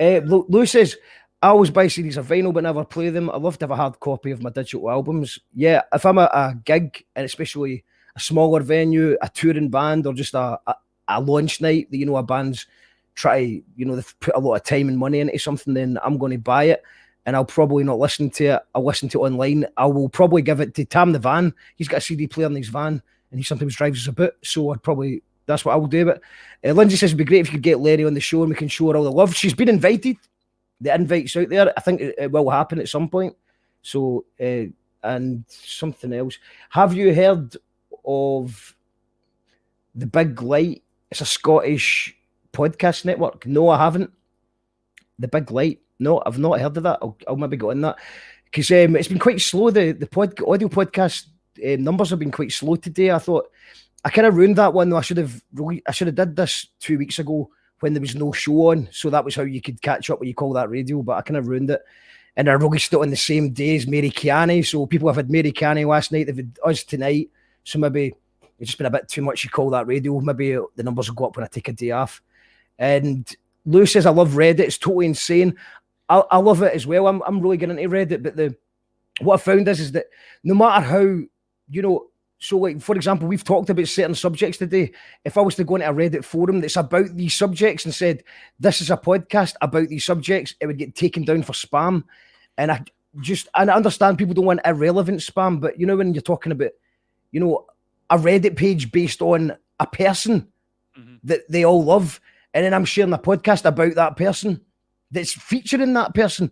Lou says, I always buy CDs of vinyl but never play them. I love to have a hard copy of my digital albums. Yeah, if I'm at a gig, and especially a smaller venue, a touring band, or just a launch night that, you know, a band's they've put a lot of time and money into something, then I'm going to buy it, and I'll probably not listen to it. I'll listen to it online. I will probably give it to Tam the van. He's got a CD player in his van, and he sometimes drives us about, so that's what I will do. But Lindsay says it'd be great if you could get Lenny on the show and we can show her all the love. She's been invited. The invite's out there. I think it will happen at some point. So, and something else. Have you heard of The Big Light? It's a Scottish podcast network. No, I haven't. The Big Light. No, I've not heard of that. I'll maybe go in that. Because it's been quite slow. The audio podcast numbers have been quite slow today. I thought I kind of ruined that one though. I should have did this 2 weeks ago when there was no show on, so that was how you could catch up what you call that radio. But I kind of ruined it, and I released it on the same day as Mary Kiani. So people have had Mary Kiani last night. They've had us tonight. So maybe it's just been a bit too much. You call that radio. Maybe the numbers will go up when I take a day off. And Lou says, I love Reddit. It's totally insane. I love it as well. I'm really getting into Reddit. But what I found is that no matter how, you know, so like, for example, we've talked about certain subjects today. If I was to go into a Reddit forum that's about these subjects and said, this is a podcast about these subjects, it would get taken down for spam. And I understand people don't want irrelevant spam, but you know, when you're talking about, you know, a Reddit page based on a person that they all love, and then I'm sharing a podcast about that person that's featuring that person,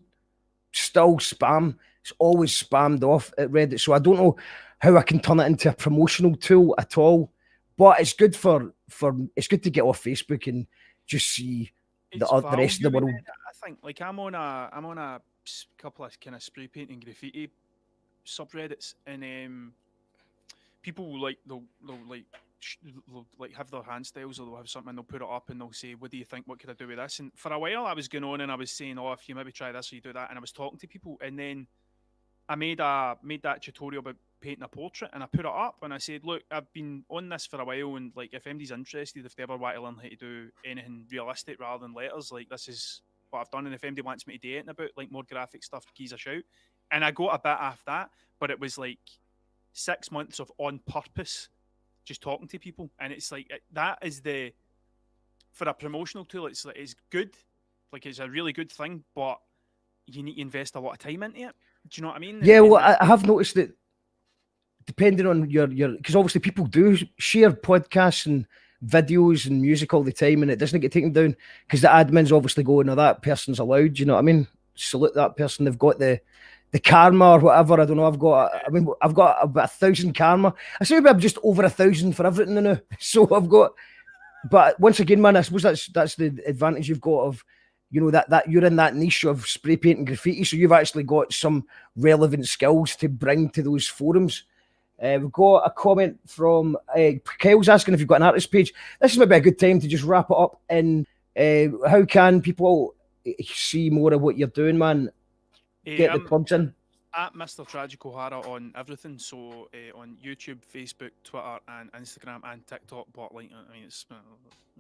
still spam. It's always spammed off at Reddit. So I don't know how I can turn it into a promotional tool at all. But it's good it's good to get off Facebook and just see the rest of the world. I think, like, I'm on a couple of kind of spray painting graffiti subreddits, and people will, like they'll like they'll, like have their hand styles, or they'll have something, and they'll put it up and they'll say, "What do you think? What could I do with this?" And for a while, I was going on and I was saying, "Oh, if you maybe try this or you do that," and I was talking to people, and then I made that tutorial about painting a portrait, and I put it up, and I said, "Look, I've been on this for a while, and like if anybody's interested, if they ever want to learn how to do anything realistic rather than letters, like this is what I've done, and if anybody wants me to do anything about like more graphic stuff, give us a shout." And I got a bit after that, but it was like 6 months of on purpose just talking to people, and it's like that is the for a promotional tool. It's like it's good, like it's a really good thing, but you need to invest a lot of time into it. Do you know what I mean? Yeah, well, I have noticed that depending on your because obviously people do share podcasts and videos and music all the time, and it doesn't get taken down because the admins obviously go, "No, that person's allowed." Do you know what I mean? Salute that person. They've got the karma or whatever. I don't know. I've got about 1,000 karma. I say maybe I'm just over 1,000 for everything now. So I've got. But once again, man, I suppose that's the advantage you've got of, you know, that you're in that niche of spray paint and graffiti, so you've actually got some relevant skills to bring to those forums. We've got a comment from Kyle's asking if you've got an artist page. This is maybe a good time to just wrap it up. And how can people see more of what you're doing, man? Get the plugs in. At Mr. Tragical Hara on everything, so on YouTube, Facebook, Twitter, and Instagram, and TikTok. But like, I mean, it's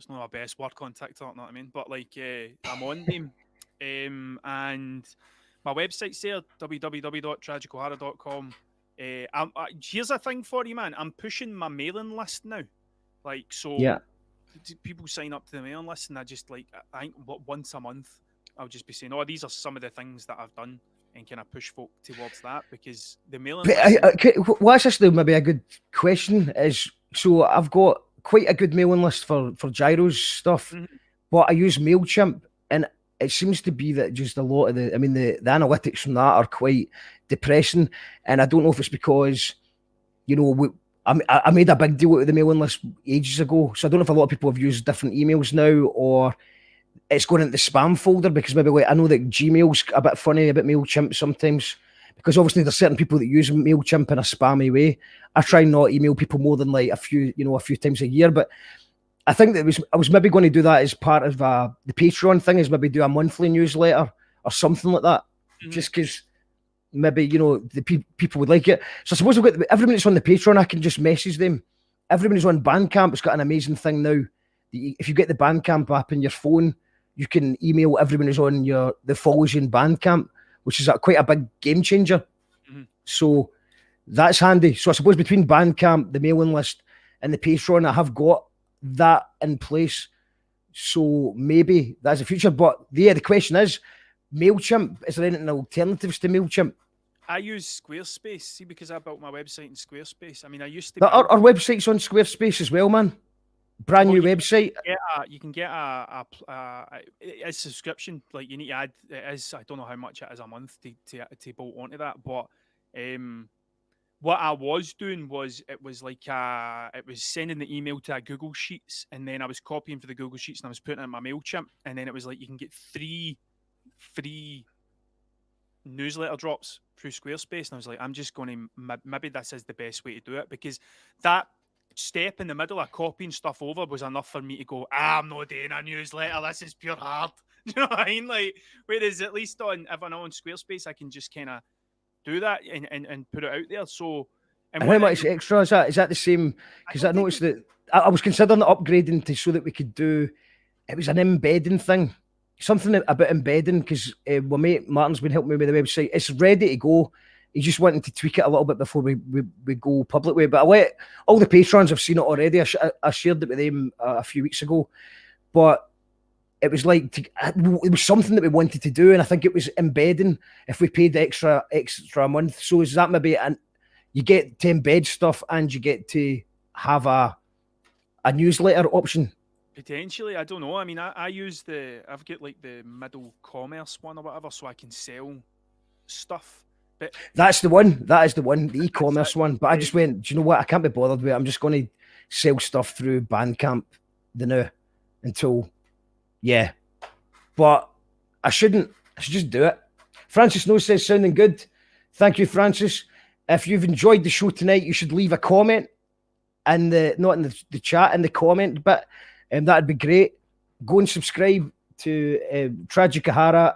not my best work on TikTok, know what I mean? But like, I'm on them, and my website's there, www.tragicalhara.com. Here's a thing for you, man. I'm pushing my mailing list now, like so. Yeah. People sign up to the mailing list, and I just like I think once a month I'll just be saying, "Oh, these are some of the things that I've done." And can I push folk towards that? Because the mailing list... What's actually maybe a good question is, so I've got quite a good mailing list for Gyro's stuff, but I use MailChimp, and it seems to be that just a lot of the analytics from that are quite depressing, and I don't know if it's because, you know, I made a big deal out of the mailing list ages ago, so I don't know if a lot of people have used different emails now, or it's going into the spam folder, because maybe like I know that Gmail's a bit funny about MailChimp sometimes, because obviously there's certain people that use MailChimp in a spammy way. I try not email people more than like a few times a year, but I think that I was maybe going to do that as part of the Patreon thing, is maybe do a monthly newsletter or something like that, just because maybe, you know, the people would like it. So I suppose I've got everybody that's on the Patreon, I can just message them. Everybody's on Bandcamp. It's got an amazing thing now. If you get the Bandcamp app in your phone, you can email everyone who's on the follows you in Bandcamp, which is quite a big game changer. So that's handy. So I suppose between Bandcamp, the mailing list, and the Patreon, I have got that in place. So maybe that's the future. But the question is, MailChimp, is there anything alternatives to MailChimp? I use Squarespace, see, because I built my website in Squarespace. I mean, I used to... Our website's on Squarespace as well, man. Brand new website. You can get a subscription. Like, you need to add. It is, I don't know how much it is a month to bolt onto that. But what I was doing was it was sending the email to a Google Sheets, and then I was copying for the Google Sheets, and I was putting it in my MailChimp, and then it was like you can get 3 free newsletter drops through Squarespace, and I was like, I'm just going to maybe this is the best way to do it, because that step in the middle of copying stuff over was enough for me to go, I'm not doing a newsletter, this is pure hard. You know what I mean? Like, whereas at least if I'm on Squarespace, I can just kind of do that and put it out there. So, and how much extra is that? Is that the same? Because I noticed that I was considering upgrading so that we could do, it was an embedding thing, something about embedding, because my mate Martin's been helping me with the website. It's ready to go. He just wanted to tweak it a little bit before we go public with it. But I let all the patrons have seen it already. I shared it with them a few weeks ago. But it was like, it was something that we wanted to do. And I think it was embedding if we paid extra a month. So is that maybe, you get to embed stuff and you get to have a newsletter option? Potentially, I don't know. I mean, I've got like the middle commerce one or whatever, so I can sell stuff. But that's the one. That is the one, the e-commerce one. But I just went, do you know what? I can't be bothered with it. I'm just going to sell stuff through Bandcamp until, yeah. But I should just do it. Francis Snow says, sounding good. Thank you, Francis. if you've enjoyed the show tonight, you should leave a comment in not in the chat, in the comment bit. That'd be great. Go and subscribe to Tragic Hara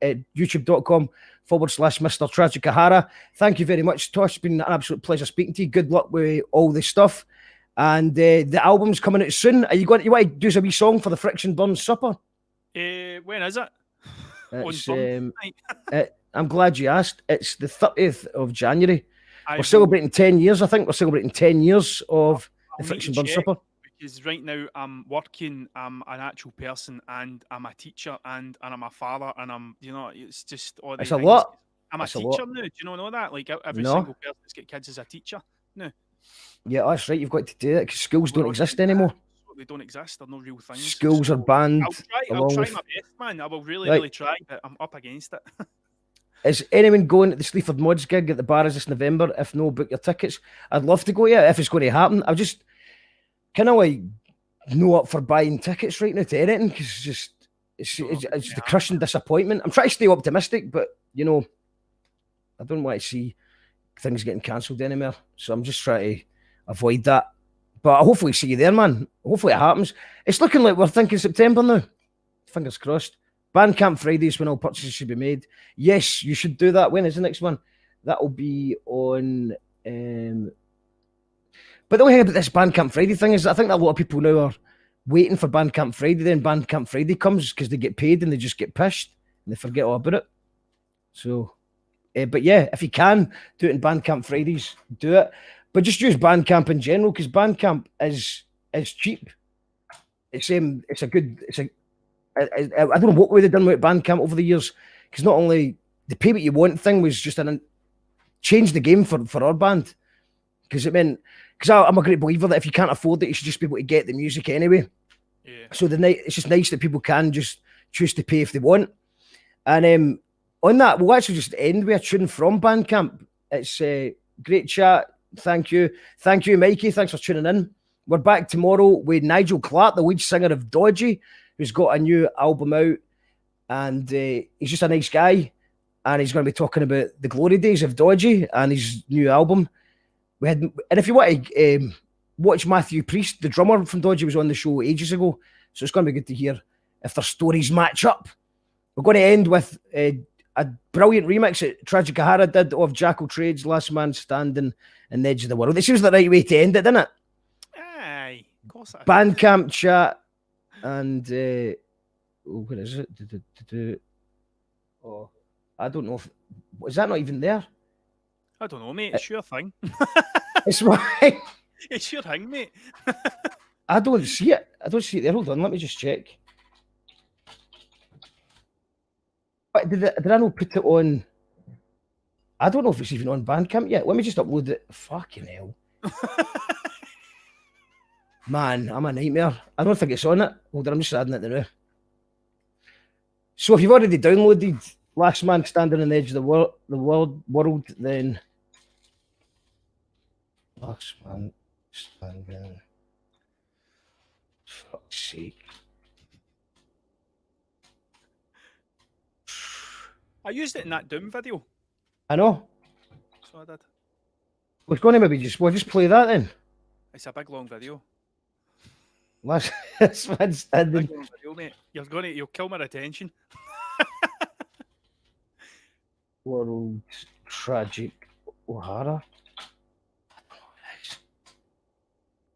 at youtube.com/Mr. Tragic Hara. Thank you very much, Tosh. It's been an absolute pleasure speaking to you. Good luck with all this stuff. And the album's coming out soon. You want to do a wee song for the Friction Burns Supper? When is it? I'm glad you asked. It's the 30th of January. We're celebrating 10 years, I think. We're celebrating 10 years of the Friction Burns Supper. Because right now I'm working, I'm an actual person, and I'm a teacher, and I'm a father, and it's just all these It's a things. lot. I'm a teacher now. Do you know that? Like every single person that's got kids is a teacher now. Yeah, that's right. You've got to do it because schools don't exist anymore. They don't exist. They're no real things. Schools are banned. I'll try my best, man. I will really try, but I'm up against it. Is anyone going to the Sleaford Mods gig at the Bars this November? If no, book your tickets. I'd love to go, if it's going to happen. I'm just kind of like no up for buying tickets right now to anything because it's the crushing disappointment. I'm trying to stay optimistic, but I don't want to see things getting cancelled anymore. So I'm just trying to avoid that. But I'll hopefully see you there, man. Hopefully it happens. It's looking like we're thinking September now. Fingers crossed. Bandcamp Fridays when all purchases should be made. Yes, you should do that. When is the next one? That'll be on... But the only thing about this Bandcamp Friday thing is I think that a lot of people now are waiting for Bandcamp Friday. Then Bandcamp Friday comes because they get paid and they just get pissed and they forget all about it. So, but yeah, if you can do it in Bandcamp Fridays, do it. But just use Bandcamp in general because Bandcamp is cheap. I don't know what way they've done with Bandcamp over the years because not only the pay what you want thing was just changed the game for our band because it meant because I'm a great believer that if you can't afford it, you should just be able to get the music anyway. Yeah. So it's just nice that people can just choose to pay if they want. And on that, we'll actually just end with a tune from Bandcamp. It's a great chat. Thank you, Mikey. Thanks for tuning in. We're back tomorrow with Nigel Clark, the lead singer of Dodgy, who's got a new album out, and he's just a nice guy, and he's going to be talking about the glory days of Dodgy and his new album. And if you want to watch Matthew Priest, the drummer from Dodgy, was on the show ages ago, so it's going to be good to hear if their stories match up. We're going to end with a brilliant remix that Tragic Hara did of Jackal Trade's Last Man Standing and the Edge of the World. It seems the right way to end it, doesn't it? Aye, of course. Bandcamp chat and what is it? Oh, I don't know. Is that not even there? I don't know, mate. It's your thing. It's mine. It's your thing, mate. I don't see it. There. Hold on, let me just check. But did I not put it on? I don't know if it's even on Bandcamp yet. Let me just upload it. Fucking hell. Man, I'm a nightmare. I don't think it's on it. Hold on, I'm just adding it now. So if you've already downloaded Last Man Standing on the Edge of the world, then Last Man Standing. Fuck's sake. I used it in that Doom video. I know. So I did. We're going to maybe just play that then. It's a big long video. Last Man Standing. Big long video, mate. You'll kill my attention. World Tragic Hara.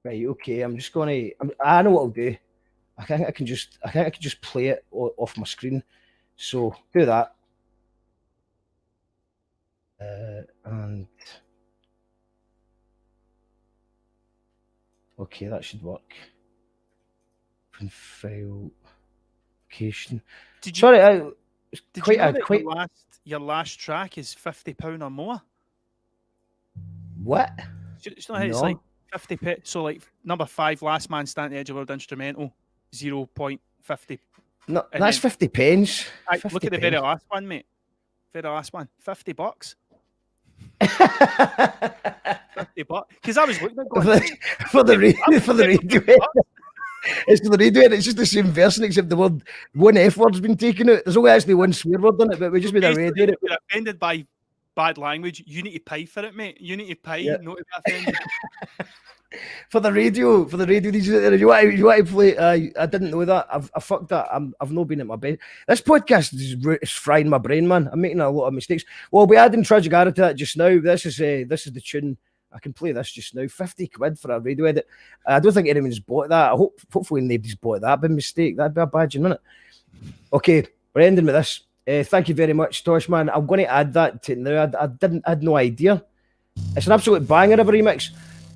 Right, okay. I'm just gonna. I know what I'll do. I think I can just play it off my screen. So do that. And okay, that should work. Open file location. Sorry, did you know that your last track is £50 or more? What? It's not how it's like 50p. So like number 5, Last Man Standing Edge of World instrumental, 0.50. No, that's 50 pence. Look at the very last one, mate. Very last one, $50. $50. Because I was looking at for the radio. It's for the radio, and it's just the same version except the word one F word's been taken out. There's only actually one swear word in it, but we just made a radio. We're offended by bad language. You need to pay for it, mate. You need to pay, Yeah. not to be offended. For the radio DJ, you want to play? I didn't know that. I fucked that. I've not been at my bed. This podcast is frying my brain, man. I'm making a lot of mistakes. Well, we adding Tragic Hara to that just now. This is the tune. I can play this just now. 50 quid for a radio edit. I don't think anyone's bought that. Hopefully nobody's bought that by mistake. That'd be a badging, wouldn't it? Okay, we're ending with this. Thank you very much, Tosh, man. I'm going to add that to now. I had no idea. It's an absolute banger of a remix.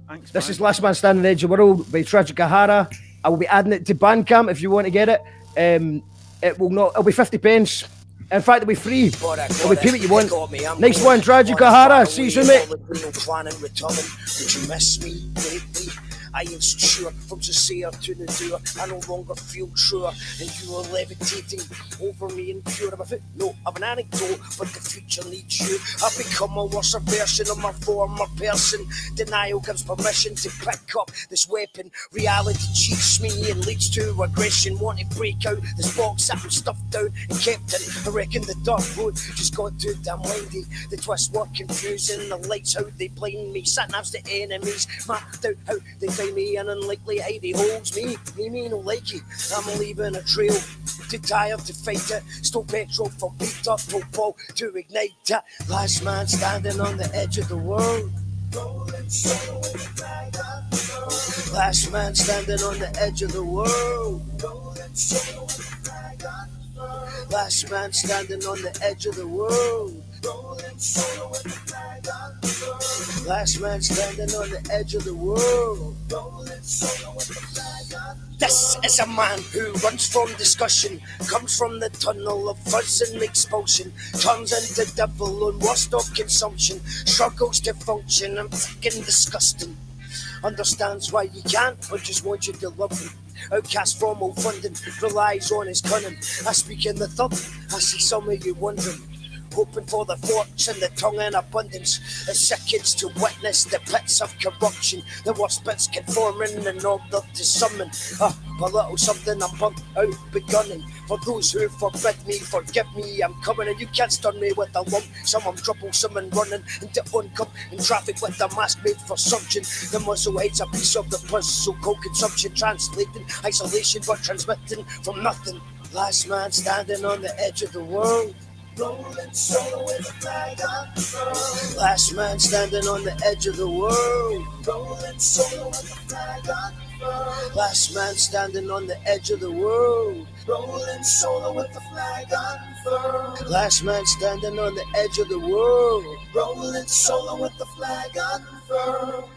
Thanks, This man. is Last Man Standing on the Edge of the World by Tragic Hara. I will be adding it to Bandcamp if you want to get it. It will not. It'll be 50 pence. In fact, it'll be free. It'll be pay what you want. Next one, Tragic Hara. See you soon, mate. Would you miss me lately? I ain't so sure, from sincere to the doer, I no longer feel truer, and you are levitating over me in pure. I'm a footnote of an anecdote, but the future needs you. I've become a worse version of my former person. Denial gives permission to pick up this weapon. Reality cheats me and leads to aggression. Want to break out this box that I'm stuffed down and kept in. I reckon the dark road just got too damn windy. The twists were confusing, the lights how they blind me. Sat-navs the enemies, marked out how they find me. An unlikely ID holds me no like it. I'm leaving a trail, too tired to fight it. Stole petrol for beat up, no ball to ignite it. Last man standing on the edge of the world. Last man standing on the edge of the world. Last man standing on the edge of the world. Last man standing on the edge of the world. This is a man who runs from discussion, comes from the tunnel of fuzz and expulsion, turns into devil and worst of consumption, struggles to function and fucking disgusting. Understands why you can't, but just wants you to love him. Outcast from all funding, relies on his cunning. I speak in the third, I see some of you wondering, hoping for the fortune, the tongue in abundance. As seconds to witness the pits of corruption, the worst bits conforming in order to summon a little something I'm burnt out begunning. For those who forbid me, forgive me, I'm coming, and you can't stun me with a lump. Some I'm troublesome and running into uncup in traffic with a mask made for suction. The muzzle hides a piece of the puzzle called consumption, translating isolation but transmitting from nothing. Last man standing on the edge of the world. Rolling solo with a flag unfurled. Last man standing on the edge of the world. Rolling solo with a flag unfurled. Last man standing on the edge of the world. Rolling solo with the flag unfurled. Last man standing on the edge of the world. Rolling solo with the flag unfurled.